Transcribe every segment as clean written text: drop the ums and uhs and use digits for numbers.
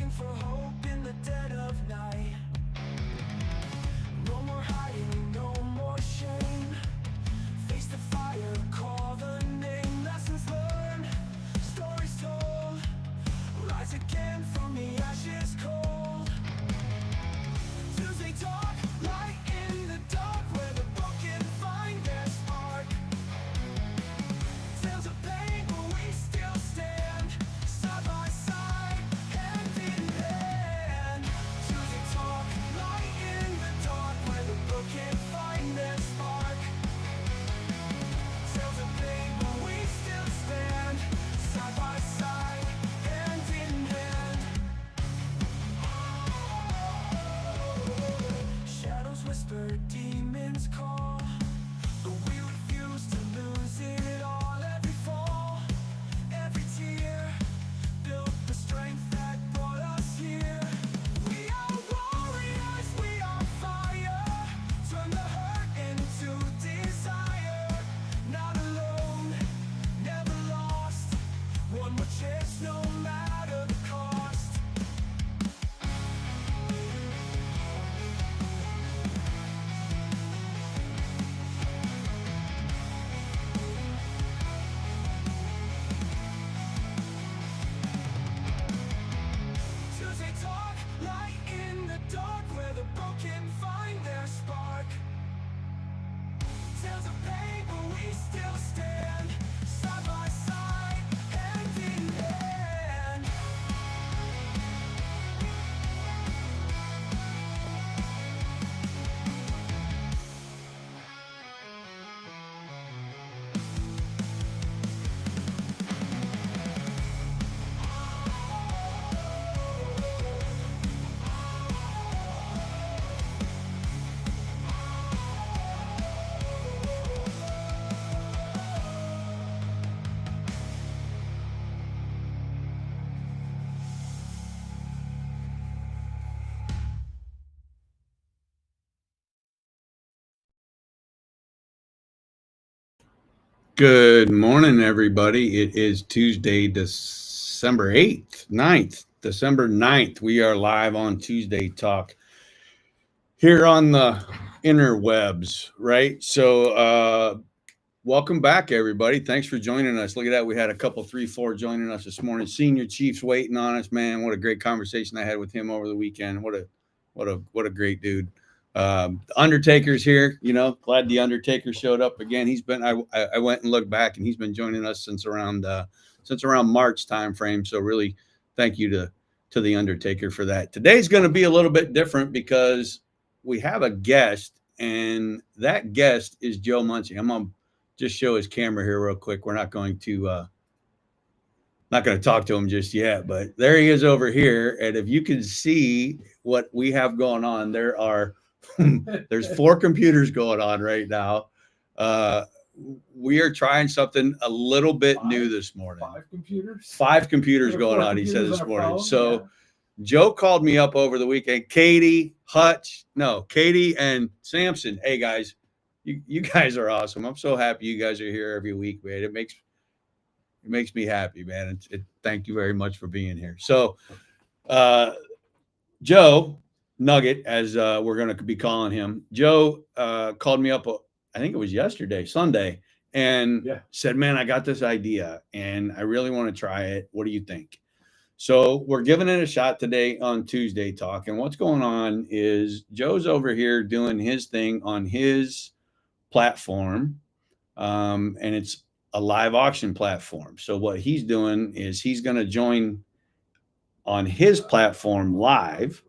searching for hope in the dead of night. No more hiding, no more shame. Face the fire, call the name. Lessons learned, stories told. Rise again from the ashes cold. Tuesday Talk, light in the dark, where the broken find their spark. Tales of pain, but we still stand side by side, hand in hand. Tuesday Talk, light in the dark, where the broken find their spark. Tales of pain, but we still stand side by side, hand in hand. Shadows whisper, demons call, but we refuse to lose it all. Every fall, every tear, built the strength that brought us here. We are warriors, we are fire. Turn the hurt into desire. Not alone, never lost. One more chance, no matter the cost. Tuesday Talk, light in the dark, where the broken find their spark. Tales of pain, but we still stand side by side, hand in hand. Good morning, everybody. It is Tuesday, December 8th, 9th, December 9th. We are live on Tuesday Talk here on the interwebs, right? So, welcome back, everybody. Thanks for joining us. Look at that. We had a couple, 3, 4 joining us this morning. Senior Chiefs waiting on us, man. What a great conversation I had with him over the weekend. What a great dude. The Undertaker's here, glad the Undertaker showed up again. He's been, I went and looked back, and he's been joining us since around March time frame. So really thank you to the Undertaker for that. Today's going to be a little bit different because we have a guest, and that guest is Joe Muncie. I'm going to just show his camera here real quick. We're not going to talk to him just yet, but there he is over here. And if you can see what we have going on, there's 4 computers going on right now. We are trying something a little bit new this morning. 5 computers going on, he said this morning. So Joe called me up over the weekend. Katie and Samson. Hey guys, you guys are awesome. I'm so happy you guys are here every week, man. It makes me happy, man. Thank you very much for being here. So, Joe Nugget, as we're going to be calling him, Joe called me up, I think it was Sunday, and said, man, I got this idea, and I really want to try it. What do you think? So we're giving it a shot today on Tuesday Talk. And what's going on is Joe's over here doing his thing on his platform, and it's a live auction platform. So what he's doing is he's going to join on his platform live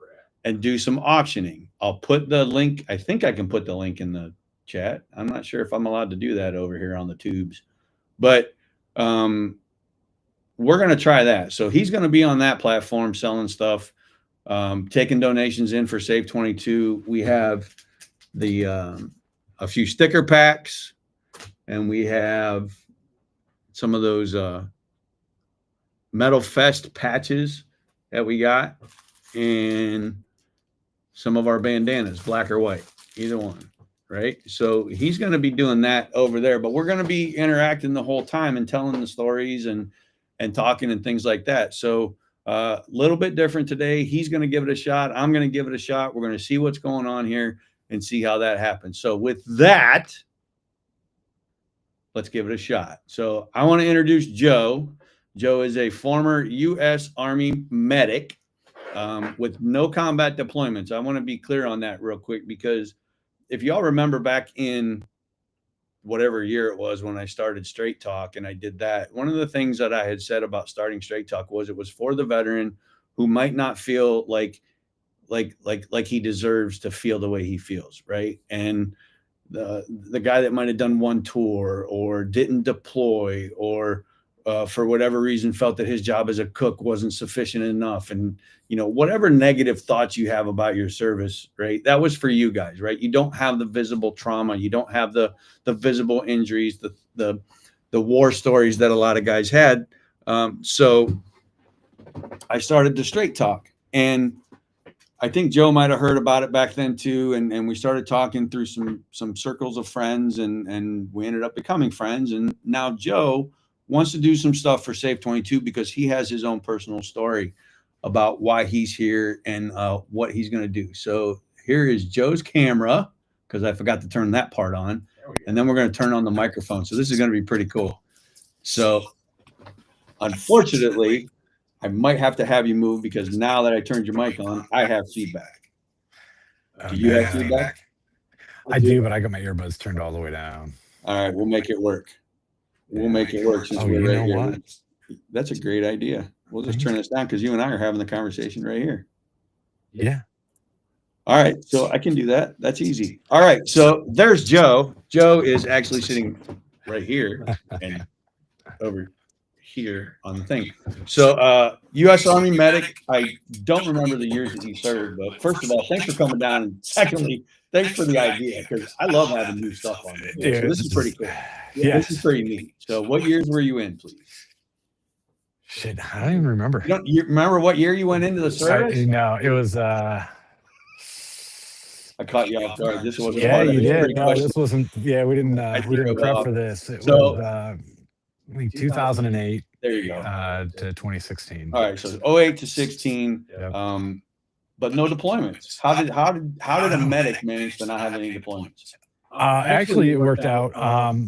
and do some auctioning. I'll put the link. I think I can put the link in the chat. I'm not sure if I'm allowed to do that over here on the tubes, but we're going to try that. So he's going to be on that platform selling stuff, taking donations in for Save 22. We have a few sticker packs, and we have some of those Metal Fest patches that we got, and some of our bandanas, black or white, either one, right? So he's going to be doing that over there, but we're going to be interacting the whole time and telling the stories and talking and things like that. So Little bit different today. He's going to give it a shot. I'm going to give it a shot. We're going to see what's going on here and see how that happens. So with that, let's give it a shot. So I want to introduce Joe. Joe is a former U.S. Army medic with no combat deployments. I want to be clear on that real quick, because if y'all remember back in whatever year it was when I started Straight Talk and I did that, one of the things that I had said about starting Straight Talk was it was for the veteran who might not feel like he deserves to feel the way he feels, right? And the guy that might have done one tour or didn't deploy, or for whatever reason felt that his job as a cook wasn't sufficient enough, and whatever negative thoughts you have about your service, right? That was for you guys, right? You don't have the visible trauma, you don't have the visible injuries, the war stories that a lot of guys had. So I started the Straight Talk, and I think Joe might have heard about it back then too, and we started talking through some circles of friends, and we ended up becoming friends. And now Joe wants to do some stuff for Safe 22 because he has his own personal story about why he's here and what he's going to do. So here is Joe's camera, because I forgot to turn that part on, and then we're going to turn on the microphone. So this is going to be pretty cool. So unfortunately, I might have to have you move, because now that I turned your mic on, I have feedback. Do you have feedback? I do, but I got my earbuds turned all the way down. All right, we'll make it work. We'll make it work since we're right here. What? That's a great idea. We'll just turn this down because you and I are having the conversation right here. Yeah. All right, so I can do that. That's easy. All right, so there's Joe. Joe is actually sitting right here and over here on the thing. So U.S. Army medic. I don't remember the years that you served, but first of all, thanks for coming down, and secondly, thanks for the idea, because I love having new stuff on there. So this is pretty cool. Yeah, this is pretty neat. So what years were you in, please? Shit, I don't even remember. You remember what year you went into the service? No, it was I caught you off guard. This wasn't. Yeah, you did. No, this wasn't. Yeah, we didn't prep for this. It was I think 2008. There you go. To 2016. All right, so 08 to 16. Yep. But no deployments. How did a medic manage to not have any deployments? Actually, it worked out.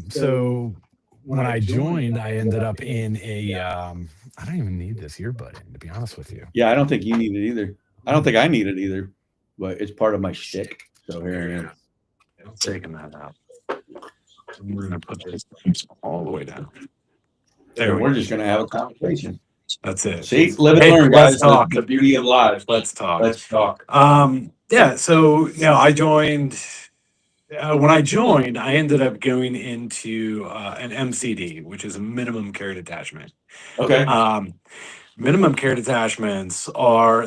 So when I joined, I ended up in a. I don't even need this earbud, to be honest with you. Yeah, I don't think you need it either. I don't think I need it either, but it's part of my shtick. So here I am. I'm taking that out. We're gonna put this all the way down. There, we're just gonna have a conversation. That's it. See, live and learn, guys. Talk. The beauty of life. Let's talk. Let's talk. Yeah. So I joined. When I joined, I ended up going into an MCD, which is a minimum care detachment. Okay. Minimum care detachments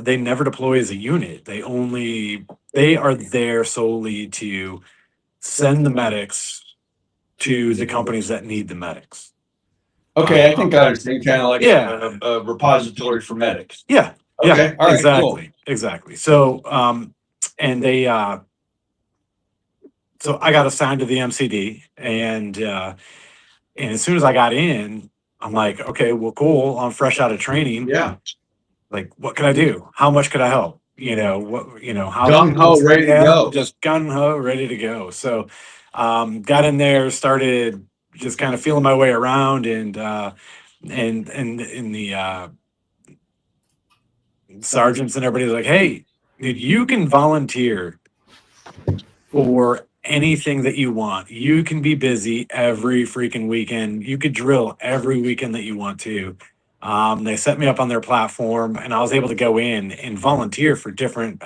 they never deploy as a unit. They are there solely to send the medics to the companies that need the medics. Okay, I think I understand. Kind of like a repository for medics. Yeah. Okay. Yeah. All right, exactly. cool. Exactly. So, and they, so I got assigned to the MCD, and as soon as I got in, I'm like, okay, well, cool. I'm fresh out of training. Yeah. Like, what could I do? How much could I help? How gung ho, ready to go. Just gun ho, ready to go. So, got in there, started just kind of feeling my way around, and in the sergeants and everybody's like, hey, dude, you can volunteer for anything that you want. You can be busy every freaking weekend. You could drill every weekend that you want to. They set me up on their platform, and I was able to go in and volunteer for different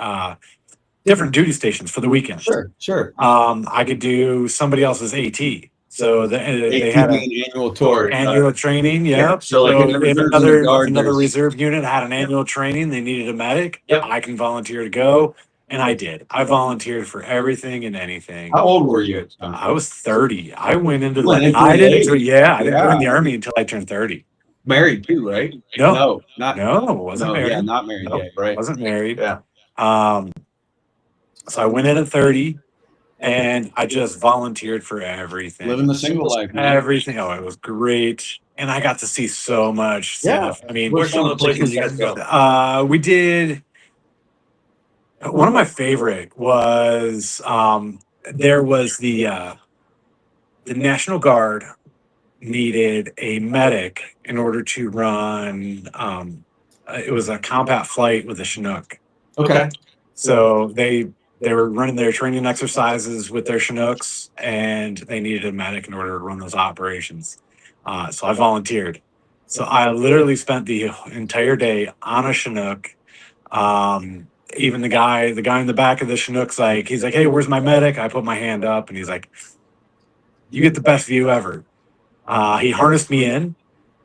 duty stations for the weekend. Sure. I could do somebody else's AT. So they had an annual tour, annual training. Yeah. So if another reserve unit had an annual training, they needed a medic. Yep. I can volunteer to go. And I did. I volunteered for everything and anything. How old were you? I was 30. I went into I didn't go in the Army until I turned 30. Married too, right? No, wasn't married. Yeah, not married yet, right? Wasn't married. Yeah. So I went in at 30, and I just volunteered for everything. Living the single life, man. Everything. Oh, it was great. and I got to see so much Yeah. stuff. I mean, Where's some of the places you guys go? we did. One of my favorite was there was the National Guard needed a medic in order to run. It was a combat flight with a Chinook. Okay. So they were running their training exercises with their Chinooks, and they needed a medic in order to run those operations. So I volunteered. So I literally spent the entire day on a Chinook. Even the guy in the back of the Chinook's like, he's like, "Hey, where's my medic?" I put my hand up, and he's like, "You get the best view ever." He harnessed me in,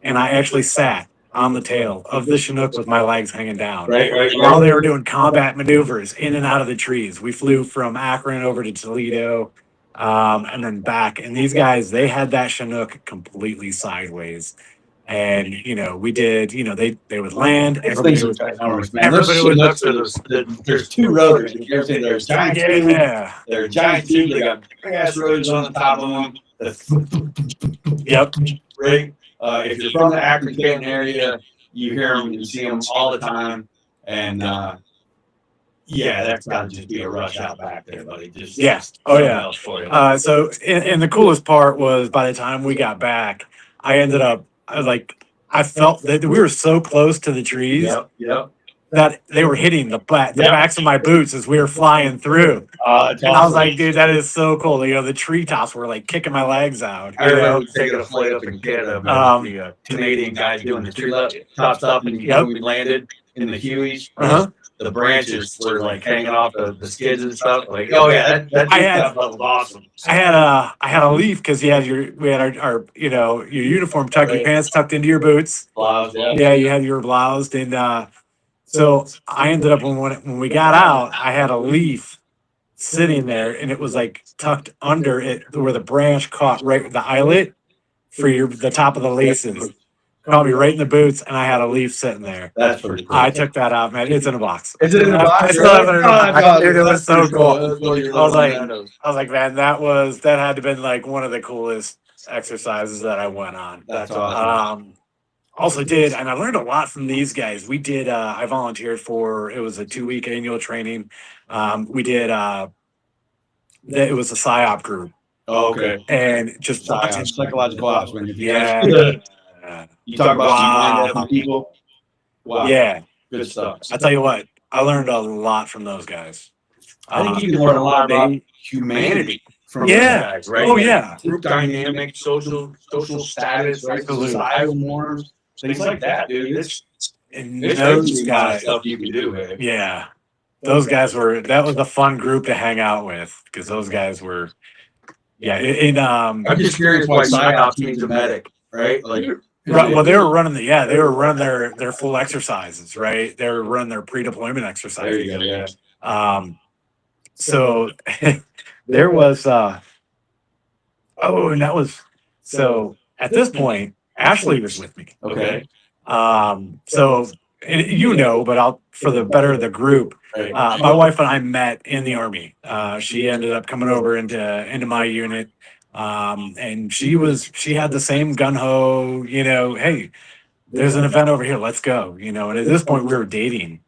and I actually sat on the tail of the Chinook with my legs hanging down. Right. While they were doing combat maneuvers in and out of the trees. We flew from Akron over to Toledo, and then back. And these guys, they had that Chinook completely sideways. And we did. They would land. Things are ginormous, man. Everybody would look for those. There's two rotors. You ever seen there's giant tubes? Yeah. They're giant tubes. They got big ass rotors on the top of them. Yep. Right. If you're from the Akron Canton area, you hear them, you see them all the time, and yeah, that's got to just be a rush out back there, buddy. Just Yeah. Oh something yeah. else for you. So, and the coolest part was by the time we got back, I ended up, I felt that we were so close to the trees Yep. that they were hitting the backs of my boots as we were flying through. It's And I was awesome. like, dude, that is so cool. The treetops were like kicking my legs out. I remember taking a flight up in Canada, the Canadian guys doing the tree top stuff, and Yep. we landed in the Hueys. Uh-huh. The branches were like hanging off the skids and stuff. Like, oh yeah, that stuff was awesome. I had a leaf because we had our your uniform tucked, your pants tucked into your boots. Blouse, Yeah, you had your bloused, and so I ended up when we got out, I had a leaf sitting there, and it was like tucked under it where the branch caught right with the eyelet for the top of the laces. Caught me right in the boots, and I had a leaf sitting there. That's pretty cool. I took that out, man. It's in a box. Is it in a box? I still have it in a box. Dude, it was so That's cool. That's one of your I was little like- mementos. I was like, man, that had to been like one of the coolest exercises that I went on. That's awesome. Also did, and I learned a lot from these guys. We did, I volunteered for, it was a 2-week annual training. We did, it was a PSYOP group. Oh, okay. And just Psychological ops. Yeah. You talk about Wow. mind people. Wow. Yeah. Good stuff. I tell you what, I learned a lot from those guys. I think you can learn a lot about humanity from Yeah. those guys, right? Oh, yeah. Group dynamic, social status, right? Absolutely. Societal norms, things like that, dude. And It's those crazy the amount of guys, stuff you can do, man. yeah, those guys that was a fun group to hang out with because those guys were, yeah. I'm just curious why PSYOPs means a medic, right? Like, Well, they were running their full exercises, right? They were running their pre-deployment exercises. there you go, yeah. So there was, and that was, so at this point, Ashley was with me. Okay. So, and but for the better of the group, Right. my wife and I met in the Army. She ended up coming over into my unit. And she had the same gun ho, hey, there's an event over here, let's go, and at this point we were dating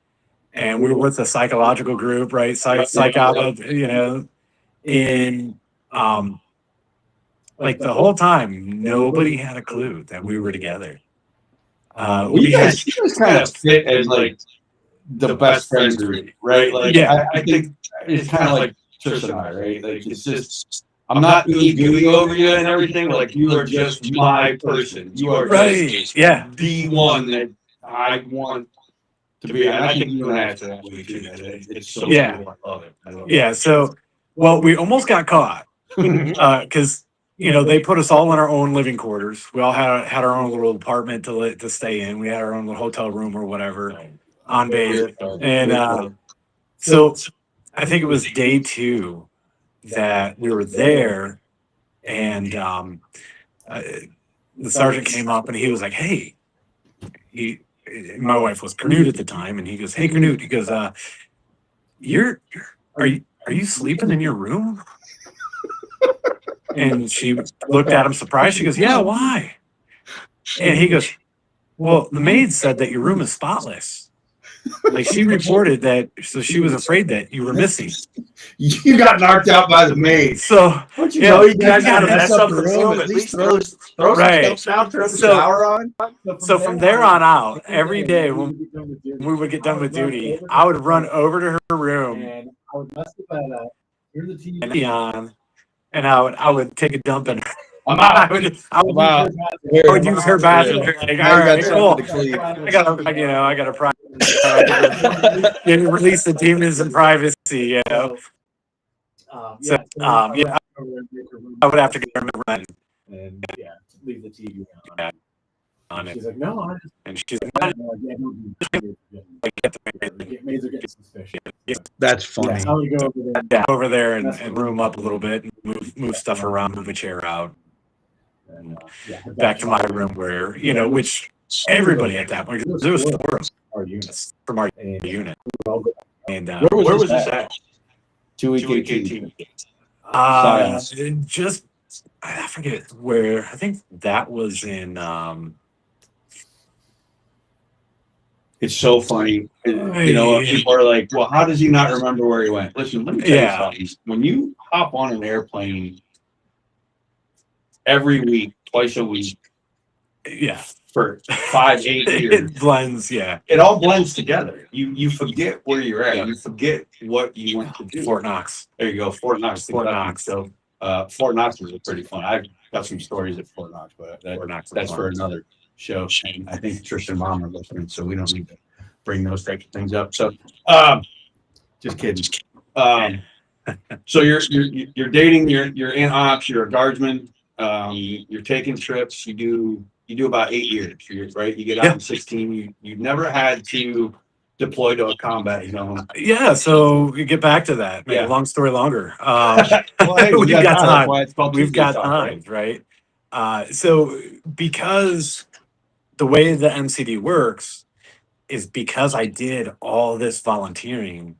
and we were with the psychological group, right? Psych out, in, like the whole time, nobody had a clue that we were together. You guys kind of fit as like the best friends group, right? Like, Yeah. I think it's kind of like Trish and I, right? Like, it's just, I'm not gooey over you and everything. Like, you are just my person. You are just Yeah. the one that I want to be. And I think you and I have to that way too. It's so Yeah. cool. I love it. I love Yeah. So, well, we almost got caught it. because they put us all in our own living quarters. We all had our own little apartment to stay in. We had our own little hotel room or whatever on base. And so I think it was day 2 that we were there, and the sergeant came up and he was like, "Hey," my wife was Canute at the time, and he goes, "Hey, Canute," he goes, are you sleeping in your room?" And she looked at him surprised. She goes, "Yeah, why?" And he goes, well, the maid said that your room is spotless. Like she reported that, so she was afraid that you were missing. You got knocked out by the maid. So Don't you yeah, know you guys gotta gotta mess up the room? At least throw Right. some stuff down, turn the So- shower on. So from there on out, every day when we would get done with duty, I would run over to her room And I would mess the bed up, turn the TV and be on, and I would take a dump in her. I'm I out. would I'm out. I would use her bathroom. Like, Now all you got right, cool. something to clean. I gotta release the demons in privacy, you know. So, yeah, I would have to get her in and yeah, leave the TV Yeah. on. on it, She's like, no, I just and she's I'm like, yeah, maids are getting suspicious. So, That's funny. yeah, I would go over there. yeah, over there and room up a little bit, and move stuff around, move a chair out, And, yeah, back to my room where which everybody at that point, there was 4 of us our units. from our And unit, we all go- and Where was this at? 2-week just I forget where. I think that was in It's so funny. You know, people are like, well, how does he not remember where he went? Listen, let me tell you something. When you hop on an airplane every week, twice a week, yeah, for 5-8 years, it blends, yeah. it all blends together. You forget where you're at. Yeah. You forget what you went to do. Fort Knox. There you go, Fort Knox. Fort Kentucky. Knox. So, Fort Knox was pretty fun. I've got some stories at Fort Knox, but Fort Knox was that's fun. for another show. And I think Tristan and Mom are listening, so we don't need to bring those types of things up. So, just kidding. So you're dating. You're in ops. You're a guardsman. You're taking trips. You do about 8 years, right? You get out in 16. You never had to deploy to a combat zone. Yeah, so we get back to that. Make Yeah. a long story longer. Well, hey, We've got That's time. why it's called We've Tuesday got Talk, time, right? right? So because the way the MCD works is because I did all this volunteering.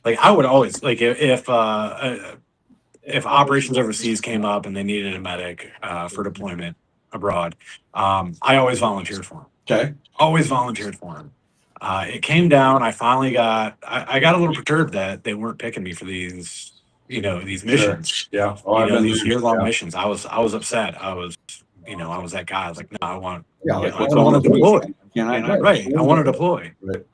Like I would always like if operations overseas came up and they needed a medic for deployment abroad, I always volunteered for them. Okay. Always volunteered for them. It came down. I finally I got a little perturbed that they weren't picking me for these, these missions. Yeah. Oh, These year-long missions. I was upset. I was that guy. I was like, no, I want to deploy. Right. I want to deploy. Right.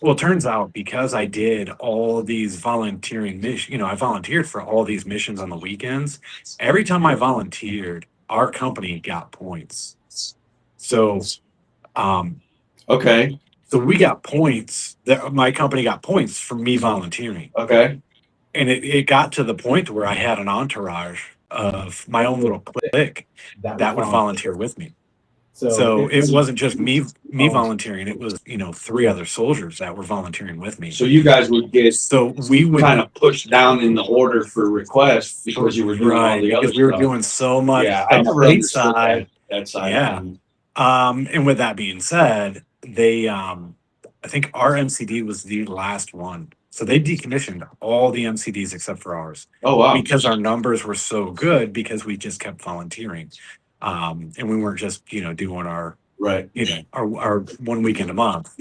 Well, it turns out because I did all these volunteering missions, I volunteered for all these missions on the weekends. Every time I volunteered, our company got points. So, Okay. so we got points. My company got points for me volunteering. Okay. And it got to the point where I had an entourage of my own little clique that would volunteer with me. So it wasn't just me volunteering. It was, 3 other soldiers that were volunteering with me. So you guys would get So we would kind of pushed down in the order for requests because you were doing all the other because we were stuff. doing so much. Yeah, I never fleet understood side. that side. Yeah. And with that being said, they I think our MCD was the last one. So they decommissioned all the MCDs except for ours. Oh wow. Because our numbers were so good because we just kept volunteering. And we weren't just, doing our, Right. our 1 weekend a month,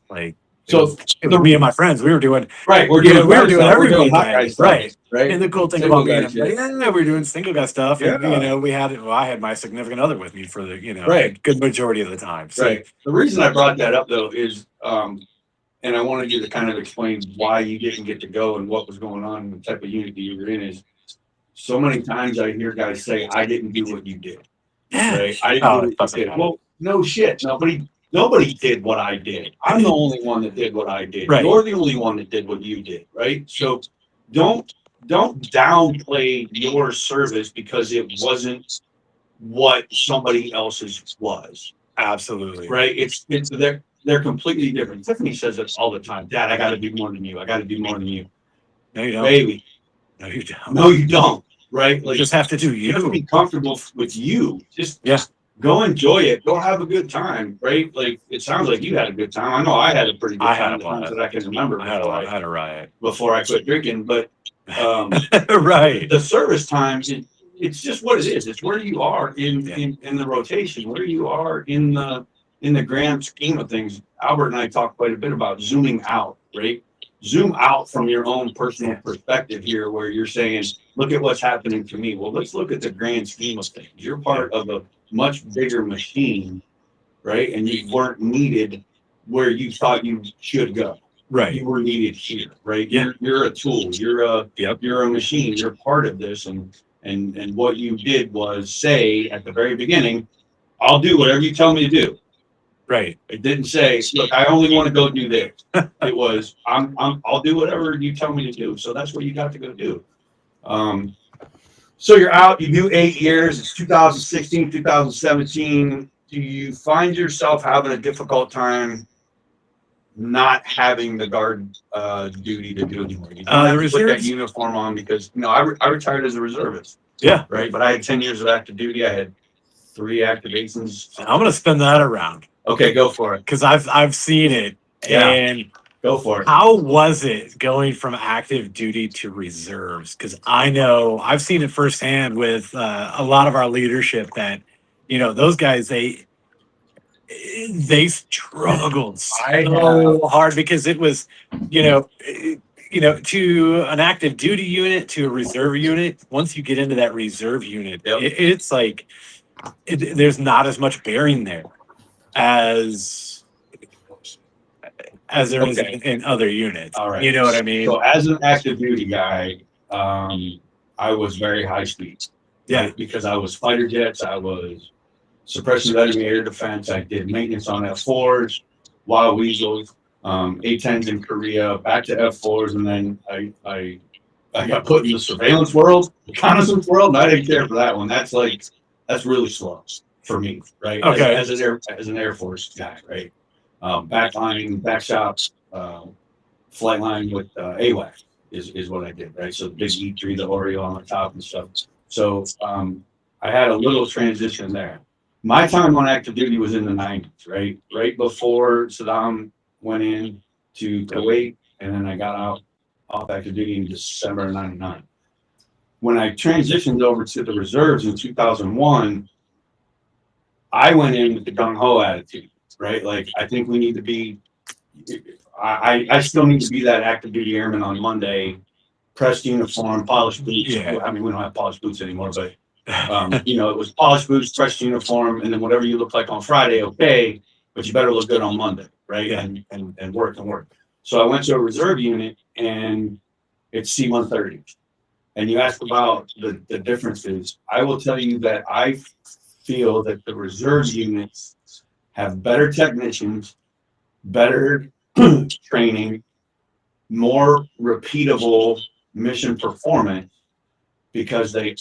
like. So it was me and my friends, we were doing, right, we were doing every hot weekend, guy stuff, right. right. And the cool thing Single about being, guy shit. we were doing single guy stuff. And, Yeah. I had my significant other with me for the, Right. a good majority of the time. So, Right. The reason I brought that up though is, and I wanted you to kind of explain why you didn't get to go and what was going on and the type of unit that you were in is so many times I hear guys say, I didn't do what you did. yeah. Right? I didn't do what you did. Well, no shit. Nobody did what I did. I'm the only one that did what I did. Right. You're the only one that did what you did, right? So don't downplay your service because it wasn't what somebody else's was. Absolutely. Right? They're completely different. Tiffany says it all the time. Dad, I gotta do more than you. I gotta do more than you. No, you don't. Baby. No, you don't. No, you don't. Right? You just have to do You have to be comfortable with you. Just Yeah. go enjoy it. Go have a good time, right? Like it sounds like you had a good time. I know I had a pretty good I had time. a The times blast. that I can remember I had a riot. before I quit drinking. But Right. the service time, it's just what it is. It's where you are in the rotation, where you are in the grand scheme of things. Albert and I talked quite a bit about zooming out, right? Zoom out from your own personal perspective here, where you're saying, look at what's happening to me. Well, let's look at the grand scheme of things. You're part of a much bigger machine, right? And you weren't needed where you thought you should go. Right. You were needed here, right? Yeah. You're a tool. You're a machine. You're part of this. And what you did was say at the very beginning, I'll do whatever you tell me to do. Right. It didn't say, look, I only want to go do this. It was, I'll do whatever you tell me to do. So that's what you got to go do. So you're out, you do 8 years. It's 2016, 2017. Do you find yourself having a difficult time not having the guard duty to do anymore? You don't have to put that uniform on because, I retired as a reservist. Yeah. Right. But I had 10 years of active duty. I had 3 activations. I'm going to spin that around. Okay, go for it. Because I've seen it. Yeah. And go for it. How was it going from active duty to reserves? Because I know I've seen it firsthand with a lot of our leadership that, those guys, they struggled so hard because it was, to an active duty unit, to a reserve unit. Once you get into that reserve unit, it's like there's not as much bearing there as there is in other units. All right. You know what I mean? So as an active duty guy, I was very high speed. Yeah. Right? Because I was fighter jets, I was suppression of enemy air defense, I did maintenance on F4s, Wild Weasels, A-10s in Korea, back to F4s, and then I got put in the surveillance world, reconnaissance world, and I didn't care for that one. That's really slow for me, right? Okay. As an Air Force guy, right? Backline, back shops, flight line with AWAC is what I did, right? So the big E3, the Oreo on the top and stuff. So I had a little transition there. My time on active duty was in the 90s, right? Right before Saddam went in to Kuwait, and then I got off active duty in December of 99. When I transitioned over to the reserves in 2001, I went in with the gung-ho attitude, right? Like, I think we need to be, I still need to be that active duty airman on Monday, pressed uniform, polished boots. Yeah. I mean, we don't have polished boots anymore, but, it was polished boots, pressed uniform, and then whatever you look like on Friday, okay, but you better look good on Monday, right? Yeah. And work. So I went to a reserve unit, and it's C-130. And you asked about the differences. I will tell you that I feel that the reserve units have better technicians, better training, more repeatable mission performance because they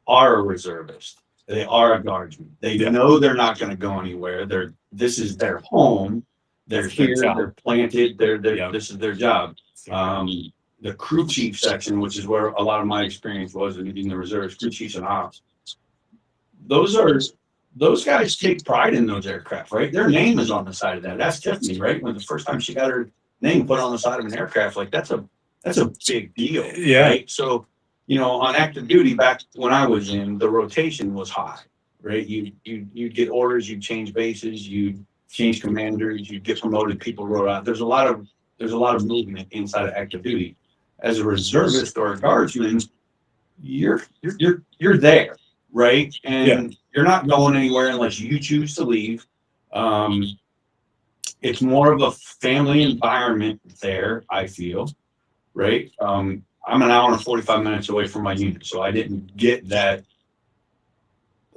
are a reservist. They are a guardsman. They know they're not going to go anywhere. This is their home. They're here. They're planted. This is their job. The crew chief section, which is where a lot of my experience was in the reserves, crew chiefs and ops. Those guys take pride in those aircraft, right? Their name is on the side of that. That's Tiffany, right? When the first time she got her name put on the side of an aircraft, like that's a big deal. Yeah. Right? So, on active duty back when I was in, the rotation was high, right? You'd get orders, you'd change bases, you'd change commanders, you'd get promoted, people wrote out. There's a lot of movement inside of active duty. As a reservist or a guardsman, you're there, right? And you're not going anywhere unless you choose to leave. It's more of a family environment there, I feel, right? I'm an hour and 45 minutes away from my unit, so I didn't get that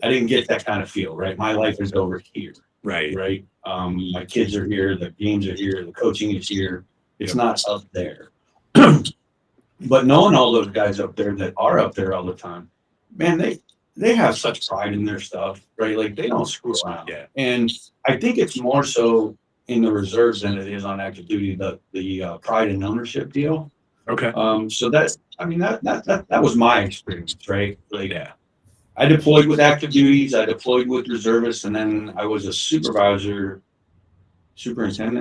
kind of feel, right? My life is over here. Right. My kids are here, the games are here, the coaching is here. It's not up there. But knowing all those guys up there that are up there all the time, man, they have such pride in their stuff, right? Like they don't screw around. Yeah. And I think it's more so in the reserves than it is on active duty, the pride and ownership deal. Okay. So that was my experience, right? Like, I deployed with active duties, I deployed with reservists, and then I was a superintendent,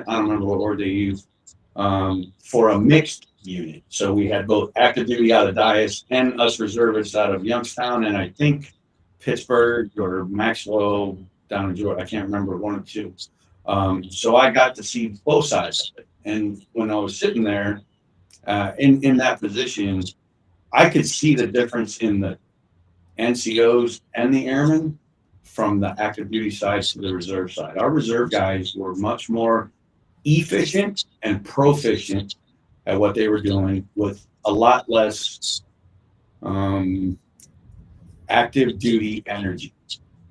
I don't remember what word they used, for a mixed unit. So we had both active duty out of Dias and us reservists out of Youngstown, and I think Pittsburgh or Maxwell down in Georgia. I can't remember, one or two. So I got to see both sides of it. And when I was sitting there in that position, I could see the difference in the NCOs and the airmen from the active duty side to the reserve side. Our reserve guys were much more efficient and proficient at what they were doing with a lot less active duty energy.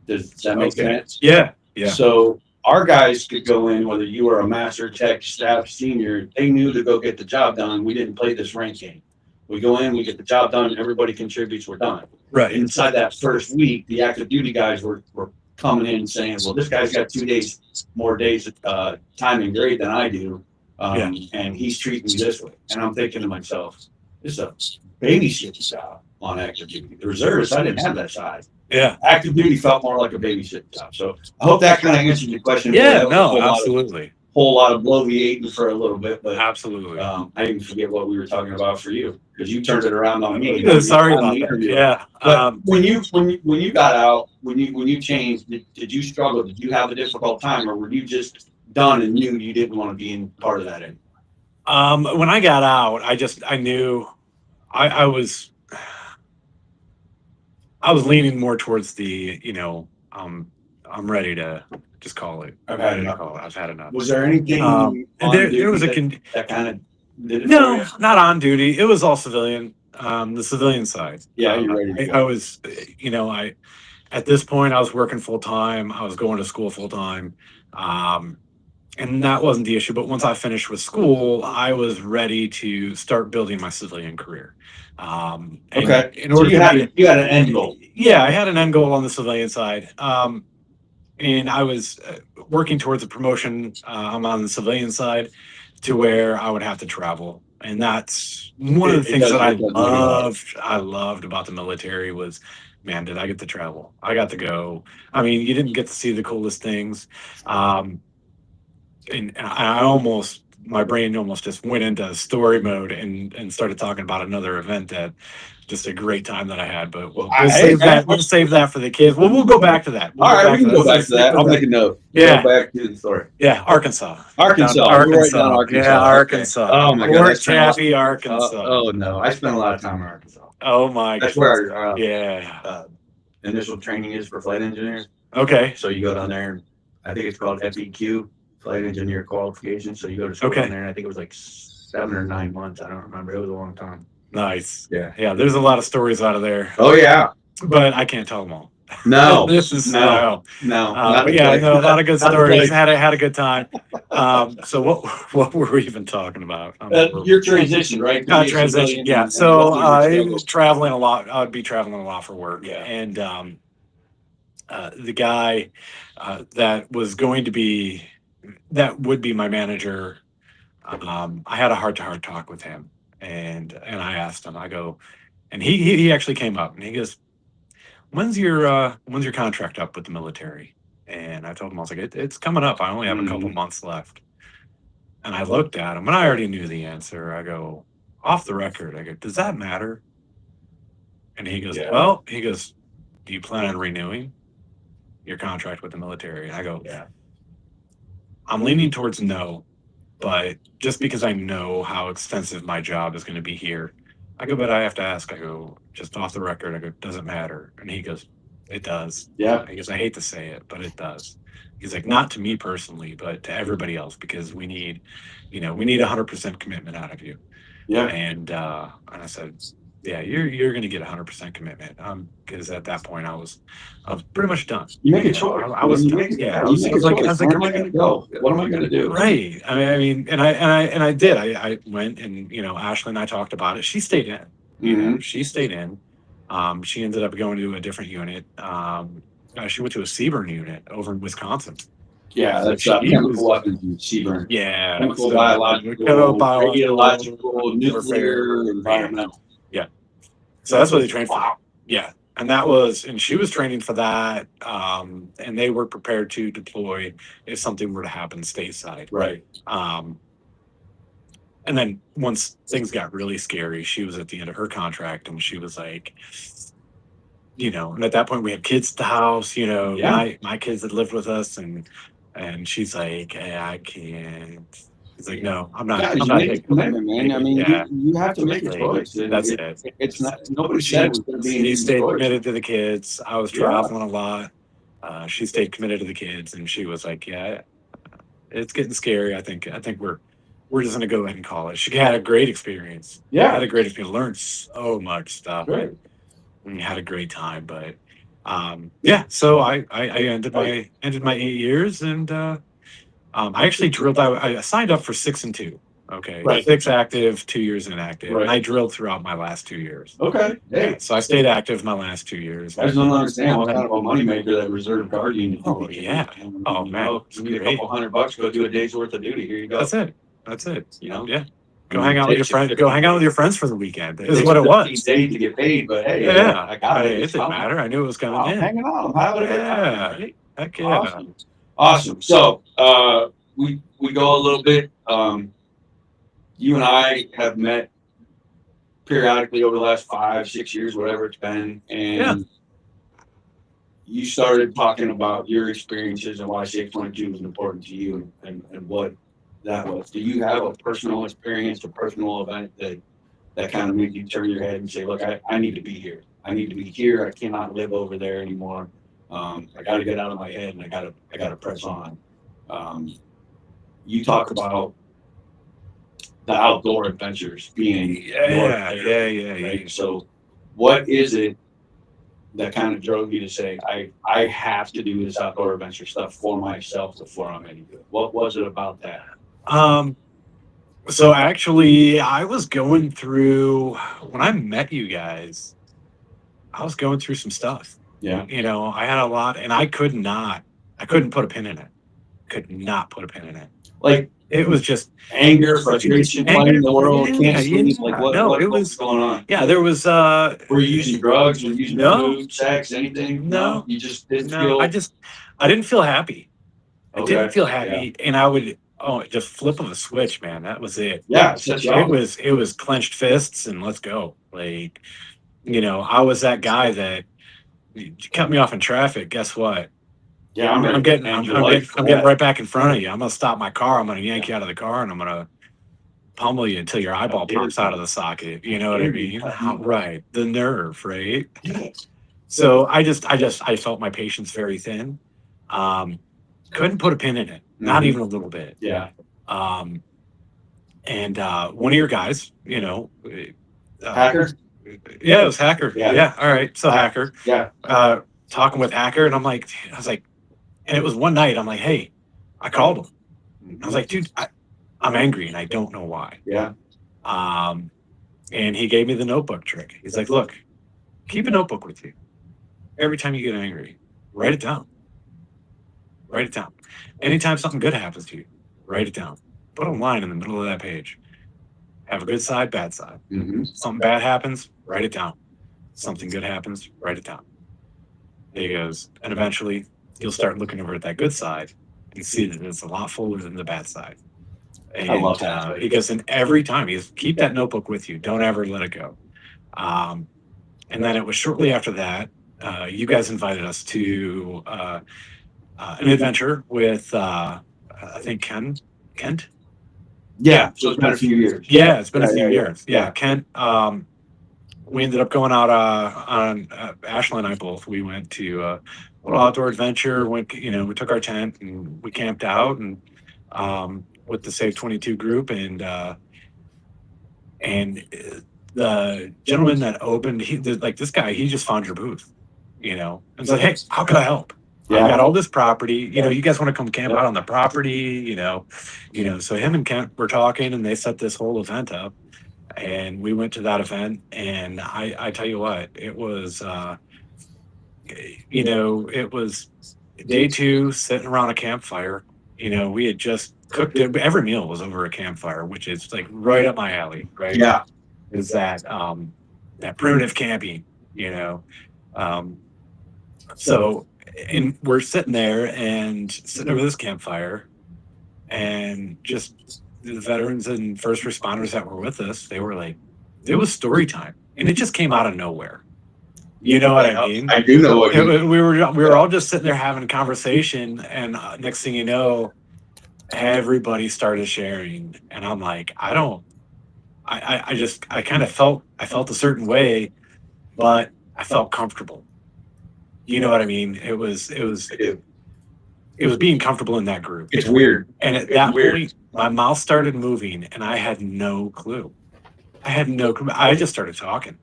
Does that make sense? Yeah. Yeah. So our guys could go in, whether you were a master, tech, staff, senior, they knew to go get the job done. We didn't play this rank game. We go in, we get the job done, everybody contributes, we're done. Right. Inside that first week, the active duty guys were coming in saying, well, this guy's got 2 days, more days time and grade than I do. And he's treating me this way. And I'm thinking to myself, this is a babysitting job on active duty. The reservists, I didn't have that side. Yeah. Active duty felt more like a babysitting job. So I hope that kind of answers your question. Yeah. Boy, No, absolutely. Whole lot of bloviating for a little bit, but Absolutely. I didn't forget what we were talking about for you, because you turned it around on me. Sorry On about the that. interview. Yeah. But when you got out, when you changed, did you struggle? Did you have a difficult time, or were you just done and knew you didn't want to be in part of that anymore? When I got out, I knew I was leaning more towards the, I'm ready to just call it. I've had enough. I've had enough. Was there anything there was that kind of did it? No, for you? not on duty. It was all civilian. The civilian side. Yeah, you're ready to go. I was, at this point I was working full time. I was going to school full time. And that wasn't the issue. But once I finished with school, I was ready to start building my civilian career. Okay. In order So you had an end goal. Yeah, I had an end goal on the civilian side. And I was working towards a promotion. I'm on the civilian side to where I would have to travel. And that's one of the things that I loved about the military was, man, did I get to travel? I got to go. I mean, you didn't get to see the coolest things. And my brain almost just went into story mode and started talking about another event that just a great time that I had. But we'll save that. We'll save that for the kids. Well, we'll go back to that. All right, we can go back to that. I'll make a note. Yeah. Go back to the story. Yeah, Arkansas. Arkansas. Arkansas. Yeah, Arkansas. Oh my God. Fort Chaffee, Arkansas. Oh no, I spent a lot of time in Arkansas. Oh my God. That's where our Yeah. initial training is for flight engineers. Okay. So you go down there, and I think it's called FEQ, flight engineer qualification. So you go to school Okay. down there, and I think it was like 7 or 9 months. I don't remember. It was a long time. Nice. Yeah. Yeah. There's a lot of stories out of there, Oh yeah. but I can't tell them all. No. This is no. but yeah, no, a lot of good Not the stories. place. Had a good time. So what were we even talking about? Your transition, right? To be a Transition. civilian Yeah. and So what I was your was struggle? traveling a lot. I would be traveling a lot for work. Yeah. And the guy that would be my manager. I had a heart-to-heart talk with him, and I asked him. I go, and he actually came up and he goes, when's your contract up with the military? And I told him, I was like, it's coming up. I only have a couple months left. And I looked at him and I already knew the answer. I go, off the record, I go, does that matter? And he goes, Yeah. do you plan on renewing your contract with the military? And I go, Yeah. I'm leaning towards no, but just because I know how extensive my job is going to be here, I go, but I have to ask. I go, just off the record, I go, does it matter? And he goes, it does. Yeah. He goes, I hate to say it, but it does. He's like, not to me personally, but to everybody else, because we need 100% commitment out of you. Yeah. And I said, yeah, you're going to get 100% commitment. Because at that point I was pretty much done. You make a choice. I was done. I was like, where am I going to go? What am I going to do? Right. I mean, and I did. I went and Ashley and I talked about it. She stayed in. She stayed in. She ended up going to a different unit. She went to a Seaburn unit over in Wisconsin. Yeah, that's chemical weapons and Seaburn. Yeah. Chemical, So, biological, radiological, nuclear, environmental. Yeah. So that's what they trained for. Yeah. And she was training for that. And they were prepared to deploy if something were to happen stateside. Right. And then once things got really scary, she was at the end of her contract, and she was like, and at that point we had kids at the house, Yeah. my kids had lived with us, and she's like, hey, I can't. It's like, no, I'm not. Yeah, I'm you not make a taking commitment, man. I mean, Yeah, you have to make a like, choice. And that's it. it's not, nobody said it was going to be an She easy stayed choice. committed to the kids. I was Yeah. traveling a lot. She stayed committed to the kids, and she was like, yeah, it's getting scary. I think we're just gonna go ahead and call it. She had a great experience. Yeah. Had a great experience. Learned so much stuff. Right. And had a great time. But yeah. So I ended my 8 years, and I actually drilled. I signed up for 6 and 2. Okay, Right. 6 active, 2 years inactive, Right. and I drilled throughout my last 2 years. Okay. Hey, Yeah, so I stayed active my last 2 years. I just don't understand what kind of a moneymaker that reserve guard unit. Oh, yeah. Oh, man, it's You need a great. couple $100, go do a day's worth of duty. Here you go. That's it. That's it. Yeah. Go hang out with your friends. Go hang out with your friends for the weekend. Is what it was. Days to get paid, but hey, Yeah, I got Hey, it. it didn't matter. I knew it was coming I'm in. hanging out. I'm having a good time. Yeah. Right? Heck yeah. Awesome. Awesome. So we go a little bit. You and I have met periodically over the last 5-6 years, whatever it's been, and Yeah. you started talking about your experiences and why 622 was important to you, and what that was. Do you have a personal experience, a personal event that kind of made you turn your head and say, look, I need to be here. I need to be here. I cannot live over there anymore. I got to get out of my head, and I got to press on. You talk about the outdoor adventures being Yeah. right? So what is it that kind of drove you to say, I have to do this outdoor adventure stuff for myself before I'm any good? What was it about that? So actually, I was going through when I met you guys. I was going through some stuff. Yeah. I had a lot, and I couldn't put a pin in it. Could not put a pin in it. Like, It was just anger, frustration, fighting the world, can't sleep. Like, what it was was going on? Yeah, there was. Were you using drugs? Were you using No. food, sex, anything? No. You just didn't No, feel. I didn't feel happy. I Okay. didn't feel happy, and I would just flip of a switch, man. That was it. Yeah, set you It off. was clenched fists and let's go. Like, I was that guy that you cut me off in traffic. Guess what? Yeah, I'm getting right. right back in front of you. I'm gonna stop my car. I'm gonna yank you out of the car, and I'm gonna pummel you until your eyeball pops out of the socket. You know what I mean? Right. The nerve, right? So I felt my patience very thin. Couldn't put a pin in it, not even a little bit. Yeah. And one of your guys, Hacker? Yeah, it was Hacker. Yeah. Yeah. All right. So Hacker, Yeah. talking with Hacker, and I was like, and it was one night. I'm like, hey, I called him. I was like, dude, I'm angry and I don't know why. Yeah. And he gave me the notebook trick. He's like, look, keep a notebook with you. Every time you get angry, write it down. Write it down. Anytime something good happens to you, write it down. Put a line in the middle of that page. Have a good side, bad side. Mm-hmm. Something bad happens, write it down. Something good happens, write it down. He goes, and eventually you'll start looking over at that good side and see that it's a lot fuller than the bad side. And, I love that. He goes, and every time he goes, keep that notebook with you. Don't ever let it go. And then it was shortly after that, you guys invited us to an adventure with, I think, Kent. Yeah. So it's been a few years. Yeah, it's been a few Yeah. years. Yeah, Kent. We ended up going out on Ashley and I both. We went to a little outdoor adventure. We took our tent and we camped out and with the Save 22 group and the gentleman that opened, this guy, he just found your booth, and said, hey, how can I help? Yeah. I've got all this property, you guys want to come camp out on the property, so him and Kent were talking and they set this whole event up and we went to that event and I tell you what, it was, it was day 2 sitting around a campfire. We had just cooked it. Every meal was over a campfire, which is like right up my alley, right? Yeah. Is that primitive camping, so and we're sitting there and sitting over this campfire and just the veterans and first responders that were with us, they were like, it was story time, and it just came out of nowhere. You know what I mean? I do know what you We were all just sitting there having a conversation, and next thing you know, everybody started sharing, and I'm like, I kind of felt a certain way, but I felt comfortable. You know what I mean? It was being comfortable in that group. It's weird. And at that point, my mouth started moving, and I had no clue. I just started talking.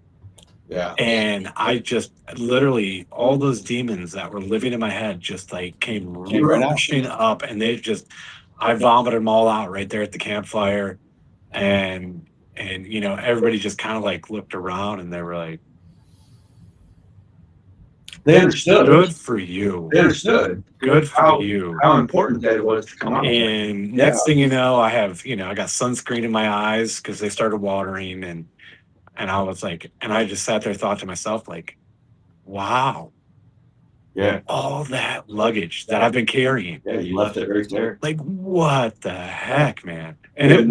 Yeah. And I just literally, all those demons that were living in my head just like came right out. rushing up, and I vomited them all out right there at the campfire. And you know, everybody just kind of like looked around, and they were like, They understood. good for you. They understood. Good for you. How important that it was to come out. And next thing you know, I got sunscreen in my eyes because they started watering, and I was like, and I just sat there, thought to myself, like, wow. Yeah. All that luggage that I've been carrying. Yeah, you left it right there. Like, what the heck, man? And it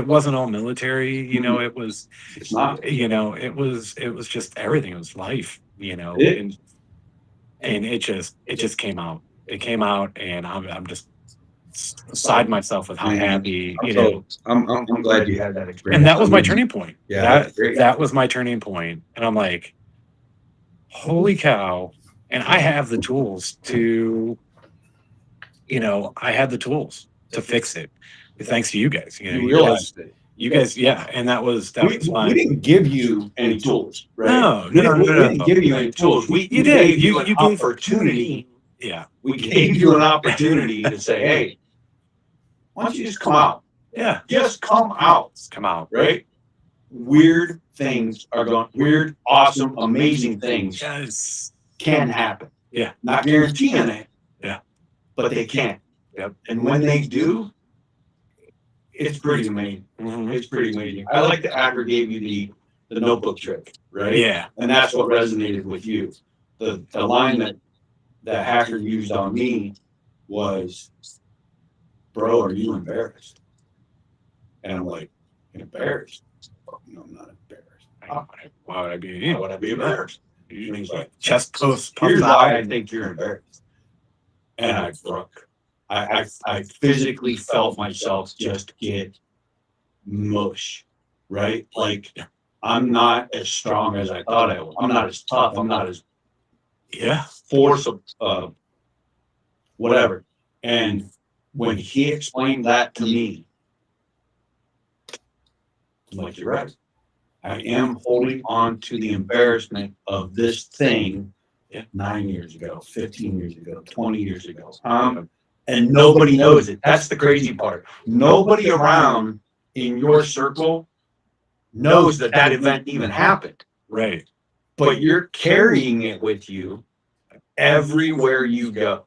wasn't all military, you know, It's not. you know, it was just everything. It was life, you know. It- And it just came out. It came out, and I'm just beside myself with how happy, you know. I'm glad you had that experience. And that was my turning point. Yeah, that's great. That was my turning point. And I'm like, holy cow. And I have the tools to, you know, fix it. Thanks to you guys. You know, You realized it. you guys, yeah. And that was We didn't give you any tools, right? No. We didn't give you any tools. We gave you an opportunity. Yeah. We gave you an opportunity to say, hey, why don't you just come out? Yeah. Just come out, Come out. right? Weird things are going, weird, awesome, amazing things Yes. can happen. Yeah. Not guaranteeing it. Yeah. But they can. Yep. And when they do, it's pretty amazing. Mhm. It's pretty amazing. I like that Acker gave you the notebook trick, right? Yeah. And that's what resonated with you. The line that Hacker used on me was, bro, are you embarrassed? And I'm like, embarrassed? Oh, no, I'm not embarrassed. Why would I be? Why would I be embarrassed? And he's like, Chest post. here's why I think you're embarrassed. And I broke. I physically felt myself just get mush, right? Like, I'm not as strong as I thought I was. I'm not as tough. I'm not as force of whatever. And when he explained that to me, I'm like, you're right. I am holding on to the embarrassment of this thing 9 years ago, 15 years ago, 20 years ago. And nobody knows it. That's the crazy part. Nobody around in your circle knows that event even happened. Right. But you're carrying it with you everywhere you go.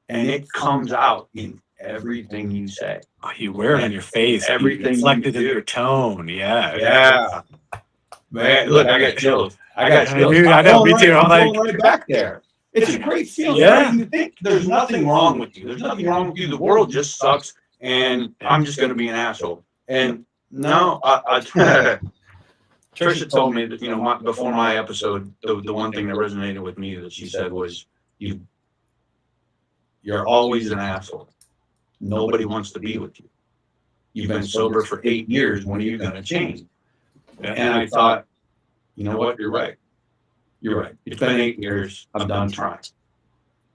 And it comes out in everything you say. Oh, you wear it on your face. Everything reflected you in do. your tone. Yeah. Yeah. Man, look, I got chills. I got chills. Dude, I know, me too. I'm going like, right back there. It's a great feeling. Yeah. Right? You think there's nothing wrong with you. There's nothing wrong with you. The world just sucks, and I'm just going to be an asshole. And no, Trisha told me that, you know, before my episode, the one thing that resonated with me that she said was, you're always an asshole. Nobody wants to be with you. You've been sober for 8 years. When are you going to change? And I thought, you know what? You're right. You're right. It's been 8 years. I'm done trying.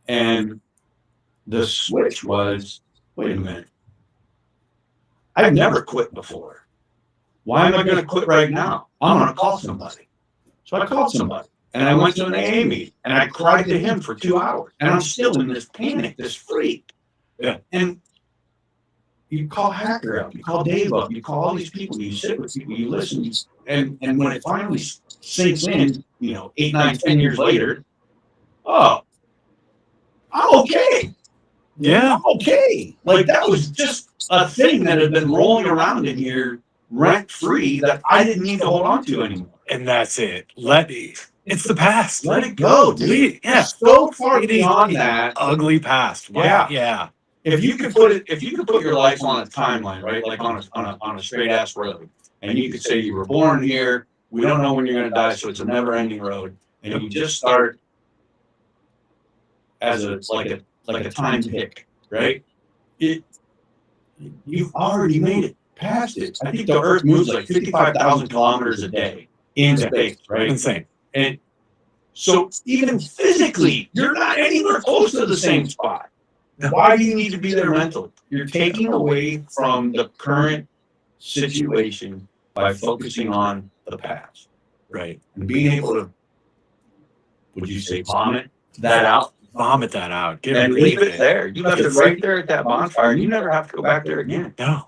And the switch was, wait a minute. I've never quit before. Why am I going to quit right now? I'm going to call somebody. So I called somebody. And I went to an AA meeting. And I cried to him for 2 hours. And I'm still in this panic, this freak. Yeah. And you call Hacker up. You call Dave up. You call all these people. You sit with people. You listen. And when it finally sinks in, you know, 8, 9, 10 years later, oh, I'm okay. yeah. I'm okay. Like, that was just a thing that had been rolling around in here rent free that I didn't need to hold on to anymore. And that's it. It's the past. Let it go, dude. Yeah. It's so far beyond that. Ugly past. Yeah. Yeah. if you could put your life on a timeline, right? Like on a straight ass road, and you could say you were born here, we don't know when you're gonna die, so it's a never ending road, and you just start as like a time tick, right? You've already made it past it. I think the Earth moves like 55,000 kilometers a day in space, right? Insane. And so even physically, you're not anywhere close to the same spot. Why do you need to be there mentally? You're taking away from the current situation by focusing on the past, Right. and being able to, would you say, vomit that out? Vomit that out. Get And rid leave of it there. You left it right there at that bonfire, and you never have to go back there again. No.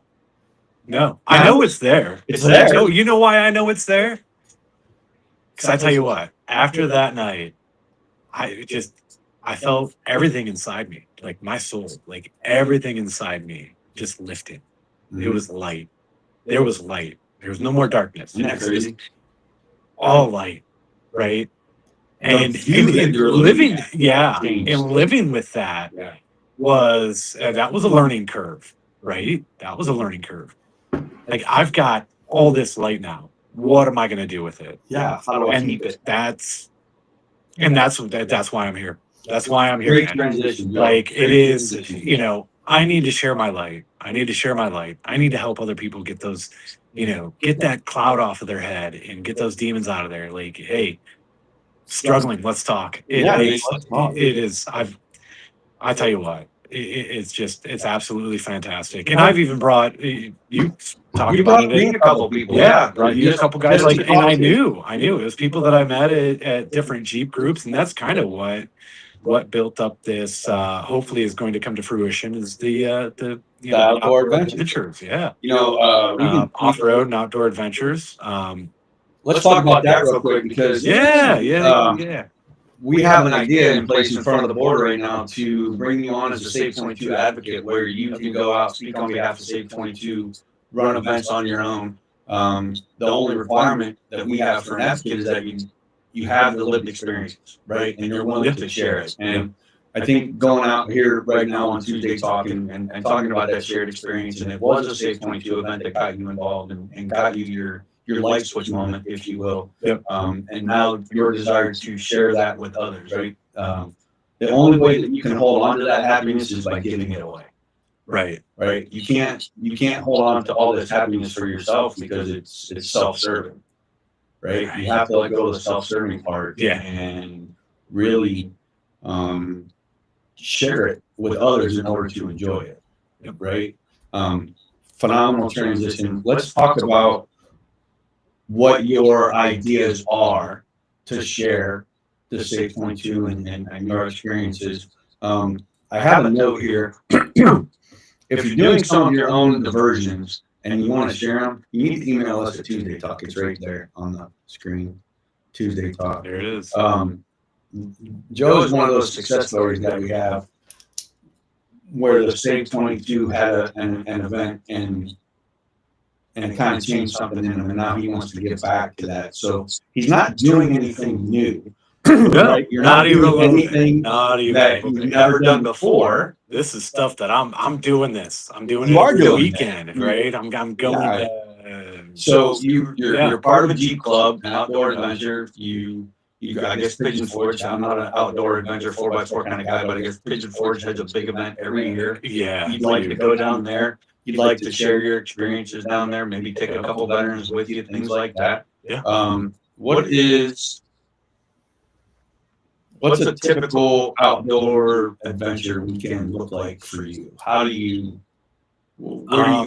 No. I know it's there. It's there. Oh, you know why I know it's there? Because I tell you what, after that night, I felt everything inside me, like my soul, like everything inside me just lifted. It was light. There was light. There was no more darkness. Isn't that crazy? All light, right? And view that you're living, looking at yeah, changed. and living with that Yeah. was that was a learning curve, right? That was a learning curve. Like I've got all this light now. What am I going to do with it? Yeah. How do I And keep it? that's why I'm here. That's why I'm here. Great man. transition. Joe. Like it Great is, transition. you know, I need to share my light. I need to share my light. I need to help other people get those, you know, get that cloud off of their head and get those demons out of there. Like, hey, struggling, let's talk. Let's talk. It is. I tell you what, it's absolutely fantastic. And I've even brought you talked You about brought it. me a couple people. Yeah, brought you a couple guys. Just Like, to and talk I to. knew it was people that I met at different Jeep groups, and that's kind of what built up this. Hopefully, is going to come to fruition is the Outdoor adventures. Yeah, You know, we can off road and outdoor adventures. Let's talk about that real quick because Yeah. we have an idea in place in front of the board right now to bring you on as a Save 22 advocate, where you can go out, speak on behalf of Save 22, run events on your own. The only requirement that we have for an advocate is that you have the lived experience, right? And you're willing to share it. And I think going out here right now on Tuesday Talk and talking about that shared experience, and it was a Save 22 event that got you involved and got you your light switch moment, if you will. Yep. And now your desire to share that with others, right? The only way that you can hold on to that happiness is by giving it away. Right. Right? You can't hold on to all this happiness for yourself because it's self-serving. Right? You have to let go of the self-serving part. Yeah. And really share it with others in order to enjoy it. Right? Phenomenal transition. Let's talk about what your ideas are to share the Save 22 and your experiences. I have a note here. If you're doing some of your own diversions and you want to share them, you need to email us at Tuesday Talk. It's right there on the screen. Tuesday Talk. There it is. Joe is one of those success stories that we have where the Save 22 had an event and it kind of changed something in him, and now he wants to get back to that. So he's not doing anything new. Right? You're not doing anything that you've never done before. This is stuff that I'm doing this. I'm doing You it are every doing weekend, right? I'm going. So you're part of a Jeep club, an outdoor adventure. You I guess Pigeon Forge. I'm not an outdoor adventure 4x4 kind of guy, but I guess Pigeon Forge has a big event every year. Yeah. You'd like to go down there. You'd like to share your experiences down there. Maybe take a couple veterans with you, things like that. Yeah. What's a typical outdoor adventure weekend look like for you? Where do you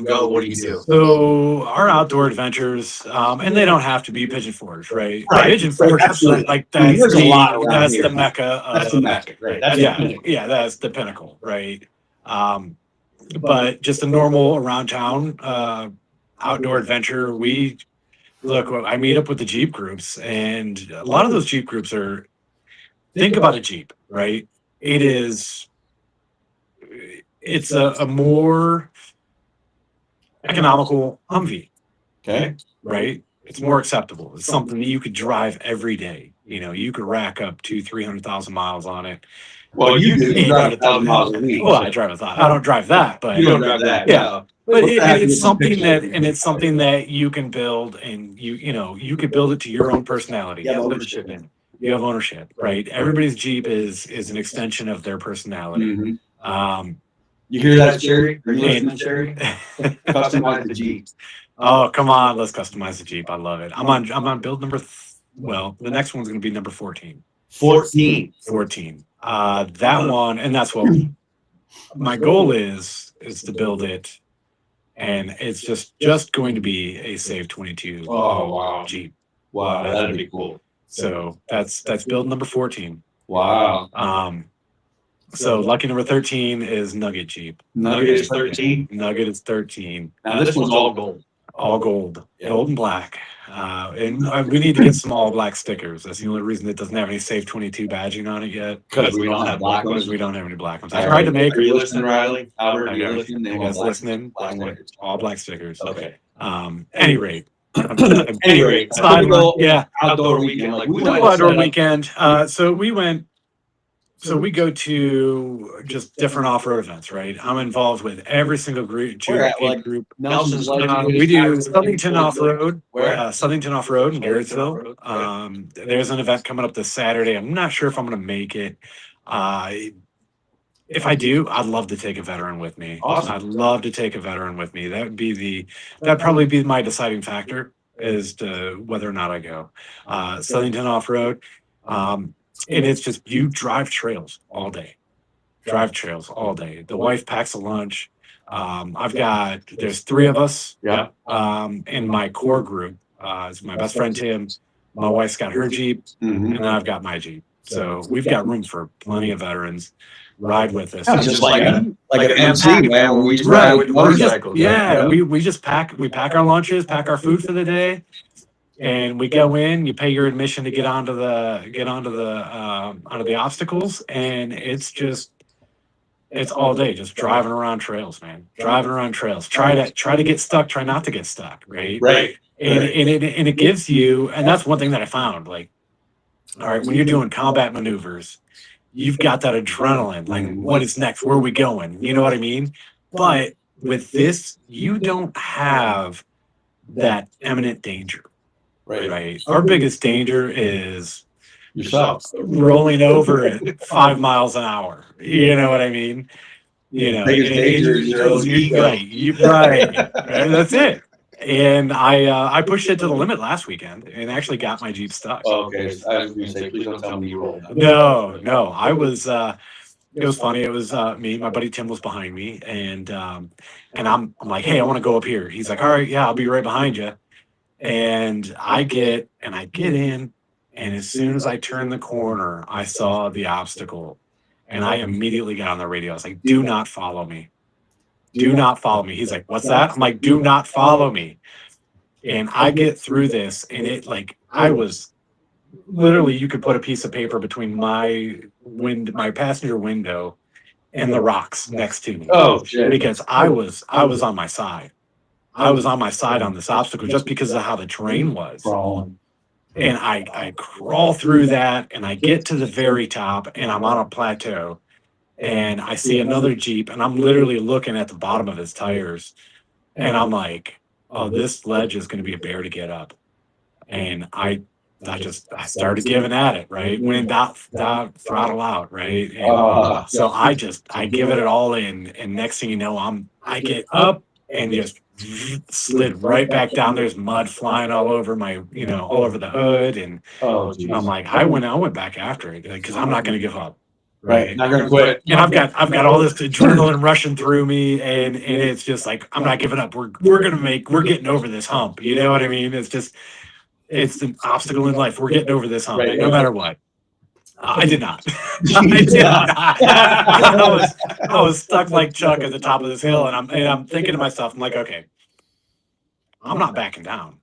go? What do you do? So our outdoor adventures, and they don't have to be Pigeon Forge, right? Right. Pigeon Forge, Absolutely. like I mean, that's there's a lot around that's here. the mecca. That's the magic, right? That's the pinnacle. Yeah, that's the pinnacle, right? But just a normal around town outdoor adventure. I meet up with the Jeep groups, and a lot of those Jeep groups are. Think about a Jeep, right? It's a more economical Humvee, Okay. right? It's more acceptable. It's something that you could drive every day. you could rack up 200,000-300,000 miles on it. Well, you do. You drive 1,000 miles a week. Well, I drive 1,000. I don't drive that, but You don't drive that. Yeah. No. But What's that? it's something that you can build, and you could build it to your own personality. You have ownership in it. You have ownership, right? Everybody's Jeep is an extension of their personality. Mhm. You hear that, Sherry? Are you listening, Sherry? Customize the Jeep. Oh, come on, let's customize the Jeep. I love it. I'm on build number. Well, the next one's going to be number 14. 14. 14. That one, and that's what my goal is to build it, and it's just going to be a Save 22 Oh, wow. Jeep. Wow, that'd be cool. So that's build number 14. Wow. So lucky number 13 is Nugget Jeep. Nugget is 13. Nugget is 13. Now this one's all gold. All gold, gold and black. And we need to get some all black stickers. That's the only reason it doesn't have any Save 22 badging on it yet. Because we don't have black Because ones. we don't have any black ones. I tried to make. Are you listening, Riley? Albert, I are you know. listening? They You want guys black- listening? black stickers. All black stickers. Okay. Any rate. Anyway, Sideline, yeah. outdoor weekend. Like we No outdoor weekend. So we go to just different off-road events, right? I'm involved with every single group. Where at, like, group. Nelson's like We do Southington Off-Road. Where? Southington Off-Road in Garrettsville. There's an event coming up this Saturday. I'm not sure if I'm going to make it. If I do, I'd love to take a veteran with me. Awesome. I'd love to take a veteran with me. That'd probably be my deciding factor as to whether or not I go. Southington Off-Road. And it's just, you drive trails all day. The wife packs a lunch. There's 3 of us. Yeah. In my core group. It's my best friend Tim. My wife's got her Jeep, Mhm. and then I've got my Jeep. So we've got room for plenty of veterans. Ride with us. It's just like an MC, man. When we Right. ride with We just- motorcycles. yeah, we just pack our lunches, pack our food for the day, and we go in. You pay your admission to get onto the obstacles, and it's all day, just driving around trails, man. Driving around trails. Try to get stuck. Try not to get stuck. Right. Right. And it gives you, and that's one thing that I found. Like, all right, when you're doing combat maneuvers, you've got that adrenaline. Like, what is next? Where are we going? You know what I mean? But with this, you don't have that imminent danger. Right. Our biggest danger is Yourself. rolling over at 5 miles an hour. You know what I mean? Biggest danger is your own ego. Right. That's it. And I pushed it to the limit last weekend and actually got my Jeep stuck. Oh, okay. I was going to say, please don't tell me you rolled. No. I was. It was funny. It was me. My buddy Tim was behind me, and I'm like, hey, I want to go up here. He's like, all right, yeah, I'll be right behind you. And I get in, and as soon as I turned the corner, I saw the obstacle, and I immediately got on the radio. I was like, do not follow me. Do not follow me. He's like, what's that? I'm like, do not follow me. And I get through this, and I was literally, you could put a piece of paper between my passenger window and the rocks next to me. Oh, shit. Because I was on my side. I was on my side on this obstacle just because of how the terrain was. And I crawl through that, and I get to the very top, and I'm on a plateau, and I see another Jeep, and I'm literally looking at the bottom of his tires, and I'm like, oh, this ledge is going to be a bear to get up. And I started giving at it, right? When that throttle out, right? And so I give it all in, and next thing you know, I get up and just slid right back down. There's mud flying all over all over the hood, and I'm like, I went back after it because I'm not going to give up. Right. Not going to quit. And I've got all this adrenaline rushing through me, and it's just like, I'm not giving up. We're getting over this hump. You know what I mean? It's an obstacle in life. We're getting over this hump, no matter what. I did not. I was stuck like Chuck at the top of this hill, and I'm thinking to myself, I'm like, okay, I'm not backing down.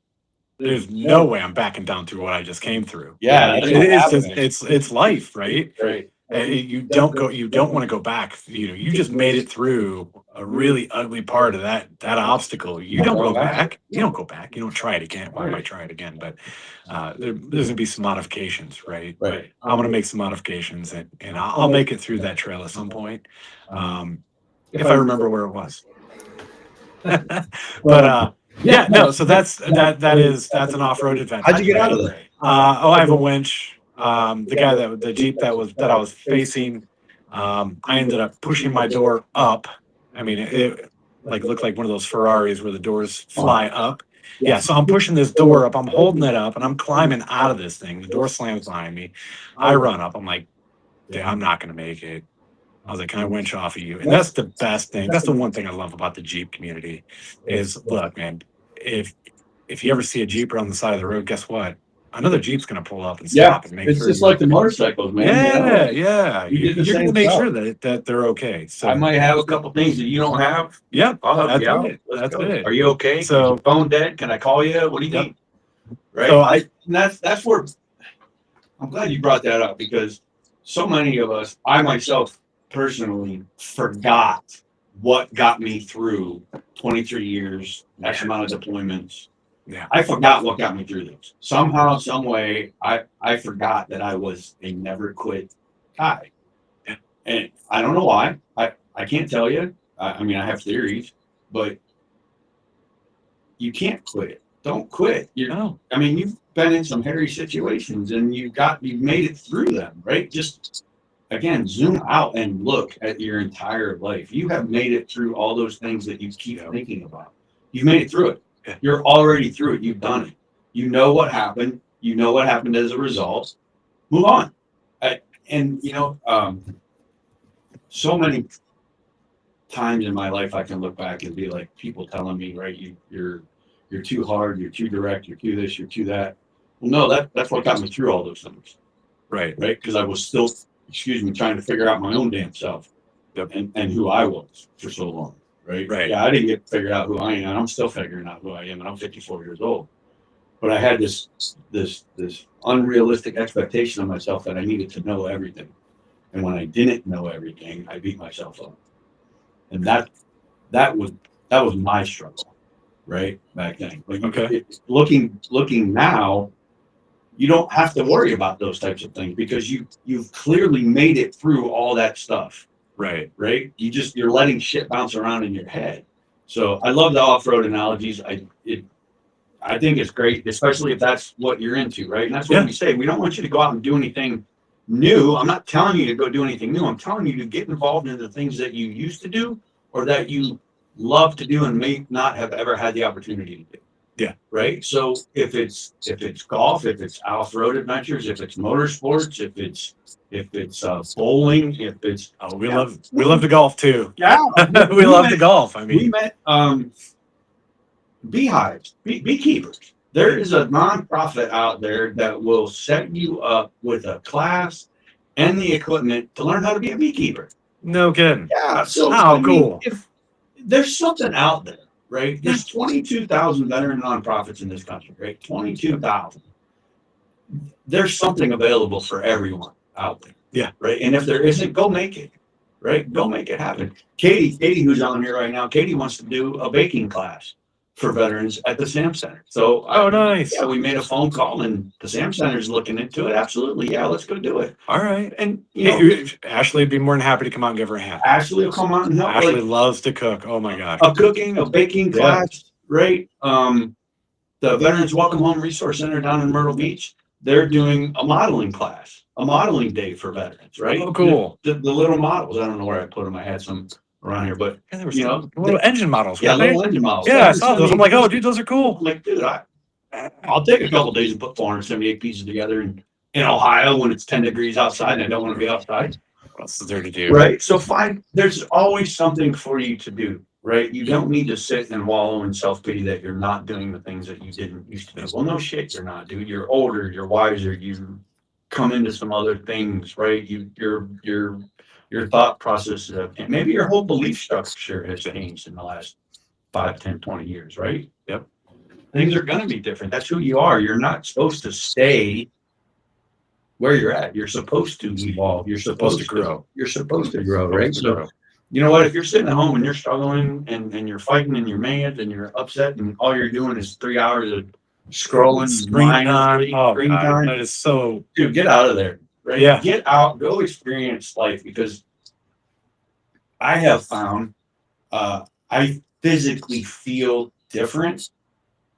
There's no way I'm backing down through what I just came through. Yeah, it's life, right? Right. You don't want to go back. You just made it through a really ugly part of that obstacle. You don't go back. You don't go back. You don't try it again. Well, I might try it again, but there's gonna be some modifications, right? Right. I'm gonna make some modifications, and I'll make it through that trail at some point, if I remember where it was. But yeah, no. So that's an off-road adventure. How'd you get out of there? I have a winch. The Jeep that I was facing, I ended up pushing my door up. I mean, it like looked like one of those Ferraris where the doors fly up. Yeah, so I'm pushing this door up. I'm holding it up, and I'm climbing out of this thing. The door slams behind me. I run up. I'm like, "Dude, I'm not gonna make it." I was like, "Can I winch off of you?" And that's the best thing. That's the one thing I love about the Jeep community is, look, man, if you ever see a Jeep on the side of the road, guess what? Another Jeep's gonna pull up and stop and make It's sure. just like the motorcycles, man. Yeah. We did the You're gonna same make stuff. sure that they're okay. So I might have a couple things that you don't have. yeah, I'll help that's you out. it. Let's That's go. it. Are you okay? So- Is your phone dead? Can I call you? What do you Yep. need? Right. So And that's where I'm glad you brought that up, because so many of us, I myself personally, forgot what got me through 23 years, X amount of deployments. Yeah. I forgot what got me through those. Somehow, some way, I forgot that I was a never quit guy. Yeah. And I don't know why. I can't tell you. I mean, I have theories, but you can't quit. Don't quit. I mean, you've been in some hairy situations and you've made it through them, right? Just again, zoom out and look at your entire life. You have made it through all those things that you keep thinking about. You've made it through it. Yeah. You're already through it. You've done it. You know what happened. You know what happened as a result. Move on. So many times in my life I can look back and be like, people telling me, right, you're too hard, you're too direct, you're too this, you're too that. Well, no, that's what got me through all those things. right. Because I was still, trying to figure out my own damn self. Yep. And who I was for so long. Right. Yeah, I didn't get figured out who I am. I'm still figuring out who I am, and I'm 54 years old. But I had this unrealistic expectation of myself that I needed to know everything. And when I didn't know everything, I beat myself up. And that was my struggle, right? Back then. Like, Okay. Looking now, you don't have to worry about those types of things because you've clearly made it through all that stuff. Right. You're letting shit bounce around in your head. So I love the off-road analogies. I think it's great, especially if that's what you're into, right? And that's what we say. We don't want you to go out and do anything new. I'm not telling you to go do anything new. I'm telling you to get involved in the things that you used to do or that you love to do and may not have ever had the opportunity to do. Yeah. Right. So if it's golf, if it's off-road adventures, if it's motorsports, if it's bowling, if it's we love the golf too. Yeah. we love the golf. I mean, we met beehives, beekeepers. There is a nonprofit out there that will set you up with a class and the equipment to learn how to be a beekeeper. no kidding. Yeah. So cool. If there's something out there, right? There's 22,000 veteran nonprofits in this country, right? 22,000. There's something available for everyone out there. Yeah. Right. And if there isn't, go make it. Right. Go make it happen. Katie, who's on here right now, Katie wants to do a baking class for veterans at the SAM Center. So, nice. Yeah, we made a phone call and the SAM Center's looking into it. Absolutely. Yeah, let's go do it. All right. And Ashley would be more than happy to come out and give her a hand. Ashley will come out and help. Ashley loves to cook. Oh my gosh. A baking class, right? The Veterans Welcome Home Resource Center down in Myrtle Beach, they're doing a modeling class, a modeling day for veterans, right? Oh, cool. The little models. I don't know where I put them. I had some around here, but Yeah, there were little engine models. yeah, weren't they? little engine models. Yeah, I saw those. I'm like, oh, dude, those are cool. I'm like, dude, I'll take a couple days and put 478 pieces together in Ohio when it's 10 degrees outside and I don't want to be outside. What else is there to do? Right. So there's always something for you to do, right? You don't need to sit and wallow in self-pity that you're not doing the things that you didn't used to do. Well, no shit, you're not, dude. You're older, you're wiser, you come into some other things, right? Your thought process, and maybe your whole belief structure has changed in the last 5, 10, 20 years, right? Yep. Things are going to be different. That's who you are. You're not supposed to stay where you're at. You're supposed to evolve. You're supposed to grow. You're supposed to grow, right? So, you know what? If you're sitting at home and you're struggling and you're fighting and you're mad and you're upset and all you're doing is 3 hours of scrolling, Screen time. Oh, screen God, time, that is so. dude, get out of there, right? Yeah. Get out, go experience life, because I have found I physically feel different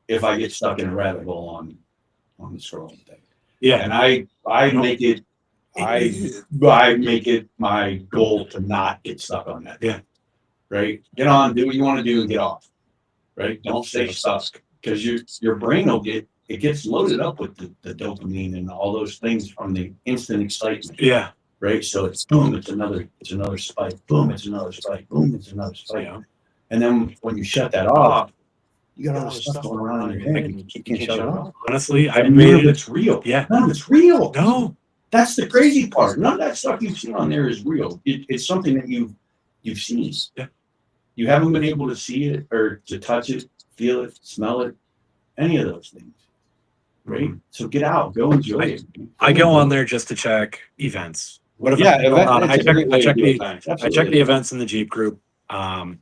if I get stuck in a rabbit hole on the scrolling thing. Yeah. And I make it I make it my goal to not get stuck on that. Yeah. Right. Get on, do what you want to do, and get off. Right. Don't stay stuck, because your brain will gets loaded up with the dopamine and all those things from the instant excitement. Yeah. Right. So it's boom, it's another spike. Boom, it's another spike. Boom, it's another spike. Yeah. And then when you shut that off, you got all this stuff going around in your head, and you can't shut it off. Honestly, I And made none of it. it's real. Yeah. None of it's real. No. That's the crazy part. None of that stuff you've seen on there is real. It's something that you've seen. Yeah. You haven't been able to see it or to touch it, feel it, smell it, any of those things. Right? Mhm. So get out, go enjoy it. I go on there just to check events. What Yeah, events are going on? I that's a great way to check do it, the Max. I check Absolutely. the events in the Jeep group. And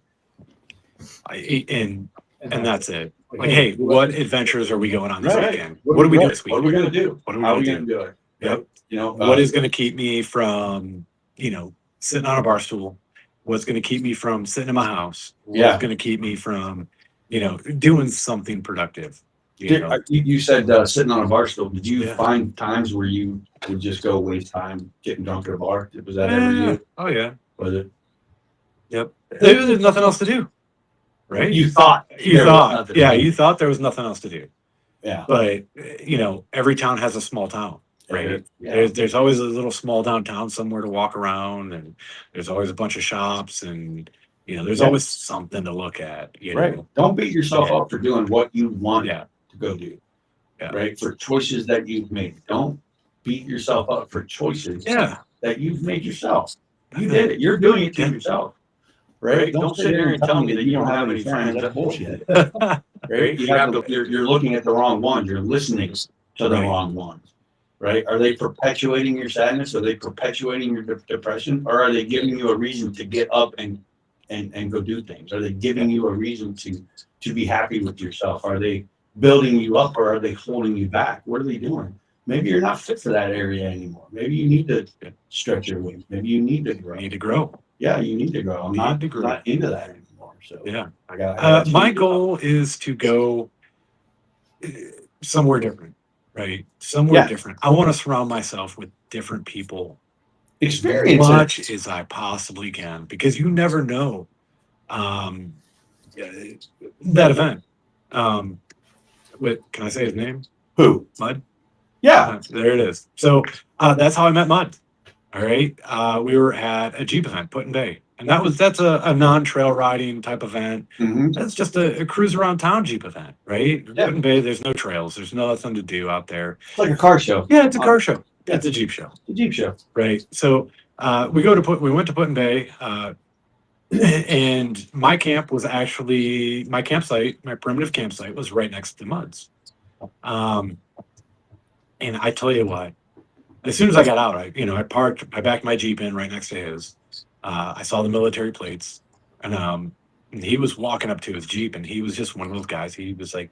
that's it. Like, hey, what adventures are we going on this Right. weekend? What do we do this What are weekend? we gonna do? What are we How are gonna we do? gonna do it? Yep. You know, What is going to keep me from, sitting on a bar stool? What's going to keep me from sitting in my house? What's Yeah. going to keep me from, doing something productive? You said sitting on a bar stool. Did you Yeah. find times where you would just go waste time getting drunk at a bar? Was that ever Yeah. you? Oh yeah. Was it? Yep. There's nothing else to do, right? You thought. You there was thought, nothing. yeah, you thought there was nothing else to do. Yeah. But every town has a small town, right? Yeah. There's always a little small downtown somewhere to walk around, and there's always a bunch of shops, and there's Yeah. always something to look at. Right. Don't beat yourself Yeah. up for doing what you want Yeah. to go do. Yeah. Right. For choices that you've made. Don't beat yourself up for choices Yeah. that you've made yourself. You did it. You're doing it to Yeah. yourself. Right. Don't sit there and tell me that you don't have any friends. That's bullshit. Right. You're looking at the wrong ones. You're listening to the Right. wrong ones. Right. Are they perpetuating your sadness? Are they perpetuating your depression? Or are they giving you a reason to get up and go do things? Are they giving you a reason to be happy with yourself? Are they building you up, or are they holding you back? What are they doing? Maybe you're not fit for that area anymore. Maybe you need to stretch your wings. Maybe you need to grow. You need to grow. Yeah, you need to grow. I'm Need not, to grow. not into that anymore. So Yeah. I got My goal is to go somewhere different, right? Somewhere Yeah. different. I want to surround myself with different people experience as it. much as I possibly can, because you never know. Yeah, that event. Can I say his name? Who? Mud. Yeah. There it is. So that's how I met Mud. All right. We were at a Jeep event, Put in Bay, and that's a non-trail riding type event. Mm-hmm. That's just a cruise around town Jeep event, right? Yeah. Put in Bay, there's no trails, there's nothing to do out there. It's like a car show. Yeah, it's a car show. Yeah. It's a Jeep show, The Jeep show. right? So we went to Put in Bay, and my camp was actually my campsite. My primitive campsite was right next to Mud's. And I tell you what, as soon as I got out, I parked, I backed my Jeep in right next to his. I saw the military plates, and he was walking up to his Jeep, and he was just one of those guys. He was like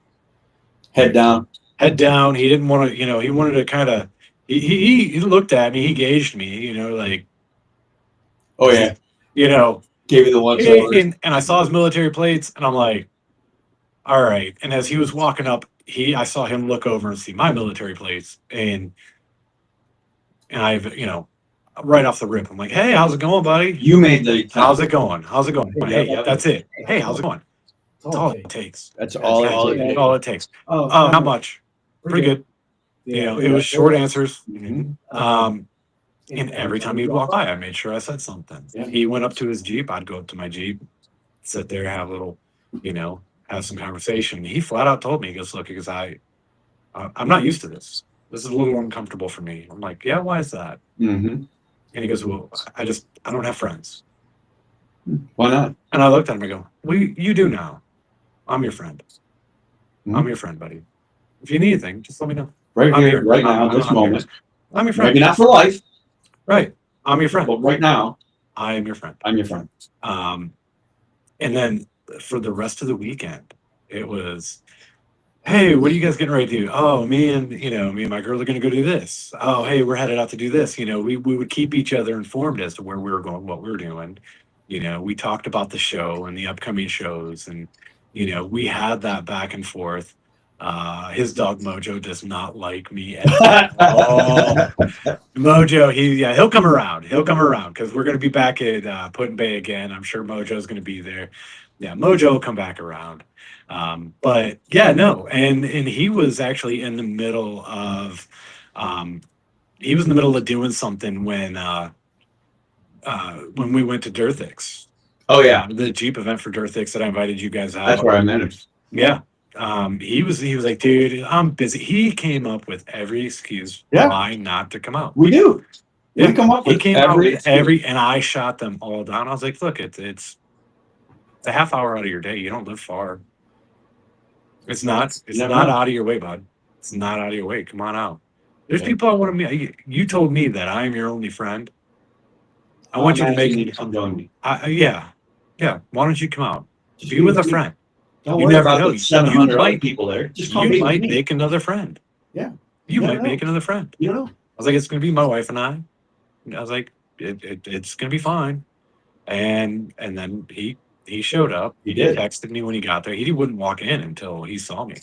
Head down. head down. He didn't want to, he wanted to kind of, he looked at me, he gauged me, like, Oh yeah. Gave you the once over. and I saw his military plates, and I'm like, all right. And as he was walking up, I saw him look over and see my military plates, and I've, right off the rip, I'm like, hey, how's it going, buddy? You made the. How's it going? How's it going? Hey, Yep. that's it. Hey, how's it going? That's all it takes. That's That's all. all it takes. Oh, Not much. Pretty good. It was short answers. Mhm. And every time he'd walk by, I made sure I said something. Yeah. He went up to his Jeep. I'd go up to my Jeep, sit there, have a little, have some conversation. He flat out told me, he goes, look, because I'm not used to this. This is a little uncomfortable for me. I'm like, yeah, why is that? Mm-hmm. And he goes, well, I don't have friends. Why not? And I looked at him, I go, well, you do now. I'm your friend. Mhm. I'm your friend, buddy. If you need anything, just let me know. Right I'm here, here. right now, I'm this here. moment. I'm your friend. Maybe not for life, Right. I'm your friend. but right now, I am your friend. I'm your friend. And then for the rest of the weekend, it was, hey, what are you guys getting ready to do? Oh, me and my girl are going to go do this. Oh, hey, we're headed out to do this. We would keep each other informed as to where we were going, what we were doing. We talked about the show and the upcoming shows, and we had that back and forth. His dog Mojo does not like me at all. Mojo, he'll come around. He'll come around because we're going to be back at Put in Bay again. I'm sure Mojo's going to be there. Yeah, Mojo will come back around. But yeah, no, and he was actually in the middle of doing something when we went to Dirthix. Oh yeah, The Jeep event for Dirthix that I invited you guys out. that's where I met him. Yeah. He was like, dude, I'm busy. He came up with every excuse Yeah. why not to come out. We do. Yeah. We come up He with came out every with and I shot them all down. I was like, look, it's a half hour out of your day. You don't live far. It's not out of your way, bud. It's not out of your way. Come on out. There's people I want to meet. You told me that I am your only friend. I want you to make me come join me. yeah. Why don't you come out? Just Be with a friend. Don't You worry never about know. the 700 You other might- people there. Just come You meet might me. make another friend. Yeah. You Never might know. make another friend. You know. I was like, it's going to be my wife and I. And I was like, it's going to be fine. And then he showed up. He did. Texted me when he got there. He wouldn't walk in until he saw me.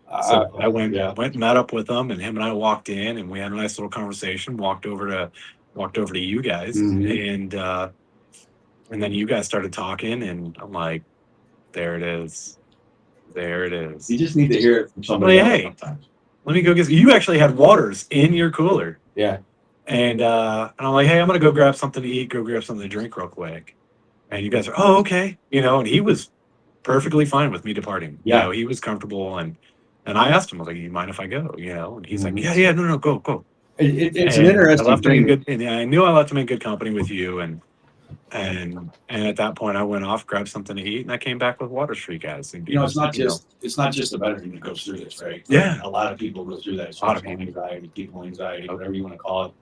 Uh, So I went yeah. and met up with him, and him and I walked in, and we had a nice little conversation. Walked over to you guys, Mhm. and then you guys started talking, and I'm like, there it is. You just need to hear it from somebody Like, else hey. sometimes. Let me go get. You actually had waters in your cooler. Yeah. And I'm like, hey, I'm gonna go grab something to eat, go grab something to drink real quick. And you guys are, oh, okay. And he was perfectly fine with me departing. Yeah. He was comfortable, and I asked him, I was like, you mind if I go? And he's like, Mhm. yeah, no, go. It's And an interesting I left him in thing. good, and I knew I left him in good company with you, and at that point I went off, grabbed something to eat, and I came back with waters for you guys. And It's not just the veteran that goes through this, right? Yeah. A lot of people go through that. A lot of Anxiety, people anxiety, whatever you want to call it.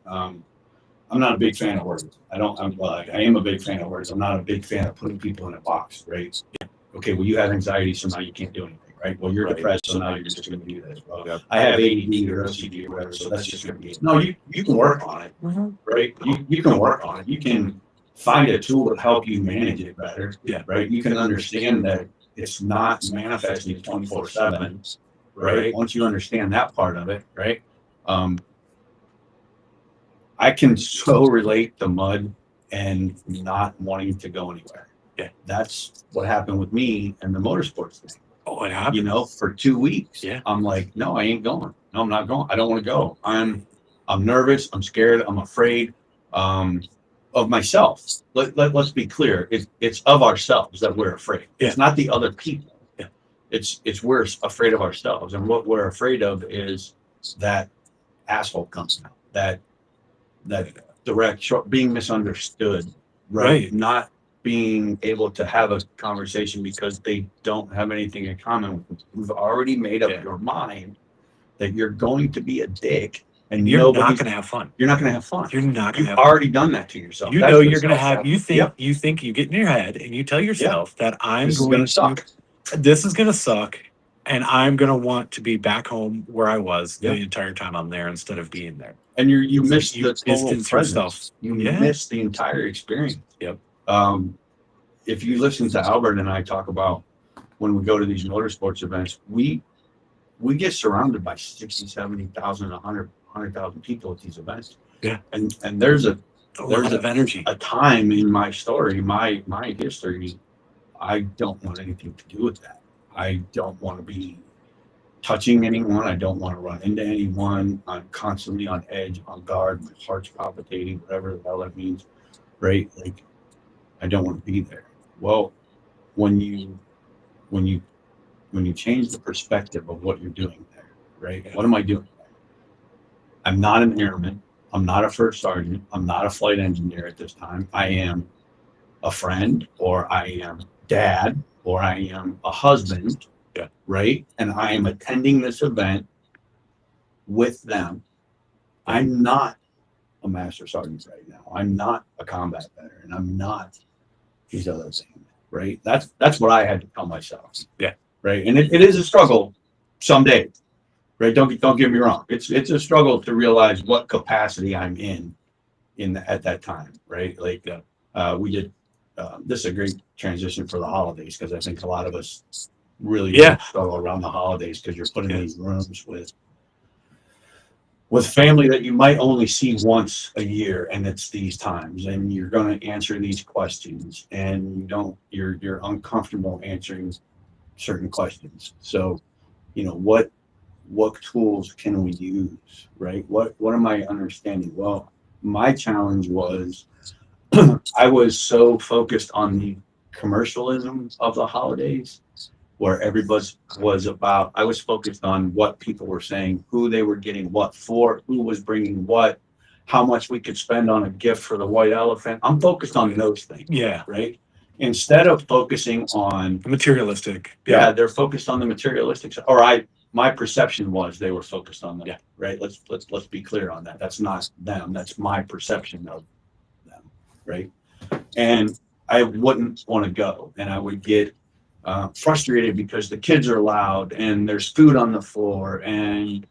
I'm not a big fan of words. I am a big fan of words. I'm not a big fan of putting people in a box, right? Okay, well, you have anxiety, so now you can't do anything, right? Well, you're Right. depressed, so now you're just going to do this. Well, Yep. I have ADD or OCD or whatever, so that's just going to be it. No, you can work on it, right? You can work on it. You can find a tool to help you manage it better, Yeah. right? You can understand that it's not manifesting 24/7, right? Once you understand that part of it, right? I can so relate to mud and not wanting to go anywhere. Yeah. That's what happened with me and the motorsports thing. Oh, it happened. For 2 weeks. Yeah. I'm like, no, I ain't going. No, I'm not going. I don't want to go. I'm nervous. I'm scared. I'm afraid of myself. Let's be clear. It's of ourselves that we're afraid. Yeah. It's not the other people. Yeah. It's we're afraid of ourselves. And what we're afraid of is that asshole comes out. That direct being misunderstood, Right. Not being able to have a conversation because they don't have anything in common with you. You've already made up Yeah. your mind that you're going to be a dick and You're not nobody's going to have fun. you're not going to have fun. You're not going You've to have already done that to yourself. You That's know the you're going to have. self-doubt. You think you get in your head and you tell yourself that I'm This is going gonna to suck. This is going to suck, and I'm going to want to be back home where I was Yeah. the entire time I'm there instead of being there. And you miss You the total distance presence. yourself. You Yeah. miss the entire experience. Yep. If you listen to Albert and I talk about when we go to these motorsports events, we get surrounded by 60, 70,000, 100,000 people at these events. Yeah. And there's a Lot of energy. time in my story, my history, I don't want anything to do with that. I don't want to be touching anyone. I don't want to run into anyone. I'm constantly on edge, on guard. My heart's palpitating, whatever the hell that means, right? Like, I don't want to be there. Well, when you change the perspective of what you're doing there, right? Yeah. What am I doing there? I'm not an airman. I'm not a first sergeant. I'm not a flight engineer at this time. I am a friend, or I am dad, or I am a husband, Yeah. right? And I am attending this event with them I'm not a master sergeant right now. I'm not a combat veteran. I'm not these other things, right? That's what I had to tell myself. Yeah. Right. And it is a struggle someday, right? Don't get me wrong. It's a struggle to realize what capacity I'm in at that time, right? Like we did. This is a great transition for the holidays because I think a lot of us really struggle around the holidays because you're put in these rooms with family that you might only see once a year, and it's these times, and you're going to answer these questions, and you're uncomfortable answering certain questions. So, what tools can we use, right? What am I understanding? Well, my challenge was I was so focused on the commercialism of the holidays where everybody was about, I was focused on what people were saying, who they were getting what for, who was bringing what, how much we could spend on a gift for the white elephant. I'm focused on those things. Yeah. Right. Instead of focusing on materialistic. Yeah. They're focused on the materialistic. Or my perception was they were focused on that. Yeah. Right. Let's be clear on that. That's not them. That's my perception of them. Right. And I wouldn't want to go, and I would get frustrated because the kids are loud and there's food on the floor and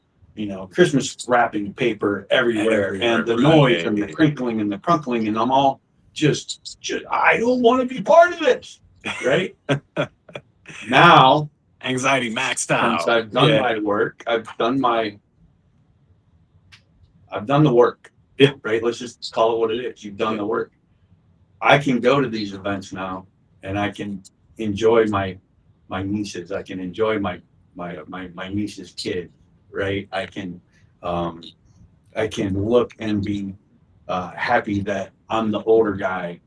Christmas wrapping paper everywhere and the noise and the crinkling and the crunkling, and I'm all just I don't want to be part of it, right? Now anxiety maxed out. Since I've done my work, I've done the work. Yeah. Right. Let's just call it what it is. You've done the work. I can go to these events now and I can enjoy my nieces. I can enjoy my niece's kid, right? I can look and be happy that I'm the older guy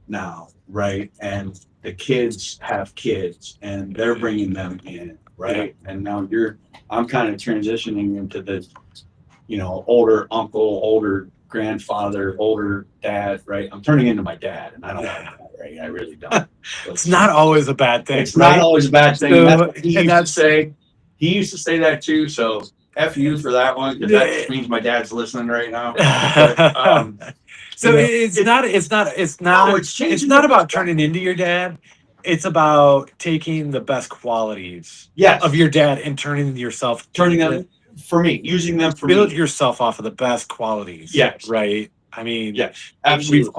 now, right? And the kids have kids and they're bringing them in, right? And now I'm kind of transitioning into this, older uncle, older grandfather, older dad, right? I'm turning into my dad, and I don't want that, right? I really don't. It's not always a bad thing. It's not always a bad thing. So, That's what he used to say. He used to say that too. So F you for that one, because that just means my dad's listening right now. But, so it's not about turning into your dad. It's about taking the best qualities of your dad and turning them for me, using them for build me. yourself off of the best qualities. Yes. Right. I mean, yes, absolutely.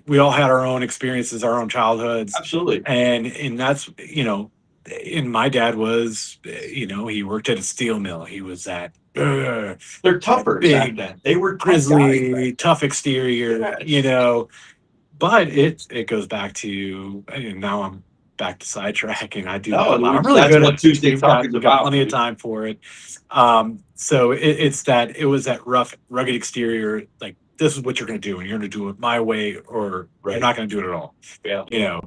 We all had our own experiences, our own childhoods. Absolutely. And that's, and my dad was, he worked at a steel mill. He was that they're tougher back then. They were grizzly, tough exterior, Yes. But it goes back to, and now I'm back to sidetracking. I'm really that's good what at TuesdayTalk is got about. plenty of time for it. So it was that rough, rugged exterior. Like, this is what you're going to do, and you're going to do it my way, or you're not going to do it at all. Yeah.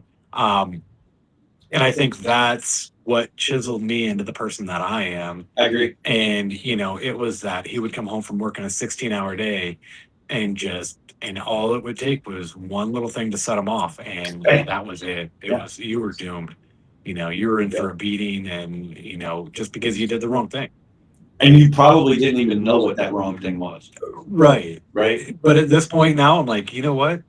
And I think that's what chiseled me into the person that I am. I agree. And it was that he would come home from working a 16-hour day, and all it would take was one little thing to set him off, and that was it. You were doomed. You were in for a beating, and just because you did the wrong thing. And you probably didn't even know what that wrong thing was. Right. But at this point now, I'm like, you know what?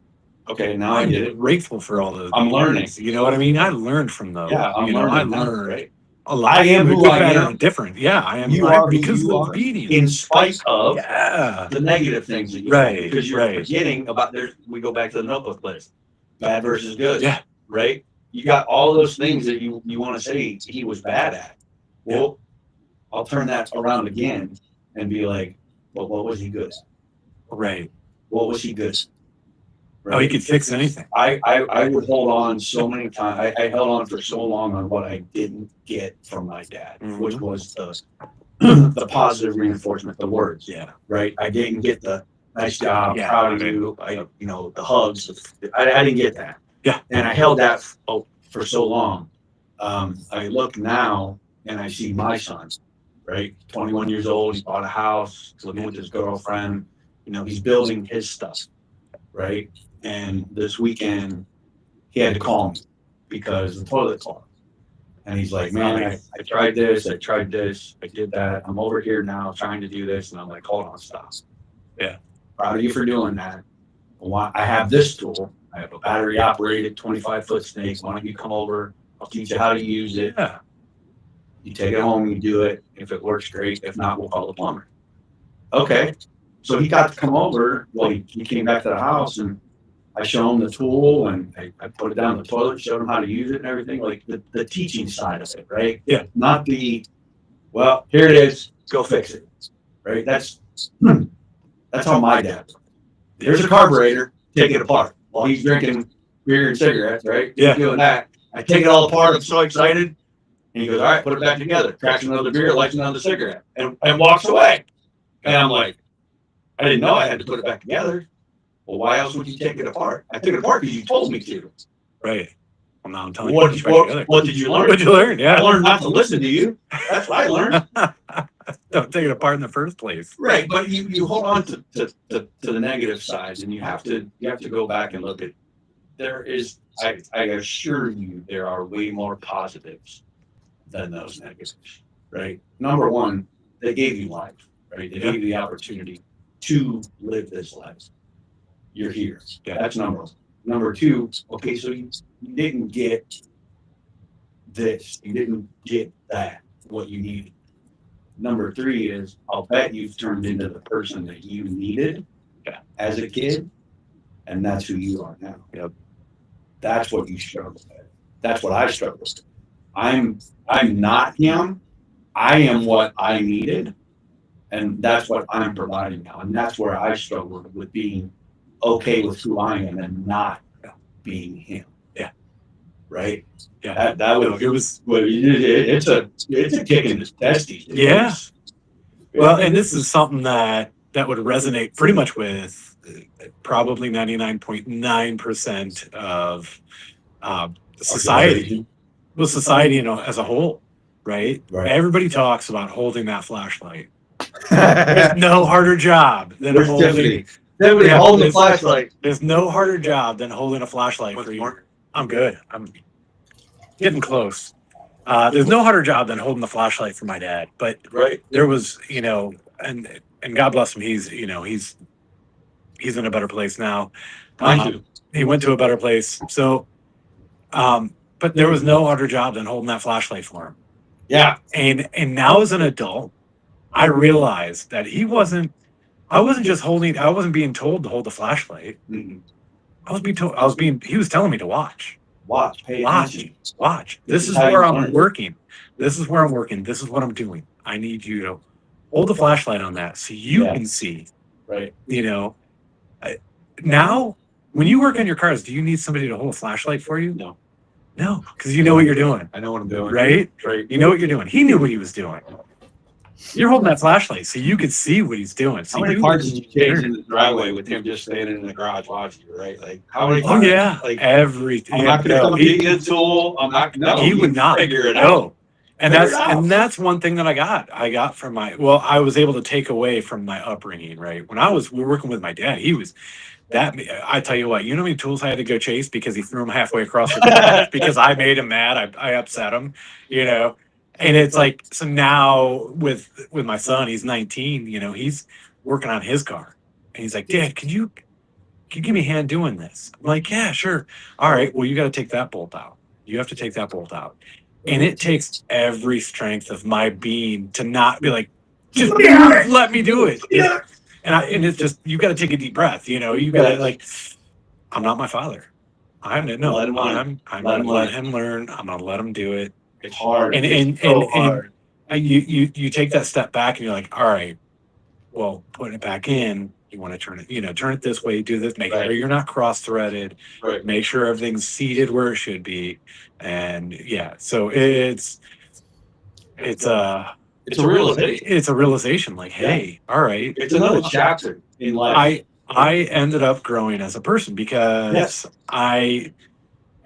Okay, now I get it. Grateful for all those. I'm learning. You know what I mean? I learned from those. Yeah, I learned a lot. I am who I am. Different. Yeah, I am. You are because of the beating. In spite of the negative things that you do, because you're forgetting about we go back to the notebook list. Bad versus good. Yeah. Right? You got all those things that you want to say he was bad at. Well, I'll turn that around again and be like, well, what was he good at? Right. What was he good at? Right? Oh, he could fix anything. I would hold on so many times. I held on for so long on what I didn't get from my dad, which was the positive reinforcement, the words. Yeah. Right. I didn't get the nice job, proud of you. The hugs. I didn't get that. Yeah. And I held that for so long. I look now and I see my son, right? 21 years old. He bought a house, living with his girlfriend. He's building his stuff, right? And this weekend, he had to call me because the toilet clogged. And he's like, man, I tried this, I did that. I'm over here now trying to do this. And I'm like, hold on, stop. Yeah. Proud of you for doing that. I have this tool. I have a battery operated 25-foot snake. Why don't you come over? I'll teach you how to use it. Yeah. You take it home, you do it. If it works, great. If not, we'll call the plumber. Okay. So he got to come over. Well, he came back to the house and I showed him the tool and I put it down the toilet, showed him how to use it and everything, like the teaching side of it, right? Yeah. Not well, here it is, go fix it, right? That's how my dad was. There's a carburetor, take it apart. While he's drinking beer and cigarettes, right? Yeah. He's doing that. I take it all apart, I'm so excited. And he goes, all right, put it back together. Cracks another beer, lights another cigarette, and walks away. And I'm like, I didn't know I had to put it back together. Well, why else would you take it apart? I took it apart because you told me to. Right. Well, now I'm telling What you. what did you learn? What did you learn? I Yeah. learned not to listen to you. That's what I learned. Don't take it apart in the first place. Right, but you hold on to the negative side, and you have to go back and look at. There is, I assure you, there are way more positives than those negatives. Right. Number one, they gave you life. Right. They gave you the opportunity to live this life. You're here. Yeah. That's number one. Number two, okay, so you didn't get this. You didn't get that, what you needed. Number three is, I'll bet you've turned into the person that you needed as a kid, and that's who you are now. Yep. That's what you struggle with. That's what I struggle with. I'm not him. I am what I needed, and that's what I'm providing now. And that's where I struggled with being okay with who I am and not being him. Yeah. Right. Yeah. That was it's a kick in the testes. Yeah. Well, and this is something that would resonate pretty much with probably 99.9% of society. Well, society, as a whole, right? Everybody talks about holding that flashlight. There's no harder job than holding. Everybody Yeah, holding the flashlight. There's no harder job than holding a flashlight for you. I'm good. I'm getting close. There's no harder job than holding the flashlight for my dad. But there was, and God bless him. He's in a better place now. He went to a better place. So, but there was no harder job than holding that flashlight for him. Yeah. And now as an adult, I realized that I wasn't being told to hold the flashlight. Mm-hmm. He was telling me to watch. Pay attention. Watch. This is where I'm working. This is where I'm working. This is what I'm doing. I need you to hold the flashlight on that so you can see. Right. Now, when you work on your cars, do you need somebody to hold a flashlight for you? No. No, because you know what you're doing. I know what I'm doing. Right? You know what you're doing. He knew what he was doing. You're holding that flashlight so you could see what he's doing. So How many parts did you change in the driveway with him just standing in the garage watching you, right? Like, how many Oh parts? yeah, Like, everything. I'm not going to come get you a tool. I'm not. No, He would not figure it No. out. And Figure that's it out. that's one thing that I got from I was able to take away from my upbringing, right? When we were working with my dad, he was that. I tell you what, you know how many tools I had to go chase because he threw them halfway across the garage because I made him mad. I upset him, And it's like, so now with my son, he's 19, he's working on his car, and he's like, Dad, can you give me a hand doing this? I'm like, yeah, sure. All right, well, you got to take that bolt out. You have to take that bolt out. And it takes every strength of my being to not be like, just let me do it. And it's just, you got to take a deep breath. You got to I'm not my father. I'm going to let him learn. I'm going to let him do it. It's hard. And hard. You take that step back and you're like, all right, well, putting it back in, you want to turn it this way, do this, make sure you're not cross-threaded, make sure everything's seated where it should be. And so it's a realization. It's a realization like, hey, all right. It's another chapter in life. I ended up growing as a person because I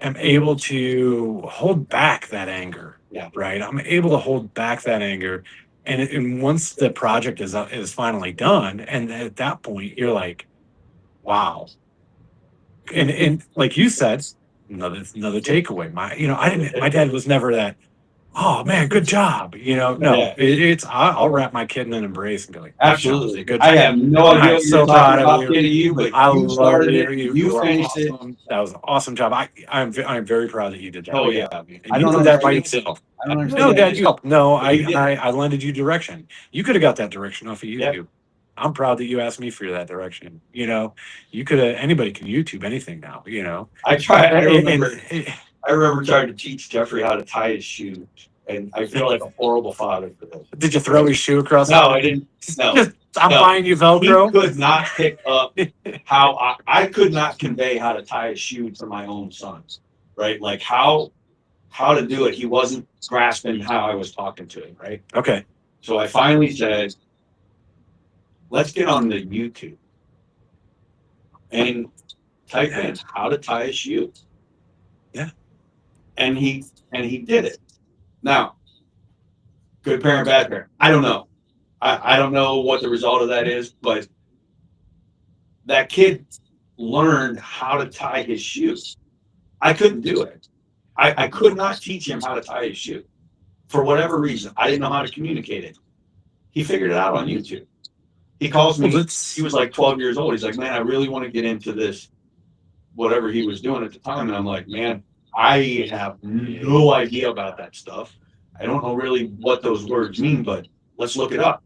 am able to hold back that anger. Yeah. Right. I'm able to hold back that anger. And once the project is finally done, and at that point you're like, wow. And like you said, another takeaway. My dad was never that oh man, good job. No, Yeah. I'll wrap my kid in an embrace and be like, Absolutely. good I job. have no idea I'm what so you're proud talking of about, you. kid, of you, but I you love started you. it. You were finished it. awesome. That was an awesome job. I'm very proud that you did that. Oh, yeah. And I you don't did that by understand. yourself. I don't No, understand. Dad, you helped. No, But you did. I lended you direction. You could have got that direction off of Yeah. YouTube. I'm proud that you asked me for that direction. You could have. Anybody can YouTube anything now. I tried. I remember. And- I remember trying to teach Jeffrey how to tie his shoes, and I feel like a horrible father for this. Did you throw his shoe across? No, I didn't. No, I'm no. buying you He Velcro. could not pick up how I could not convey how to tie a shoe to my own sons, right? Like how to do it. He wasn't grasping how I was talking to him, right? Okay. So I finally said, let's get on the YouTube and type in how to tie a shoe. Yeah. And he did it. Now, good parent, bad parent. I don't know. I don't know what the result of that is, but that kid learned how to tie his shoes. I couldn't do it. I could not teach him how to tie his shoe. For whatever reason, I didn't know how to communicate it. He figured it out on YouTube. He calls me. He was like 12 years old. He's like, man, I really want to get into this, whatever he was doing at the time. And I'm like, man, I have no idea about that stuff. I don't know really what those words mean, but let's look it up.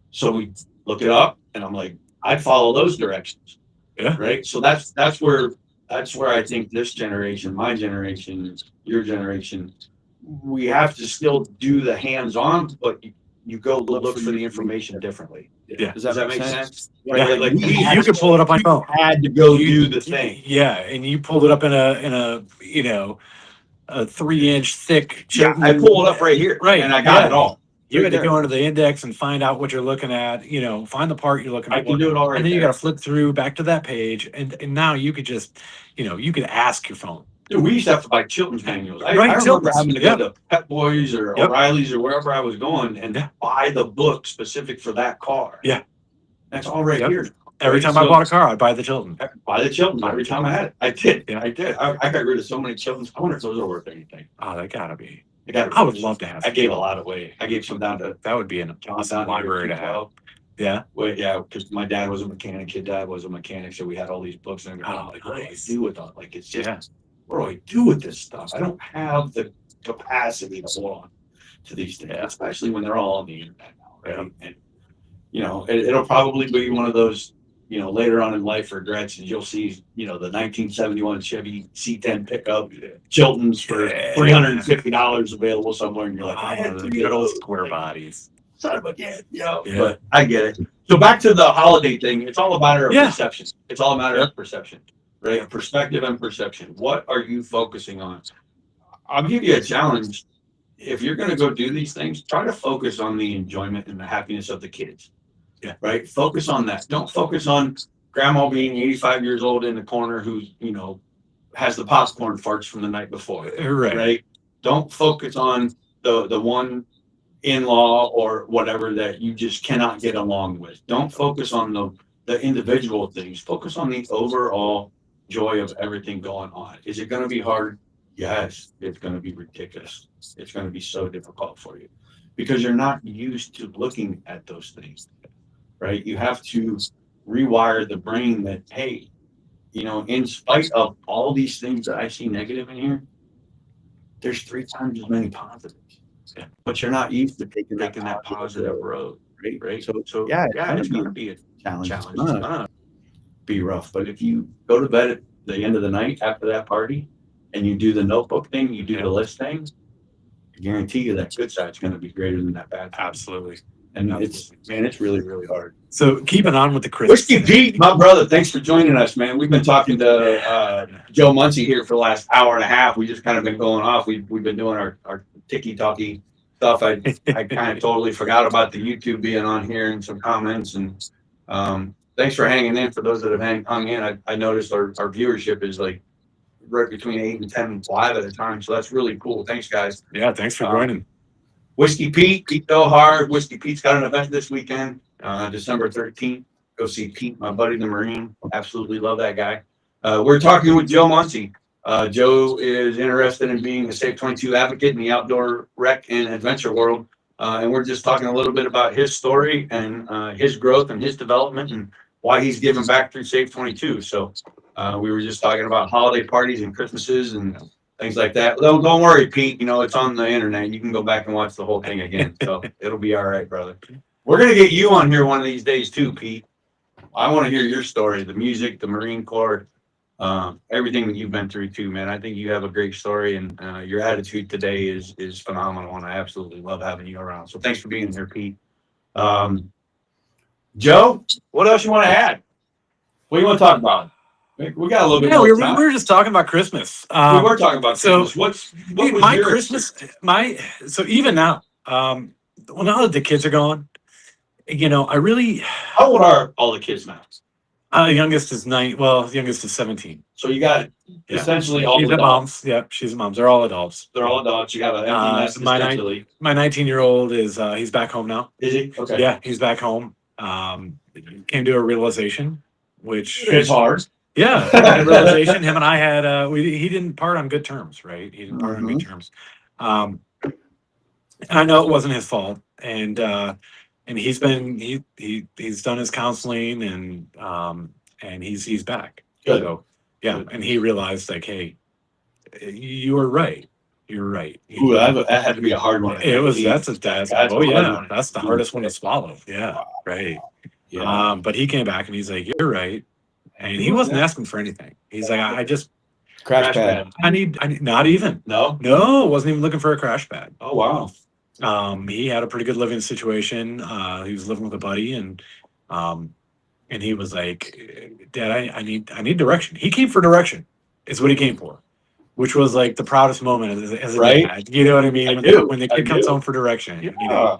So we look it up, and I'm like, I'd follow those directions. Yeah. Right. So that's where I think this generation, my generation, your generation, we have to still do the hands-on, but you go look for the information differently. Yeah. Does that make sense? Yeah. Like You could pull it up on your phone. had to go do the thing. Yeah, and you pulled it up in a a 3-inch thick. Yeah, I pull it up right here. Right. And I got it all. You Right had to there. go into the index and find out what you're looking at, find the part you're looking I at. can do it all right And then you there. got to flip through back to that page. And now you could just, you could ask your phone. Dude, we used to have to buy children's manuals. I Right, remember children's, having to go to Pep Boys or Yep. O'Reilly's or wherever I was going and Yeah. buy the book specific for that car. Yeah. That's all right Yep. here. Every Right, time I so- bought a car, I'd buy the Chilton. Buy the Chiltons every time I had it. I did. Yeah. I did. I got rid of so many Chiltons. I wonder if those are worth anything. Oh, they gotta be. I would love to have I some. gave a lot away. I gave some down to That would be an awesome down library to have. 12. Yeah. Well, yeah, because my dad was a mechanic. His dad was a mechanic, so we had all these books. And I'm like, what do I nice. do with all? Like, it's just Yeah. what do I do with this stuff? I don't have the capacity to hold on to these things, especially when they're all on the internet now, right? And it'll probably be one of those, later on in life regrets, and you'll see, the 1971 Chevy C10 pickup, Chiltons for $350 available somewhere, and you're like, I had the to good old square bodies. son of a yeah. Yeah. But I get it. So back to the holiday thing, it's all a matter of Yeah. perception. It's all a matter of perception, right? Perspective and perception. What are you focusing on? I'll give you a challenge. If you're going to go do these things, try to focus on the enjoyment and the happiness of the kids. Yeah. Right. Focus on that. Don't focus on grandma being 85 years old in the corner who, has the popcorn farts from the night before. Right. Right. Don't focus on the one in-law or whatever that you just cannot get along with. Don't focus on the individual things. Focus on the overall joy of everything going on. Is it going to be hard? Yes, it's going to be ridiculous. It's going to be so difficult for you because you're not used to looking at those things, right? You have to rewire the brain that, hey, in spite of all these things that I see negative in here, there's 3 times as many positives. Yeah. But you're not used to taking that positive road, right? So Yeah, it's going to be a challenge. challenge. It's gonna be rough. But if you go to bed at the end of the night after that party and you do the notebook thing, you do the list thing, I guarantee you that good side's going to be greater than that bad side. Absolutely. And it's really, really hard. So keeping on with the Christmas. Whiskey Pete, my brother, thanks for joining us, man. We've been talking to Joe Muncie here for the last hour and a half. We just kind of been going off. We've been doing our ticky-talky stuff. I kind of totally forgot about the YouTube being on here and some comments. And thanks for hanging in. For those that have hung in, I noticed our viewership is like right between 8 and 10 live at a time. So that's really cool. Thanks, guys. Yeah, thanks for joining. Whiskey Pete, Pete Go Hard. Whiskey Pete's got an event this weekend, December 13th. Go see Pete, my buddy, the Marine. Absolutely love that guy. We're talking with Joe Muncie. Joe is interested in being a Safe 22 advocate in the outdoor rec and adventure world. And we're just talking a little bit about his story and his growth and his development and why he's giving back through Safe 22. So we were just talking about holiday parties and Christmases and things like that. Don't worry, Pete. It's on the internet. You can go back and watch the whole thing again. So it'll be all right, brother. We're going to get you on here one of these days too, Pete. I want to hear your story, the music, the Marine Corps, everything that you've been through too, man. I think you have a great story, and your attitude today is phenomenal, and I absolutely love having you around. So thanks for being here, Pete. Joe, what else you want to add? What do you want to talk about? We got a little bit Yeah, more we time. were just talking about Christmas. We were talking about so Christmas. What was my your Christmas? So even now, well, now that the kids are gone, I really. How old are all the kids now? The youngest is 9. Well, the youngest is 17. So you got essentially all She's the at mom's. Yep, she's at mom's. They're all adults. They're all adults. You got an empty nest essentially. My 19-year-old is he's back home now. Is he? Okay. Yeah, he's back home. Came to a realization, which It's hard. Yeah, a realization. Him and I had he didn't part on good terms, right? He didn't part on good terms. I know it wasn't his fault, and he's been he's done his counseling and he's back. Good. So yeah, and he realized like, hey, you were right. You're right. Ooh, that had to be a hard one. It was that's That's oh yeah, one. that's the hardest one to swallow. Yeah, right. Yeah. But he came back and he's like, you're right. And he wasn't asking for anything. He's like, I just Crash pad. I need not even. No. Wasn't even looking for a crash pad. Oh wow. He had a pretty good living situation. He was living with a buddy and he was like, Dad, I need direction. He came for direction, is what he came for. Which was like the proudest moment as a Right. dad. You know what I mean? When the kid comes home for direction. Yeah.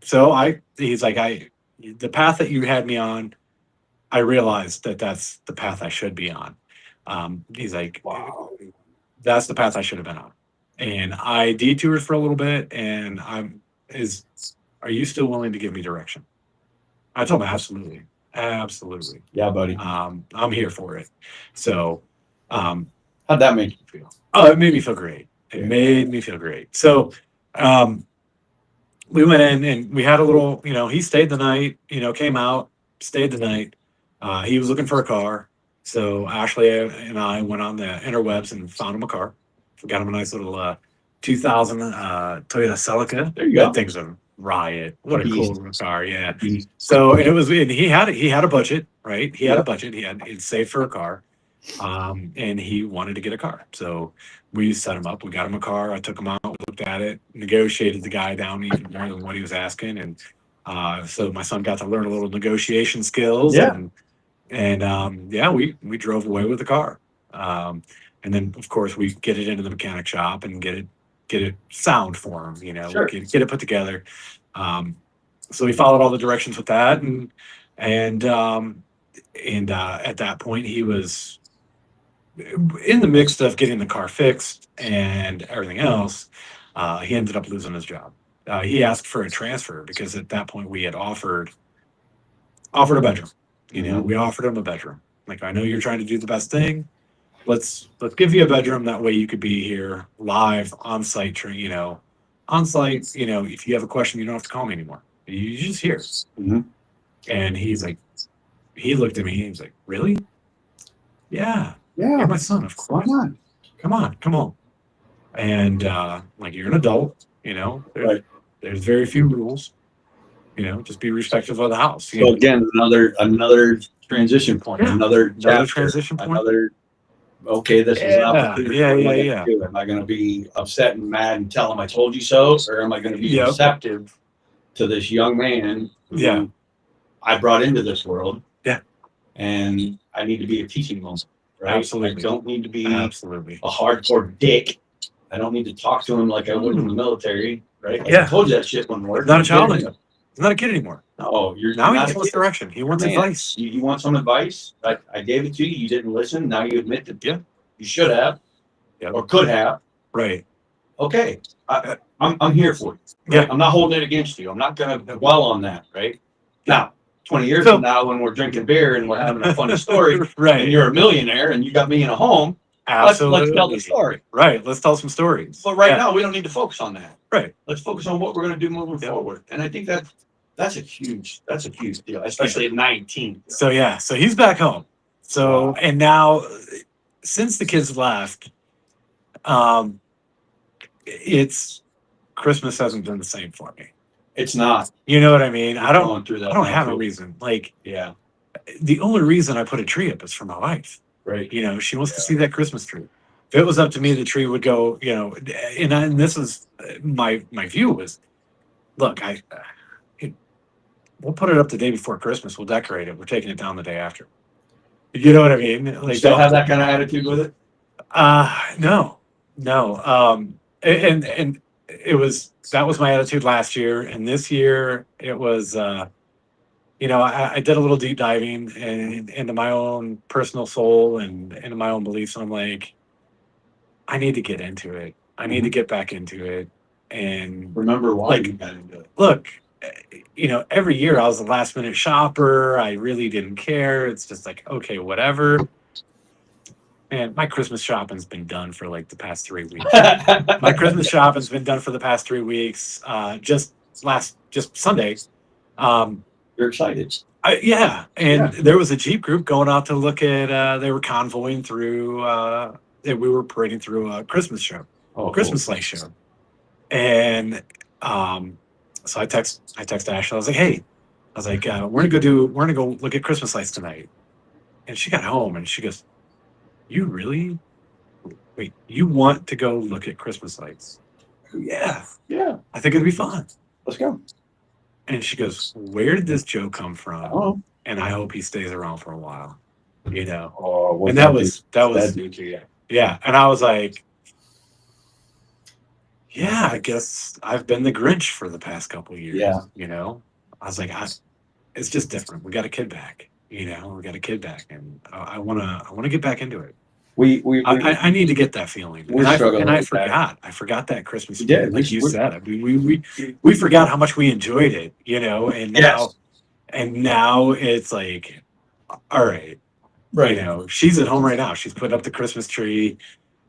So he's like, the path that you had me on, I realized that's the path I should be on. He's like, wow, that's the path I should have been on. And I detoured for a little bit, and are you still willing to give me direction? I told him, absolutely. Yeah, buddy. I'm here for it. So, how'd that make you feel? oh, it made me feel great. It made me feel great. So, we went in and we had a little, he stayed the night, came out, stayed the night. He was looking for a car. So Ashley and I went on the interwebs and found him a car. We got him a nice little 2000 Toyota Celica. There you go. That thing's a riot. What a Beast. cool car, yeah. So and he had a budget, right? He had a budget. He'd saved for a car, and he wanted to get a car. So we set him up. We got him a car. I took him out, looked at it, negotiated the guy down even more than what he was asking, and so my son got to learn a little negotiation skills. Yeah. And we drove away with the car. And then of course we get it into the mechanic shop and get it sound for him, Sure. get it put together. So we followed all the directions with that, and at that point he was in the mix of getting the car fixed and everything else. He ended up losing his job. He asked for a transfer because at that point we had offered a bedroom. We offered him a bedroom. Like, I know you're trying to do the best thing. Let's give you a bedroom. That way you could be here live on site. On site. If you have a question, you don't have to call me anymore. You just here. Mhm. And he's like, he looked at me. He was like, really? Yeah. Yeah. You're my son, of course. Come on. And like, you're an adult. Right. There's very few rules. Just be respectful of the house. So again, another transition point, Yeah. another chapter, transition point. Okay, this is an opportunity. Yeah. What am I gonna do? Am I going to be upset and mad and tell him I told you so, or am I going to be Yep. receptive to this young man who Yeah. I brought into this world? Yeah. And I need to be a teaching moment, right? Absolutely. I don't need to be Absolutely. a hardcore dick. I don't need to talk to him like I would in the military, right? Yeah. I told you that shit one more. Not a child anymore. He's not a kid anymore. No, you're Now not he a wants kid. direction. He wants Man, advice. You want some advice? I gave it to you. You didn't listen. Now you admit that Yeah. you should have Yep. or could have. Right. Okay, I'm here for you. Yeah. I'm not holding it against you. I'm not going to dwell on that. Right now, 20 years So- from now, when we're drinking beer and we're having a funny story, Right. and you're a millionaire and you got me in a home, Absolutely. tell the story. Right. Let's tell some stories. But right Yeah. now, we don't need to focus on that. Right. Let's focus on what we're going to do moving Yeah. forward. And I think that's a huge deal, especially at 19. So yeah, so he's back home. So Wow. and now since the kids left, it's Christmas hasn't been the same for me. It's not. You know what I mean? I don't Going through that I don't now, have a too. reason. Like Yeah. the only reason I put a tree up is for my wife. Right. You know, she wants to see that Christmas tree. If it was up to me, the tree would go, you know, and this is my view was, look, we'll put it up the day before Christmas. We'll decorate it. We're taking it down the day after. You know what I mean? You Like still have that kind of attitude with it? no. And it was that was my attitude last year, and this year it was you know, I did a little deep diving into my own personal soul and into my own beliefs, and I'm like, I need to get into it. I need to get back into it. And Remember why Like- you got into it. look, you know, every year I was a last minute shopper. I really didn't care. It's just like, okay, whatever. Man, my Christmas shopping's been done for like the past 3 weeks. My Christmas shopping's been done for the past 3 weeks. Just Sunday. You're excited. Yeah, and there was a Jeep group going out to look at. They were convoying through. We were parading through a Christmas show, Christmas sleigh show, and so I text Ashley. I was like, hey, we're gonna go look at Christmas lights tonight. And she got home and she goes, you really? Wait, you want to go look at Christmas lights? Yeah, Yeah. I think it'd be fun. Let's go. And she goes, where did this Joe come from? Oh. And I hope he stays around for a while, you know? Oh, And that was, yeah. yeah. And I was like, yeah, I guess I've been the Grinch for the past couple of years. Yeah. You know, I was like, it's just different. We got a kid back, you know, and I want to get back into it. I need to get that feeling. We're struggling I with that. forgot that Christmas. You did. Spirit, like you said, we forgot how much we enjoyed it, you know, and now it's like, all right. Right. You know, she's at home right now. She's putting up the Christmas tree,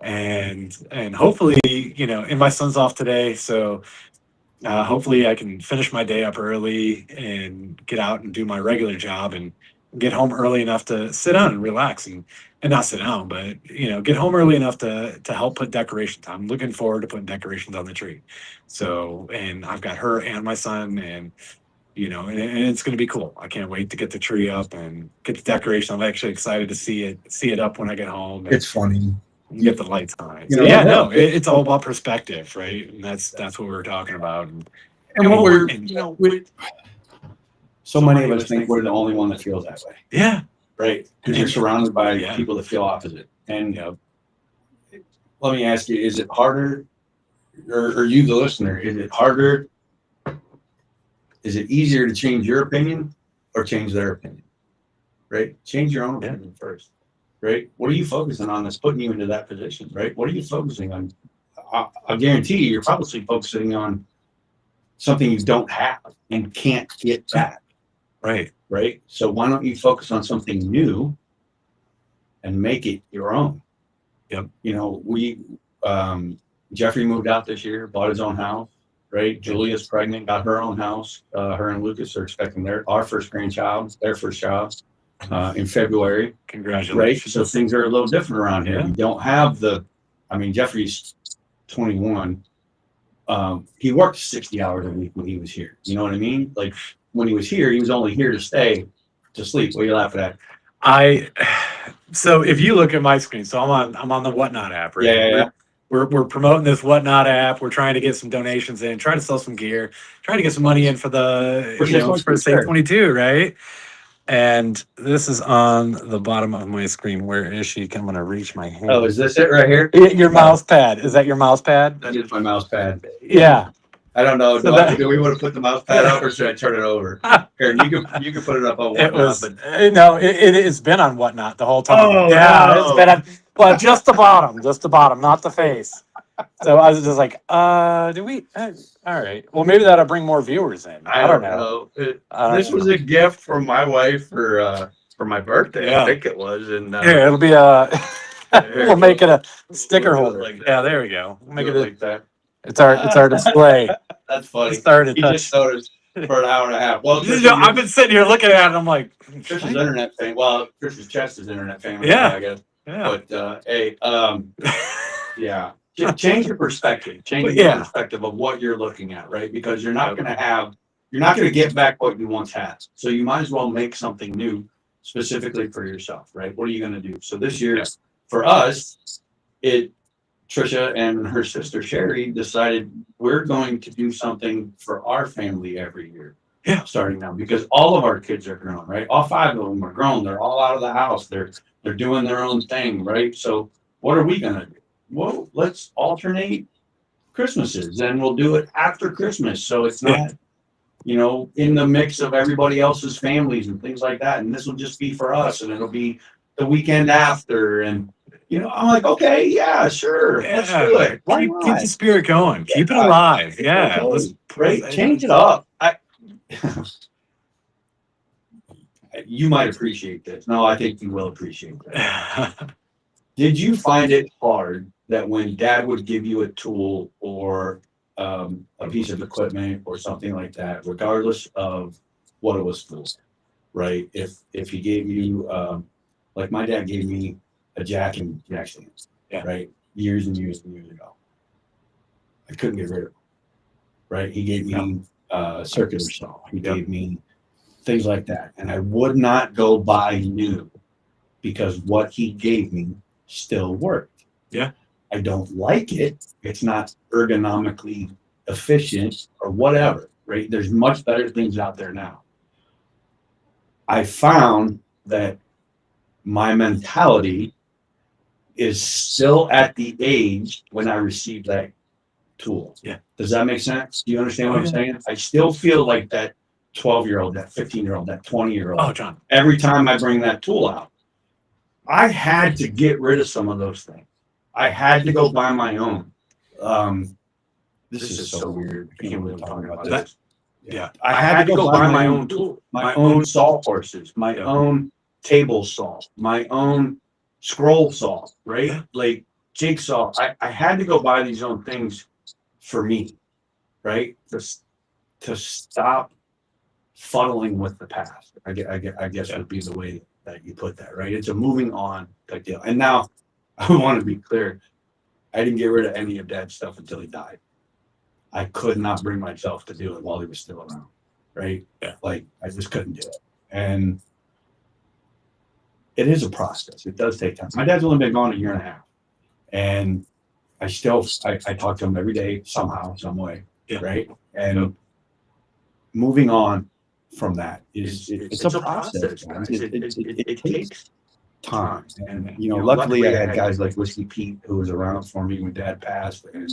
and hopefully, you know, and my son's off today, so hopefully I can finish my day up early and get out and do my regular job and get home early enough to sit down and relax and not sit down, but you know, get home early enough to help put decorations. I'm looking forward to putting decorations on the tree. So, and I've got her and my son, and you know, and it's going to be cool. I can't wait to get the tree up and get the decoration. I'm actually excited to see it up when I get home. And It's funny. get the lights on it. You So, know, yeah, no, it's all about perspective, right? And that's what we were talking about. And what we're, and, you know, so many of us think we're the only one that feels that way, yeah, right? Because you're surrounded by Yeah. people that feel opposite. And yeah. let me ask you, is it harder, or you, the listener, is it harder? Is it easier to change your opinion or change their opinion? Right? Change your own opinion first. Right? What are you focusing on that's putting you into that position? Right? What are you focusing on? I guarantee you, you're probably focusing on something you don't have and can't get back. Right. Right? So why don't you focus on something new and make it your own? Yep. You know, Jeffrey moved out this year, bought his own house. Right, Julia's pregnant, got her own house. Her and Lucas are expecting our first grandchild, their first child, in February. Congratulations. Right, so things are a little different around here. Yeah. We don't have Jeffrey's 21. He worked 60 hours a week when he was here. You know what I mean? Like when he was here, he was only here to stay, to sleep. What are you laughing at? So if you look at my screen, so I'm on the Whatnot app, right? Yeah. We're promoting this Whatnot app. We're trying to get some donations in, trying to sell some gear, trying to get some money in for the for Safe 22, right? And this is on the bottom of my screen. Where is she? I'm gonna reach my hand. Oh, is this it right here? Your mouse pad. Is that your mouse pad? That is my mouse pad. Yeah. I don't know. So Do we want to put the mouse pad up or should I turn it over? Here, you can put it up on It Whatnot. was no. It's been on Whatnot the whole time. Oh, yeah, no. it's been on. Well, just the bottom, not the face. So I was just like, do we? All right. Well, maybe that'll bring more viewers in. I don't know. This was a gift from my wife for my birthday. Yeah. I think it was, and Here, it'll be We'll make it a sticker We'll do it holder. like that. Yeah, there we go. We'll make Do it like that. it's our display. That's funny. It's starting to He just touch. noticed for an hour and a half. Well, You know, I've been sitting here looking at it and I'm like, Trish's internet famous. Well, Trish's chest is internet famous. Yeah. I guess. yeah. But hey, yeah. Change your perspective. Change But your yeah. perspective of what you're looking at, right? Because you're not going to get back what you once had. So you might as well make something new specifically for yourself, right? What are you going to do? So this year, Yeah. for us, Trisha and her sister Sherry decided we're going to do something for our family every year. Yeah. Starting now, because all of our kids are grown, right? All 5 of them are grown. They're all out of the house. They're doing their own thing, right? So what are we going to do? Well, let's alternate Christmases and we'll do it after Christmas. So it's not, in the mix of everybody else's families and things like that. And this will just be for us and it'll be the weekend after. And, I'm like, okay, yeah, sure. Let's do it. Why Keep not? the spirit going. Keep it Yeah. alive. Yeah. Okay. Let's Right? Change it up. You might appreciate this. No, I think you will appreciate that. Did you find it hard that when Dad would give you a tool or a piece of equipment or something like that, regardless of what it was for, right? If he gave you, like my dad gave me a jack stand, Yeah. right? Years and years and years ago. I couldn't get rid of it, right? He gave me a circular saw. He gave me things like that. And I would not go buy new because what he gave me still worked. Yeah. I don't like it. It's not ergonomically efficient or whatever, right? There's much better things out there now. I found that my mentality is still at the age when I received that tool. Yeah. Does that make sense? Do you understand what Oh, I'm yeah. saying? I still feel like that 12-year-old, that 15-year-old, that 20-year-old. Oh, John. Every time I bring that tool out, I had to get rid of some of those things. I had to go buy my own. This is so weird. I can't believe I'm talking about this. Yeah. I had to go buy my own tool, my own saw horses, my own table saw, my own scroll saw, right? Yeah. Like jigsaw. I had to go buy these own things for me, right? To stop fuddling with the past. I guess would be the way that you put that, right? It's a moving on type deal. And now I want to be clear. I didn't get rid of any of Dad's stuff until he died. I could not bring myself to do it while he was still around, right? Yeah. Like I just couldn't do it. And it is a process. It does take time. My dad's only been gone a year and a half. And I talk to him every day somehow, some way. Yeah. Right. And moving on from that it's a process, guys. It takes time. And luckily I had guys like Whiskey Pete who was around for me when Dad passed, and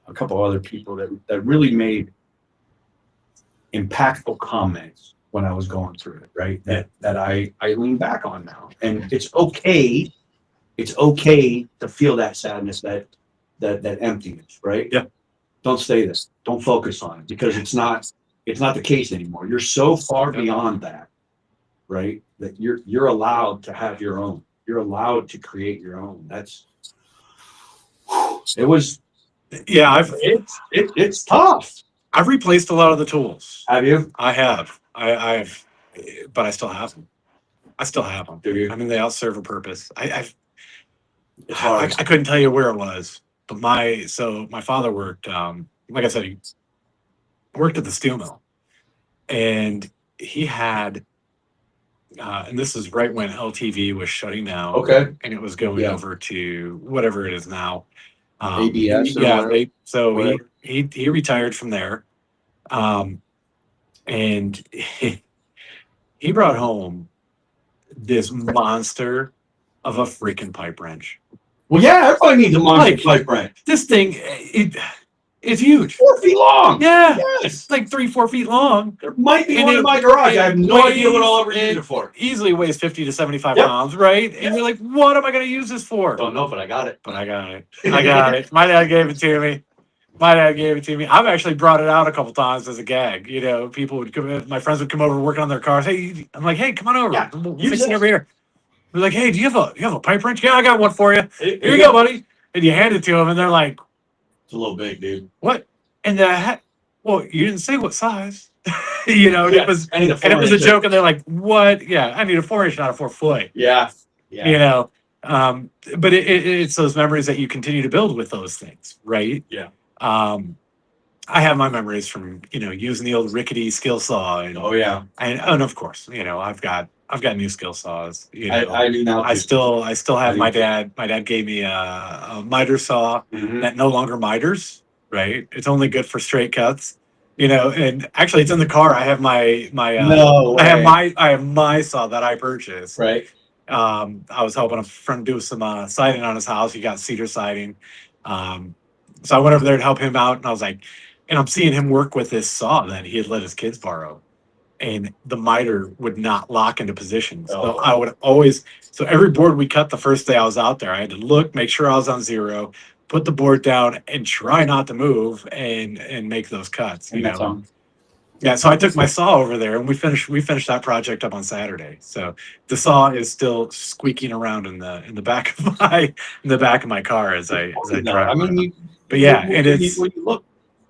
a couple other people that really made impactful comments when I was going through it, right? That I lean back on now. And it's okay to feel that sadness, that emptiness, right? Yeah. Don't stay there. Don't focus on it because it's not the case anymore. You're so far beyond that, right? That you're allowed to have your own. You're allowed to create your own. Yeah, it's tough. I've replaced a lot of the tools. Have you? I have. I've, but I still have them. Do you? I mean, they all serve a purpose. It's hard. I couldn't tell you where it was, but my father worked, like I said, he worked at the steel mill, and he had, and this is right when LTV was shutting down. Okay. And it was going over to whatever it is now. ABS. Yeah. So whatever. he retired from there, and he brought home this monster of a freaking pipe wrench. Well, yeah, everybody needs a monster pipe wrench. This thing, it's huge. 4 feet long. Yeah. Yes. It's like 3-4 feet long. There might be And one it- in my garage. I have no weighs- idea what I'll ever use it for. Easily weighs 50 to 75 Yep. pounds, right? And you're like, what am I going to use this for? Don't know, but I got it. But I got it. My dad gave it to me. I've actually brought it out a couple times as a gag. People would come in, my friends would come over working on their cars. Hey, I'm like, hey, come on over. Yeah, We'll use fix it it. over here. They're like, hey, do you have a pipe wrench? Yeah, I got one for you. Here you go, buddy. And you hand it to them, and they're like, It's a little big, dude. what? And well, you didn't say what size. You know, and Yeah, it was I need a and it was a 4-inch. joke, and they're like, what? Yeah, I need a 4-inch, not a 4-foot. Yeah. You know, but it's those memories that you continue to build with those things, right? Yeah. I have my memories from using the old rickety skill saw, and Oh yeah. and of course, I've got new skill saws. I do now. I still have I my do. dad. My dad gave me a miter saw Mhm. that no longer miters. Right, it's only good for straight cuts. And actually, it's in the car. I have my No I have way. my saw that I purchased. Right. I was helping a friend do some siding on his house. He got cedar siding. So I went over there to help him out, and I was like, and I'm seeing him work with this saw that he had let his kids borrow, and the miter would not lock into position. So Oh. I would always, so every board we cut the first day I was out there, I had to look, make sure I was on zero, put the board down, and try not to move and make those cuts. And that's Yeah, so I took my saw over there, and we finished that project up on Saturday. So the saw is still squeaking around in the back of my car as I drive. I mean, but yeah, when, and it's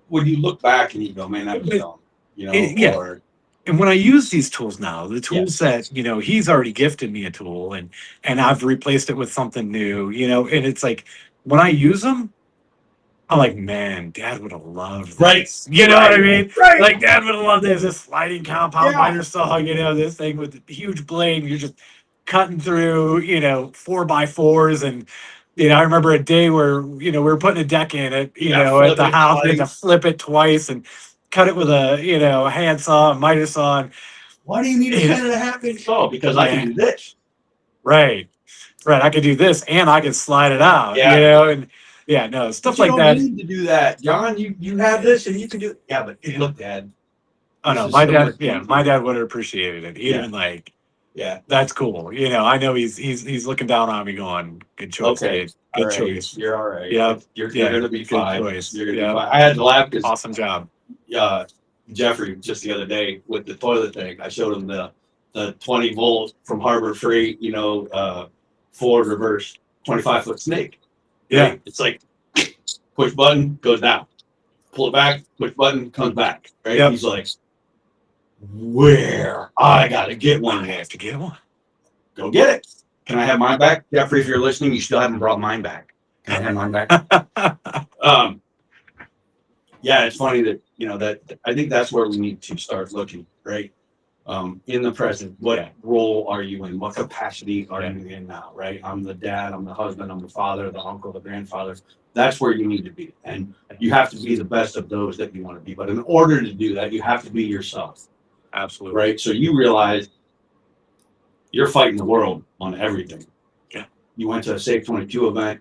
when you look back and you go, man, that was dumb. Yeah. Or and when I use these tools now, the tools that he's already gifted me a tool, and I've replaced it with something new, and it's like when I use them, I'm like, man, Dad would have loved this. Right. You know what I mean? Right. Like, Dad would have loved this sliding compound Yeah. miter saw, this thing with the huge blade, and you're just cutting through, 4x4s. And, I remember a day where, we were putting a deck in it, at the house. We had to flip it twice and cut it with a handsaw, a miter saw. And, why do you need a 10.5-inch saw? Because I can do this. right. I could do this, and I could slide it out, Yeah. and no, stuff But you like don't that. need to do that, John. You have this, and you can do it. Yeah, but look, Dad. Oh no, This is my so dad. much Yeah, easier. my dad would have appreciated it. He'd Yeah. been like, Yeah. "That's cool." I know he's looking down on me, going, "Good choice, Okay. kid. Good All right. choice. You're all right. Yep. You're Yeah, gonna be good fine. choice. You're gonna Yep. be fine. I had to laugh because Awesome job." Jeffrey just the other day with the toilet thing. I showed him the 20-volt from Harbor Freight, forward reverse 25-foot snake. Yeah. Right? It's like push button goes down, pull it back, push button comes back. Right? Yep. He's like, where? I gotta get I one. have to get one. Go get it. Can I have mine back, Jeffrey? If you're listening, you still haven't brought mine back. Can I have mine back? Yeah, it's funny that that I think that's where we need to start looking, right? In the present, what role are you in? What capacity are you in now, right? I'm the dad, I'm the husband, I'm the father, the uncle, the grandfather. That's where you need to be, and you have to be the best of those that you want to be. But in order to do that, you have to be yourself, Absolutely. right? So you realize you're fighting the world on everything. Yeah. You went to a Safe 22 event,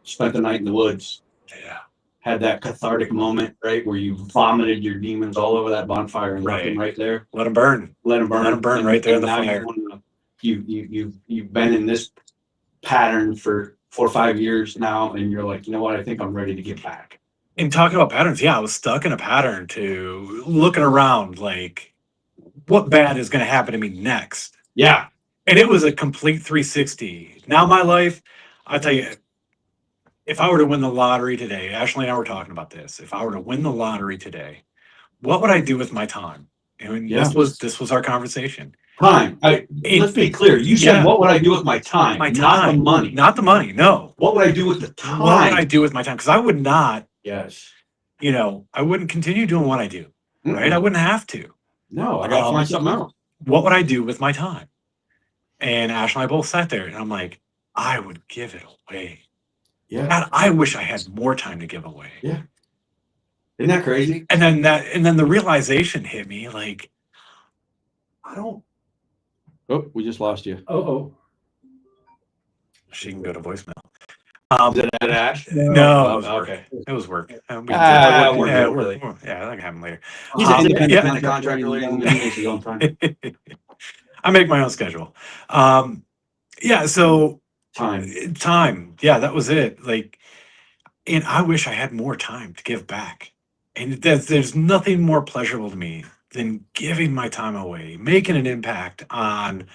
spent the night in the woods. Yeah. Had that cathartic moment, right, where you vomited your demons all over that bonfire and left them right there. Let them burn. Let them burn. Let 'em burn right there in the now fire. You've been in this pattern for 4 or 5 years now, and you're like, you know what? I think I'm ready to get back. And talking about patterns, I was stuck in a pattern to looking around like, what bad is going to happen to me next? Yeah. And it was a complete 360. Now my life, I tell you, if I were to win the lottery today, Ashley and I were talking about this. If I were to win the lottery today, what would I do with my time? And this was our conversation. Time. Let's be clear. You said, what would I do with my time? My Not the time. money. Not the money. No. What would I do with the time? What would I do with my time? Because I would not, Yes. I wouldn't continue doing what I do. Right? I wouldn't have to. No, I got to find something else. What would I do with my time? And Ash and I both sat there, and I'm like, I would give it away. Yeah. God, I wish I had more time to give away. Yeah. Isn't that crazy? And then the realization hit me, like, I don't. Oh, we just lost you. Oh. She can go to voicemail. Is it at Ash? No. Okay. It was work. We're Yeah, good. I can have them later. He's an independent yeah. contractor. I make my own schedule. So time. Yeah, that was it. Like, and I wish I had more time to give back. And there's nothing more pleasurable to me than giving my time away, making an impact on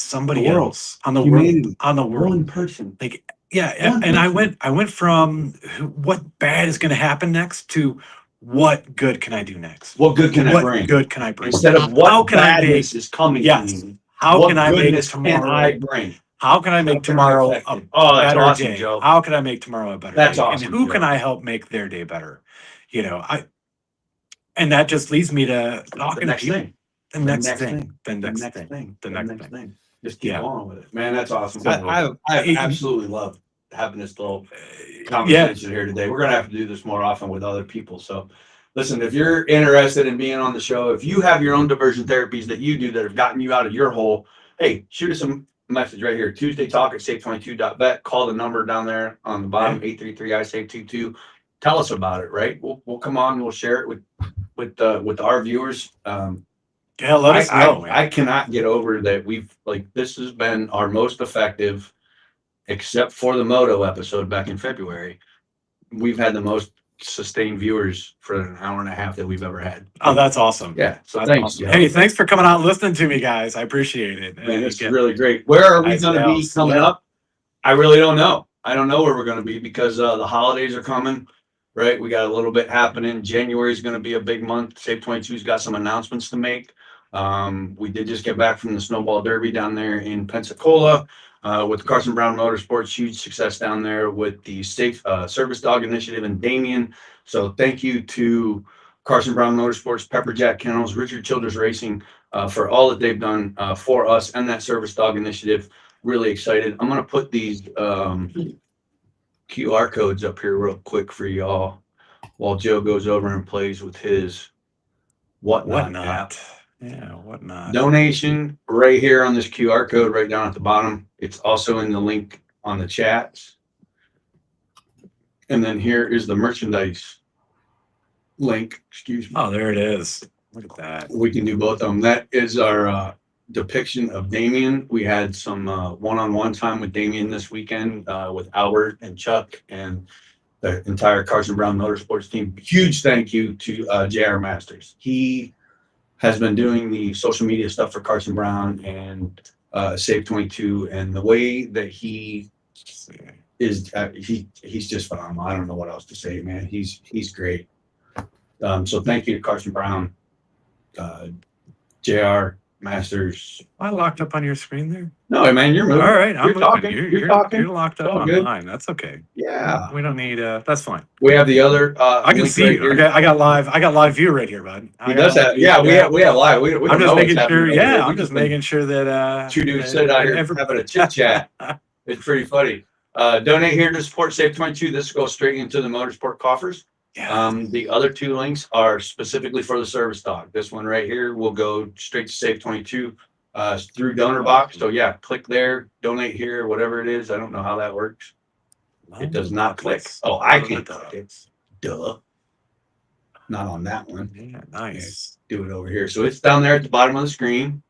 somebody The world. else on the Humanity. world, on the world. One person. Like, yeah, One and person. I went from what bad is going to happen next to what good can I do next? What good can I What bring? good can I bring? Instead of How what can I badness make? is coming Yes. to me, How what can I make goodness can tomorrow? I bring? How can I make can I tomorrow affect a it? Oh, that's better awesome, day? Joe. How can I make tomorrow a better That's day? awesome, And who Joe. can I help make their day better? You know, and that just leads me to The talking to next people. thing. The next thing. The next thing. The next thing. Just keep Yeah. going with it, man. That's awesome. So, I've it- absolutely loved having this little Yeah. conversation here today. We're gonna have to do this more often with other people. So, listen, if you're interested in being on the show, if you have your own diversion therapies that you do that have gotten you out of your hole, hey, shoot us a message right here. TuesdayTalk at save22.vet. Call the number down there on the bottom, 833 I save 22. Tell us about it. Right, we'll come on and we'll share it with our viewers. Yeah, let us know, man. I cannot get over that this has been our most effective, except for the moto episode back in February. We've had the most sustained viewers for an hour and a half that we've ever had. Oh, that's awesome. Yeah. So That's thanks. awesome. Joe. Hey, thanks for coming out and listening to me, guys. I appreciate it. Man, this is really great. Where are we Guys, going to be gals. coming Yeah. up? I really don't know. I don't know where we're going to be because the holidays are coming, right? We got a little bit happening. January is going to be a big month. Save 22's got some announcements to make. We did just get back from the Snowball Derby down there in Pensacola with Carson Brown Motorsports. Huge success down there with the Safe Service Dog Initiative and Damien. So thank you to Carson Brown Motorsports, Pepper Jack Kennels, Richard Childress Racing for all that they've done for us and that Service Dog Initiative. Really excited. I'm going to put these QR codes up here real quick for y'all while Joe goes over and plays with his Whatnot app. Yeah, whatnot. Donation right here on this QR code right down at the bottom. It's also in the link on the chats. And then here is the merchandise link. Excuse me. Oh, there it is. Look at that. We can do both of them. That is our depiction of Damien. We had some one-on-one time with Damien this weekend with Albert and Chuck and the entire Carson Brown Motorsports team. Huge thank you to JR Masters. He has been doing the social media stuff for Carson Brown and Save 22, and the way that he is, he's just phenomenal. I don't know what else to say, man. He's great. So thank you to Carson Brown, JR Masters. I locked up on your screen there. No, man, you're moving. All right, I'm You're moving. talking. You're talking. You're locked up all on good. mine. That's okay. Yeah. We don't need. That's fine. We have the other. I can link see right you. here. I got live view right here, bud. He does have. Yeah, we have live. We I'm don't know just what's making happening sure. over here. Yeah, We I'm just been making sure that two dudes sit out here having a chit chat. It's pretty funny. Donate here to support Save 22. This goes straight into the motorsport coffers. Yeah. The other two links are specifically for the service dog. This one right here will go straight to Save 22 through donor box. So yeah, click there, donate here, whatever it is. I don't know how that works. It does not click. Oh, I can't click it. Duh. Not on that one. Yeah, nice. Do it over here. So it's down there at the bottom of the screen.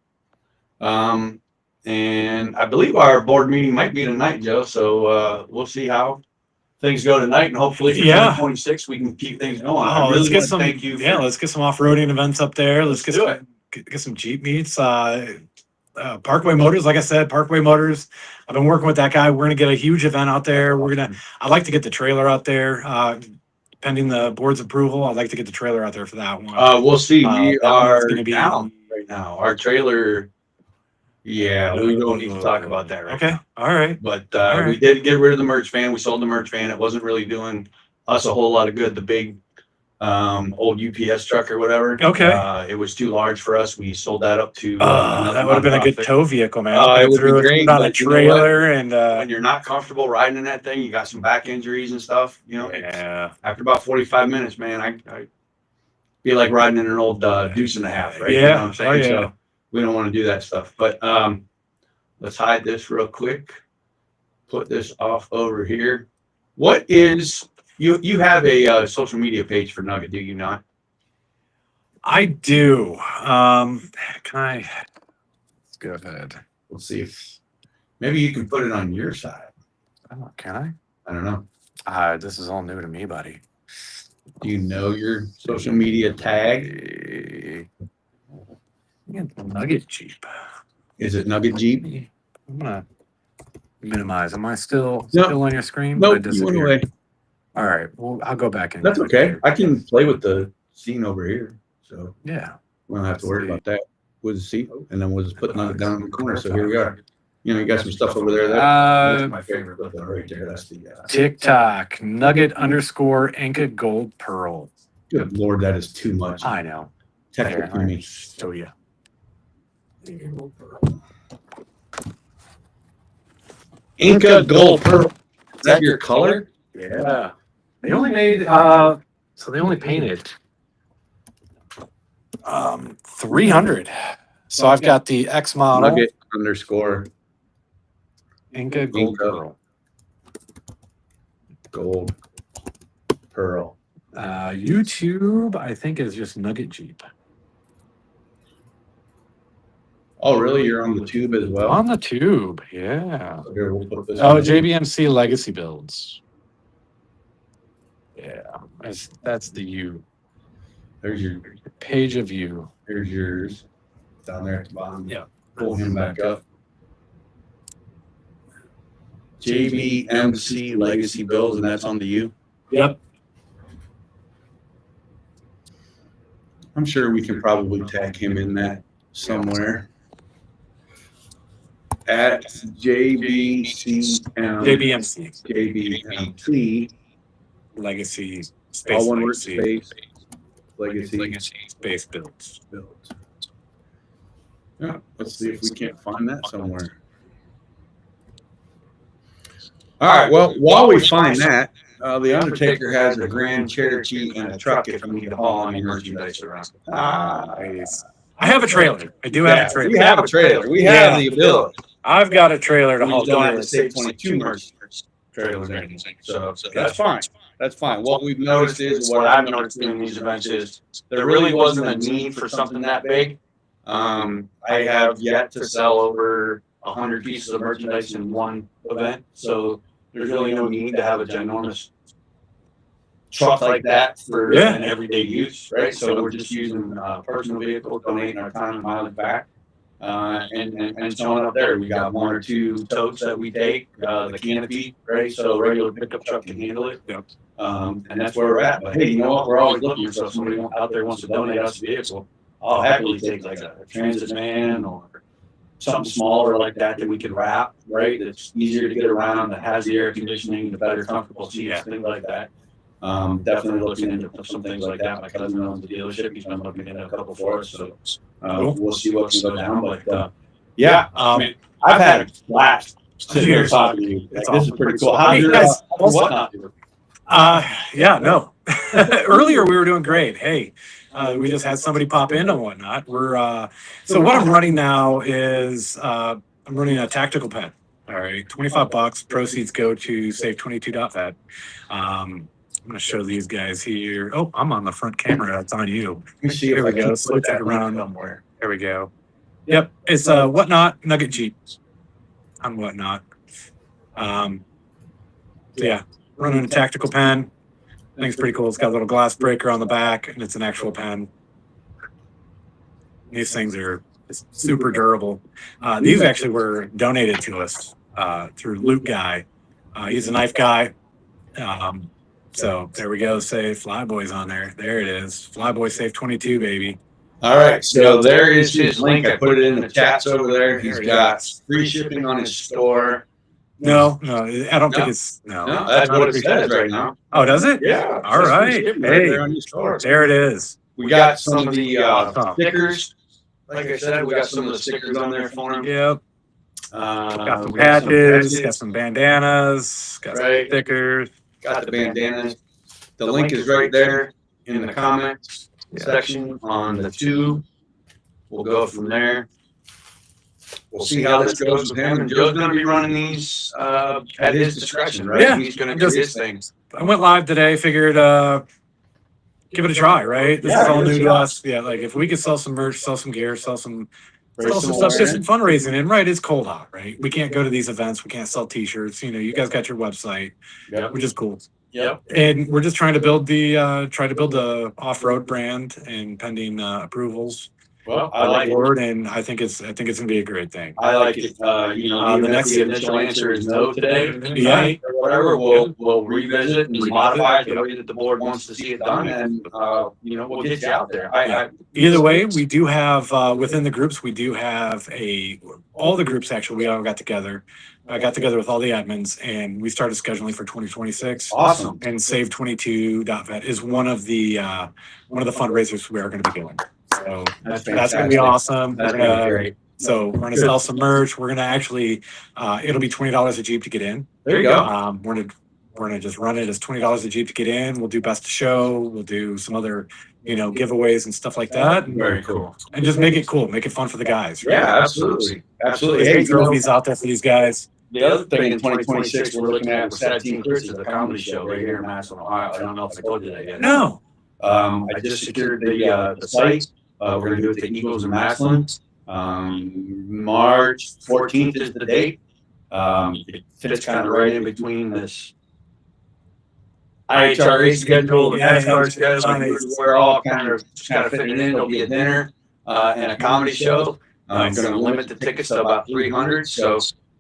And I believe our board meeting might be tonight, Joe. So we'll see how things go tonight, and hopefully for 2026 we can keep things going. I really let's get wanna some. thank you. Let's get some off-roading events up there. Let's get do some, get some Jeep meets. Parkway Motors, like I said, Parkway Motors. I've been working with that guy. We're gonna get a huge event out there. I'd like to get the trailer out there. Pending the board's approval, I'd like to get the trailer out there for that one. We'll see. We that one's are gonna be- down right now. Our trailer. Yeah, we don't need to talk about that right Okay, now. all right. But All we right. did get rid of the merch van. We sold the merch van. It wasn't really doing us a whole lot of good. The big old UPS truck or whatever. Okay. It was too large for us. We sold that up to That would have been a good nonprofit. tow vehicle, man. It would be Threw it great, on a but you know what? trailer and When you're not comfortable riding in that thing, you got some back injuries and stuff. You know, yeah. after about 45 minutes, man, I feel like riding in an old deuce and a half, right? Yeah. You know what I'm saying? Oh, yeah. So we don't want to do that stuff. But let's hide this real quick. Put this off over here. What is you have a social media page for Nugget, do you not? I do. Can I? Let's go ahead. We'll see if maybe you can put it on your side. Can I? I don't know. This is all new to me, buddy. Do you know your social media tag? Nugget Jeep. Is it Nugget Jeep? I'm gonna minimize. Am I still No. still on your screen? Nope, I you went disappeared. away. All right. Well, I'll go back in. That's okay. I can play with the scene over here, so Yeah. we don't have to worry about that. We'll just see, and then we'll just put Nugget down in the corner. So here we are. You know, you got some stuff over there. That's my favorite little right there. That's the TikTok Nugget _ Inca Gold Pearl. Good Lord, that is too much. I know. Text it to me. Show you. Inca Gold Pearl. Is that your color? Yeah. They only made so they only painted 300. So I've got the X model Nugget _ Inca Gold Inca. Pearl. Gold Pearl. YouTube, I think, is just Nugget Jeep. Oh, really? You're on the tube as well? On the tube, yeah. So here, we'll put this Oh, on. JBMC Legacy Builds. Yeah, that's the U. There's your Page of you. Here's yours. Down there at the bottom. Yeah. Pull him back up. JBMC Legacy Builds, and that's on the U. Yep. I'm sure we can probably tag him in that somewhere. At JBMC JBMC Legacy Space. all one word, Legacy. Legacy Space Builds. Builds. Yeah, let's see if we can't find that somewhere. All right. Well, while we find that, the Undertaker has a Grand Cherokee and a truck if you need to haul any merchandise around. Nice. I have a trailer. I do have a trailer. We have a trailer. We have the ability. I've got a trailer to haul. We don't have to say 22 merch trailers or anything. So that's fine. That's fine. What we've noticed is, what I've noticed in these events is, there really wasn't a need for something that big. I have yet to sell over 100 pieces of merchandise in one event, so there's really no need to have a ginormous truck like that for an everyday use, right? So we're just using personal vehicles, donating our time and mileage back, and showing up there. We got 1 or 2 totes that we take, the canopy, right? So a regular pickup truck can handle it. Yep. And that's where we're at. But hey, you know what? We're always looking. So if somebody out there wants to donate us a vehicle, I'll happily take like a transit van or something smaller like that we can wrap, right? That's easier to get around, that has the air conditioning, the better comfortable seats, things like that. Definitely looking into some things like that. My cousin owns the dealership. He's been looking into a couple for us, so we'll see what can go down. But I've had a blast sitting here talking to you. Like, this is pretty cool. How do you guys whatnot do? No. Earlier we were doing great. Hey, we just had somebody pop in and whatnot. We're so what I'm running now is I'm running a tactical pen. All right, $25. Proceeds go to save22.vet. I'm gonna show these guys here. Oh, I'm on the front camera. It's on you. Let me see if Here I we go. can Switch put that that around. somewhere. There we go. Yep, it's Whatnot Nugget Jeep on Whatnot. Yeah, running a tactical pen. I think it's pretty cool. It's got a little glass breaker on the back, and it's an actual pen. These things are super durable. These actually were donated to us through Luke Guy. He's a knife guy. So there we go. Say Flyboy's on there. There it is. Flyboy Safe 22, baby. All right, so there is his link. I put it in the chats over there. He's got free shipping on his store. No, I don't think it's No, that's what it says right now. Oh, does it? Yeah. All right. Hey, there on your store. there it is. We got some of the stickers. Like I said, we got some of the stickers on there for him. Yep. Got some We got some patches, got some bandanas, got some Right. stickers. Got the bandanas. The link is right there in the comments section on the tube. We'll go from there. We'll see how this goes with him. And Joe's going to be running these at his discretion, right? Yeah. He's going to do his things. I went live today, figured give it a try, right? This is all new to us. Yeah, like if we could sell some merch, sell some gear, sell some stuff, just fundraising. And right, it's cold hot, right? We can't go to these events. We can't sell t-shirts. You know, you guys got your website, which is cool. Yep. And we're just trying to build the off-road brand and pending approvals. Well, I like word, and I think it's gonna be a great thing. I like it. Even the if next- the initial answer is no today, Yeah. tonight, or whatever, we'll revisit and modify it the way that the board wants to see it done, and we'll get you out there. Either way, we do have within the groups, we do have all the groups actually. We all got together. I got together with all the admins, and we started scheduling for 2026. Awesome. And Save22.vet is one of the fundraisers we are going to be doing. So That's that's going to be fantastic. awesome. That's We're gonna gonna- be great. So we're going to sell some merch. We're going to actually, it'll be $20 a Jeep to get in. There you go. We're gonna just run it as $20 a Jeep to get in. We'll do best of show. We'll do some other, giveaways and stuff like that. Very cool. And just make it cool, make it fun for the guys. right? Yeah, absolutely. Absolutely. Hey, Hey, trophies out there for these guys. the other thing in 2026 we're looking at with 17 Chris is a comedy show right here in Massillon, Ohio. I don't know if I told you that yet. No. I just secured the site. We're gonna do it at the Eagles in Massillon. March 14th is the date. It fits kind of right in between this IHRA schedule, the NASCAR schedule. We're all kind of fitting it in. It'll be a dinner and a comedy show. I'm going to limit the tickets to about 300. So,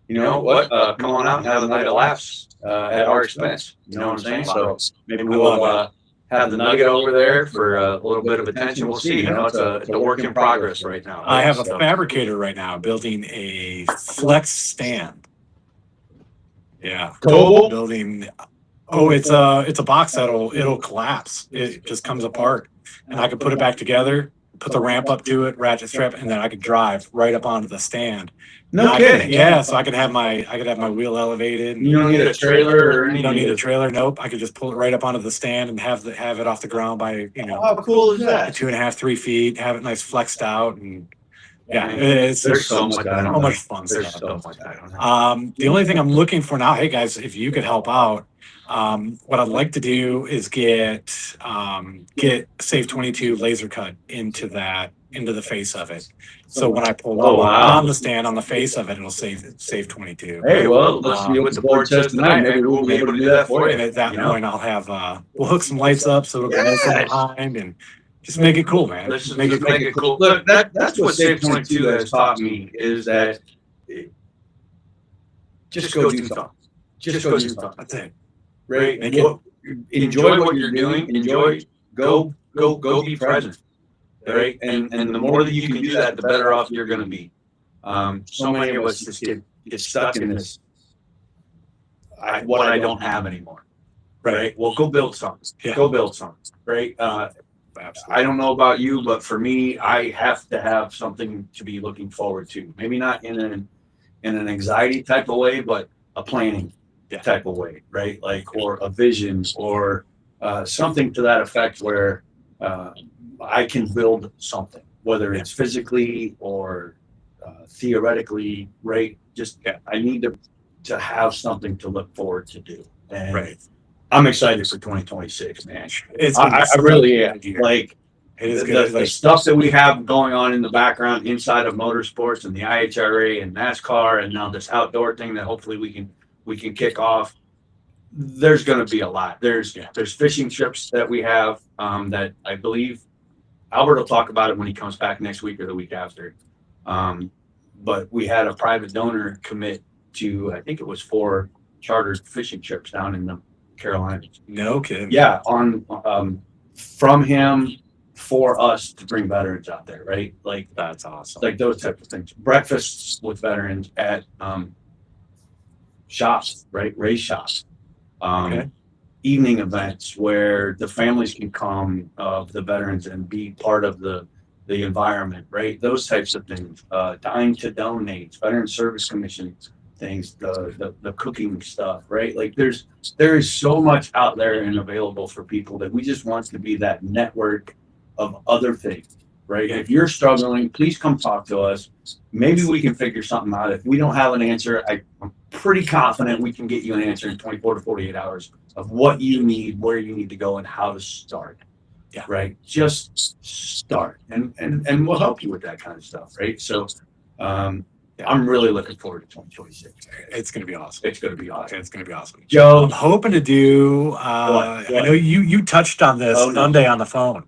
you know what? Come on out and have a night of laughs at our expense. You know what I'm saying? So maybe we'll have the Nugget over there for a little bit of attention. We'll see. It's a work in progress right now. I have a fabricator right now building a flex stand. Yeah. Cool. Building. Oh, it's a box it'll collapse. It just comes apart, and I could put it back together, put the ramp up to it, ratchet strap, and then I could drive right up onto the stand. No kidding. Yeah, so I could have my wheel elevated. You don't need a trailer or You anything. don't need a trailer. Nope. I could just pull it right up onto the stand and have it off the ground by How cool is that? 2.5, 3 feet. Have it nice flexed out, and yeah, it's There's so much I don't so know. much fun There's stuff. so much I don't know. The only thing I'm looking for now, hey guys, if you could help out, what I'd like to do is get Save 22 laser cut into the face of it. So when I pull Oh, up wow. on the stand on the face of it, it'll save 22. Hey, well, let's see what the board says tonight. Maybe we'll be able to do that for And you. at that you know? point, I'll have we'll hook some lights up so it'll go nice and Yes. behind and just make it cool, man. Let's just make make it it cool. Look, that's what Save 22 has taught me is that just go do something. Just go do something. That's it. Right? Make it- Enjoy what you're doing. Go be present. Right? And the more that you can do that, the better off you're going to be. So many of us just get stuck in this. What I don't have anymore. Right? Well, go build something. Yeah. Go build something. Right? I don't know about you, but for me, I have to have something to be looking forward to. Maybe not in an anxiety type of way, but a planning type of way, right? Like, or a vision or something to that effect where I can build something, whether it's physically or theoretically, right? Just I need to have something to look forward to do. And Right. I'm excited for 2026, man. It's I really am. Year. Like It is the, good. the stuff that we have going on in the background inside of motorsports and the IHRA and NASCAR and now this outdoor thing that hopefully we can kick off. There's going to be a lot. There's fishing trips that we have that I believe Albert will talk about it when he comes back next week or the week after. But we had a private donor commit to, I think it was 4 chartered fishing trips down in the Carolinas. No kidding. Yeah, from him for us to bring veterans out there, right? Like That's awesome. like those types of things. Breakfasts with veterans at shops, right? Race shops. Okay. Evening events where the families can come of the veterans and be part of the environment, right? Those types of things. Dying to donate, Veteran Service Commission things, the cooking stuff, right? Like there is so much out there and available for people that we just want to be that network of other things, right? If you're struggling, please come talk to us. Maybe we can figure something out. If we don't have an answer, I'm pretty confident we can get you an answer in 24 to 48 hours of what you need, where you need to go, and how to start. Yeah. Right. Just start, and we'll help you with that kind of stuff, right? So, I'm really looking forward to 2026. It's going to be awesome. It's going to be awesome. It's going to be awesome. Joe, I'm hoping to do. What? I know you touched on this Oh, no. Sunday on the phone.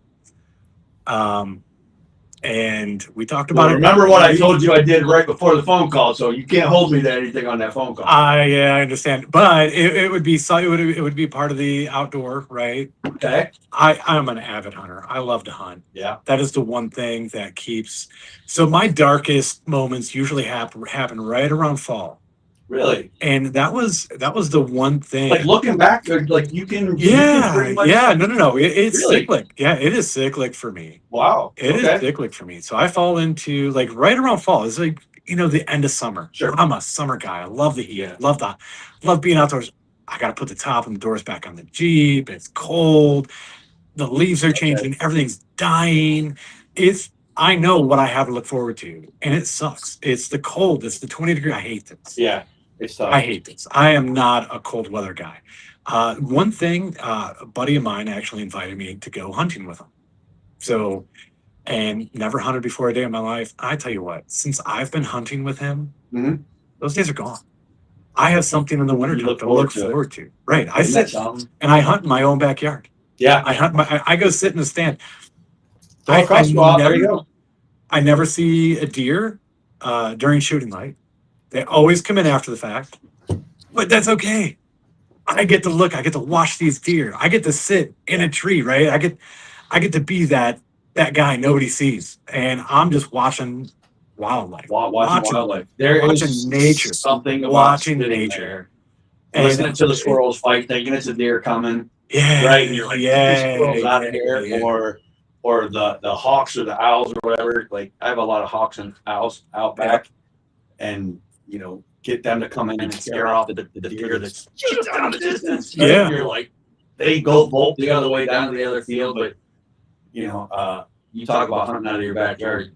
And we talked Well, about it. remember what I told you I did right before the phone call, so you can't hold me to anything on that phone call. Yeah, I understand, but it would be it would be part of the outdoor, right? Okay. I'm an avid hunter. I love to hunt. Yeah. That is the one thing that keeps. So my darkest moments usually happen right around fall, Really? and that was the one thing. Like looking back, like you can. Yeah, pretty much- yeah, no. It's Really? cyclic. Yeah, it is cyclic for me. Wow. It is Okay. cyclic for me. So I fall into like right around fall. It's like, the end of summer. Sure. I'm a summer guy. I love the heat. Yeah. Love being outdoors. I got to put the top and the doors back on the Jeep. It's cold. The leaves are changing. Everything's dying. I know what I have to look forward to, and it sucks. It's the cold. It's the 20-degree. I hate this. Yeah. It's tough. I hate this. I am not a cold weather guy. One thing, a buddy of mine actually invited me to go hunting with him. So, and never hunted before a day in my life. I tell you what, since I've been hunting with him, Mhm. those days are gone. I have something in the winter You to look look forward forward to. Right. I Isn't that sit something? and I hunt in my own backyard. Yeah. I go sit in the stand. Throw a crossbow out, there you go. I never see a deer during shooting light. They always come in after the fact, but that's okay. I get to look. I get to watch these deer. I get to sit in a tree. Right. I get to be that guy nobody sees, and I'm just watching wildlife. Watching wildlife. There watching is nature. something about Watching sitting nature. there, And listening to the squirrels fight, thinking it's a deer coming. Yeah. Right, and you're like, yeah. squirrels out of here, yeah. or the hawks or the owls or whatever. Like I have a lot of hawks and owls out back, and get them to come in and scare off the deer that's just down the distance. Right? Yeah. And you're like, they go bolt the other way down to the other field, but you talk about hunting out of your backyard.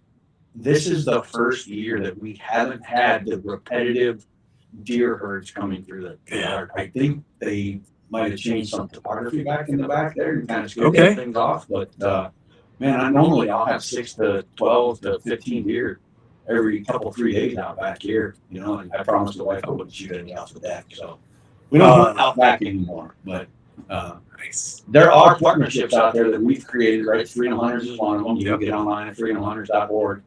This is the first year that we haven't had the repetitive deer herds coming through the yard. I think they might have changed some topography back in the back there and kind of scared things off. But man, I'll have 6 to 12 to 15 deer every couple 3 days out back here. And I promised the wife I wouldn't shoot anything else with that. So we don't hunt out back anymore. But Nice. there are partnerships out there that we've created. Right, Freedom Hunters is one of them. You can get online at freedomhunters.org.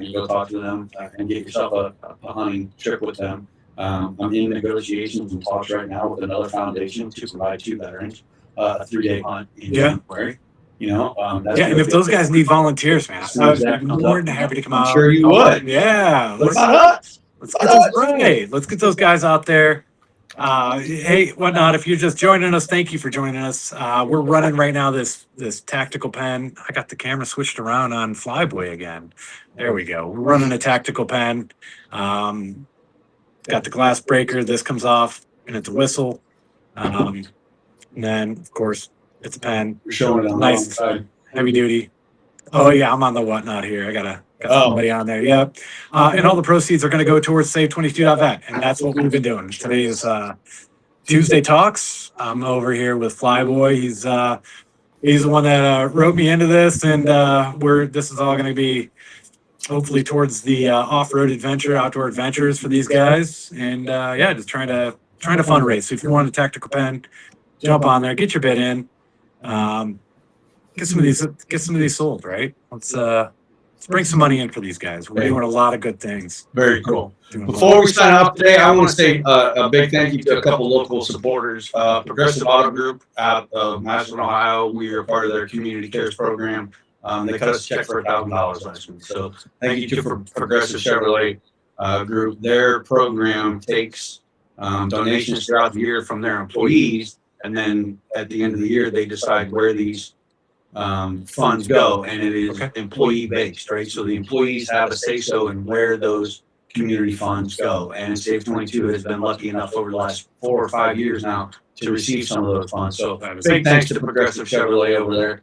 You go talk to them and get yourself a hunting trip with them. I'm in negotiations and talks right now with another foundation to provide 2 veterans a 3-day hunt in January. That's And if those guys need volunteers, man, Soon I as would that be comes more up, than happy to come I'm out. sure you would. Yeah. What about us? Let's get those, right. Let's get those guys out there. Hey, whatnot. If you're just joining us, thank you for joining us. We're running right now this tactical pen. I got the camera switched around on Flyboy again. There we go. We're running a tactical pen. Got the glass breaker. This comes off and it's a whistle. And then of course it's a pen. You're showing it on Nice. the wrong side. Heavy duty. Oh yeah, I'm on the whatnot here. I got somebody on there. Yep. And all the proceeds are going to go towards Save22.vet, and that's what we've been doing. Today is Tuesday Talks. I'm over here with Flyboy. He's the one that wrote me into this, and this is all going to be hopefully towards the off-road adventure, outdoor adventures for these guys, and just trying to fundraise. So if you want a tactical pen, jump on there, get your bid in. Get some of these sold, right? Let's bring some money in for these guys. We're doing a lot of good things. Very cool. Before we sign off today, I want to say a big thank you to a couple local supporters. Progressive Auto Group out of Madison, Ohio. We are part of their Community Cares program. They cut us a check for $1,000 last week. So thank you to Progressive Chevrolet Group. Their program takes donations throughout the year from their employees, and then at the end of the year, they decide where these funds go, and it is employee based, right? So the employees have a say so in where those community funds go, and Save 22 has been lucky enough over the last 4 or 5 years now to receive some of those funds. So big thanks to Progressive Chevrolet over there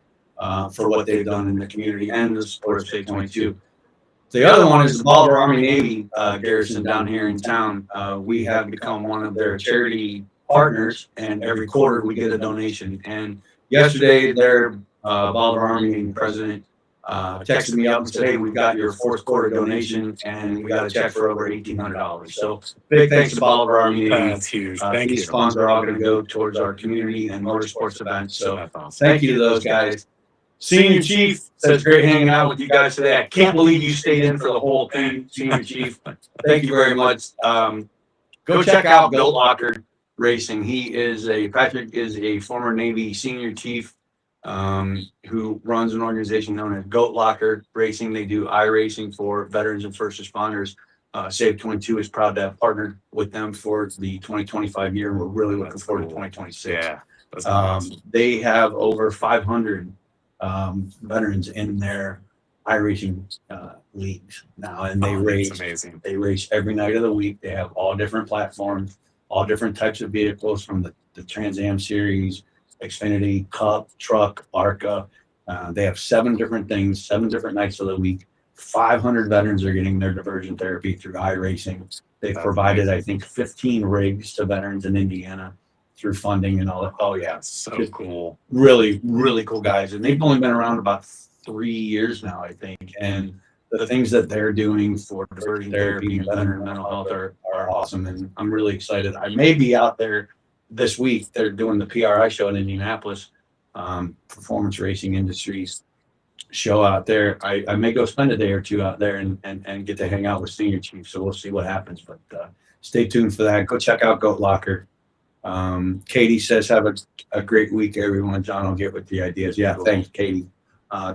for what they've done in the community and the support of Save 22. The other one is the Baltimore Army Navy garrison down here in town. We have become one of their charity partners, and every quarter we get a donation. And yesterday their Baltimore Army president texted me up and said, "Hey, we've got your 4th quarter donation, and we got a check for over $1,800." So big thanks to Baltimore Army Navy. That's huge. Thank These you. funds are all going to go towards our community and motorsports events. So That's awesome. thank you to those guys. Senior Chief says, great hanging out with you guys today. I can't believe you stayed in for the whole thing, Senior Chief. Thank you very much. Go check out Goat Locker Racing. Patrick is a former Navy Senior Chief who runs an organization known as Goat Locker Racing. They do iRacing for veterans and first responders. Save 22 is proud to have partnered with them for the 2025 year. We're really looking forward to 2026. Yeah, that's awesome. They have over 500 veterans in their iRacing leagues now, and they race. That's amazing. They race every night of the week. They have all different platforms, all different types of vehicles, from the Trans Am Series, Xfinity, Cup, Truck, ARCA. They have 7 different things, 7 different nights of the week. 500 veterans are getting their diversion therapy through iRacing. They've provided, I think, 15 rigs to veterans in Indiana through funding and all that. Oh yeah, So just cool. really, really cool guys. And they've only been around about 3 years now, I think. And the things that they're doing for diversion therapy and veteran mental health are awesome. And I'm really excited. I may be out there this week. They're doing the PRI show in Indianapolis, Performance Racing Industries show out there. I may go spend a day or two out there and get to hang out with Senior Chief. So we'll see what happens. But stay tuned for that. Go check out Goat Locker. Katie says, have a great week, everyone. John will get with the ideas. Yeah, thanks, Katie.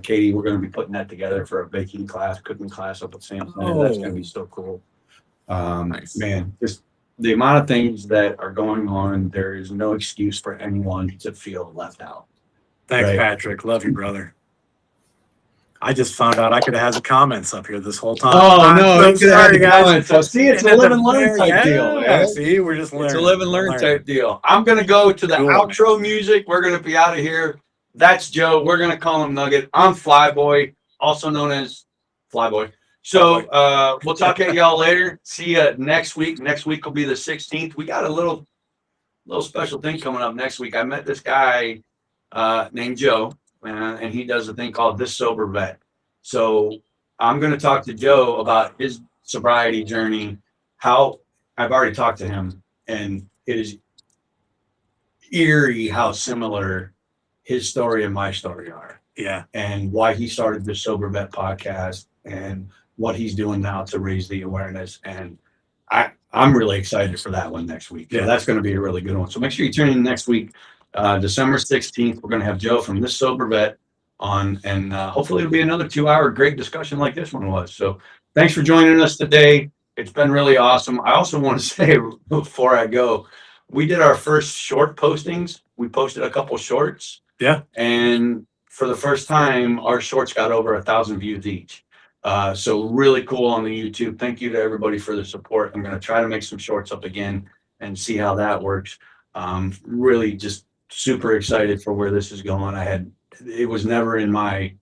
Katie, we're going to be putting that together for a baking class, cooking class up at Sam's. That's going to be so cool. Nice. Man, just the amount of things that are going on, there is no excuse for anyone to feel left out. Thanks, Right. Patrick. Love you, brother. I just found out I could have had the comments up here this whole time. Oh, no, I'm you could have sorry, the guys. comments. So, see, it's a And live at and the learn very- type deal. Yeah, see, we're just learning. It's a live and learn Learning. type deal. I'm going to go to the Cool. outro music. We're going to be out of here. That's Joe. We're going to call him Nugget. I'm Flyboy, also known as Flyboy. So we'll talk at y'all later. See you next week. Next week will be the 16th. We got a little special thing coming up next week. I met this guy named Joe, and he does a thing called This Sober Vet. So I'm going to talk to Joe about his sobriety journey, how I've already talked to him, and it is eerie how similar his story and my story are, Yeah. and why he started the Sober Vet podcast and what he's doing now to raise the awareness. And I'm really excited for that one next week. Yeah. That's going to be a really good one. So make sure you tune in next week, December 16th. We're going to have Joe from This Sober Vet on, and hopefully it'll be another 2-hour great discussion like this one was. So thanks for joining us today. It's been really awesome. I also want to say before I go, we did our first short postings. We posted a couple shorts. Yeah. And for the first time, our shorts got over 1,000 views each. So really cool on the YouTube. Thank you to everybody for the support. I'm going to try to make some shorts up again and see how that works. Really just super excited for where this is going. It was never in my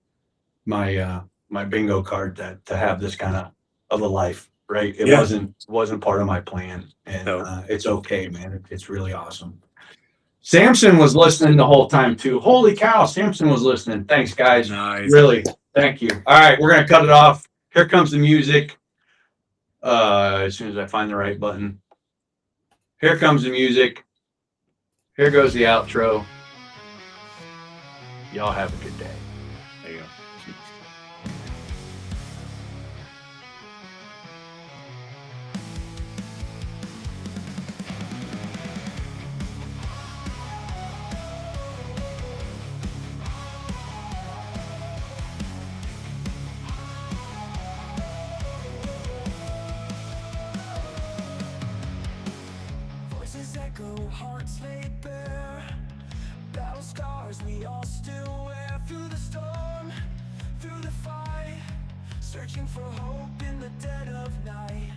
bingo card to have this kind of a life, right? It Yeah. wasn't part of my plan, and No. it's okay, man. It's really awesome. Samson was listening the whole time too. Holy cow, Samson was listening. Thanks, guys. Nice. Really, thank you. All right, we're gonna cut it off. Here comes the music. As soon as I find the right button. Here comes the music. Here goes the outro. Y'all have a good day. There you go. Voices echo, hearts laid bare. Battle scars we all still wear. Through the storm, through the fight, searching for hope in the dead of night.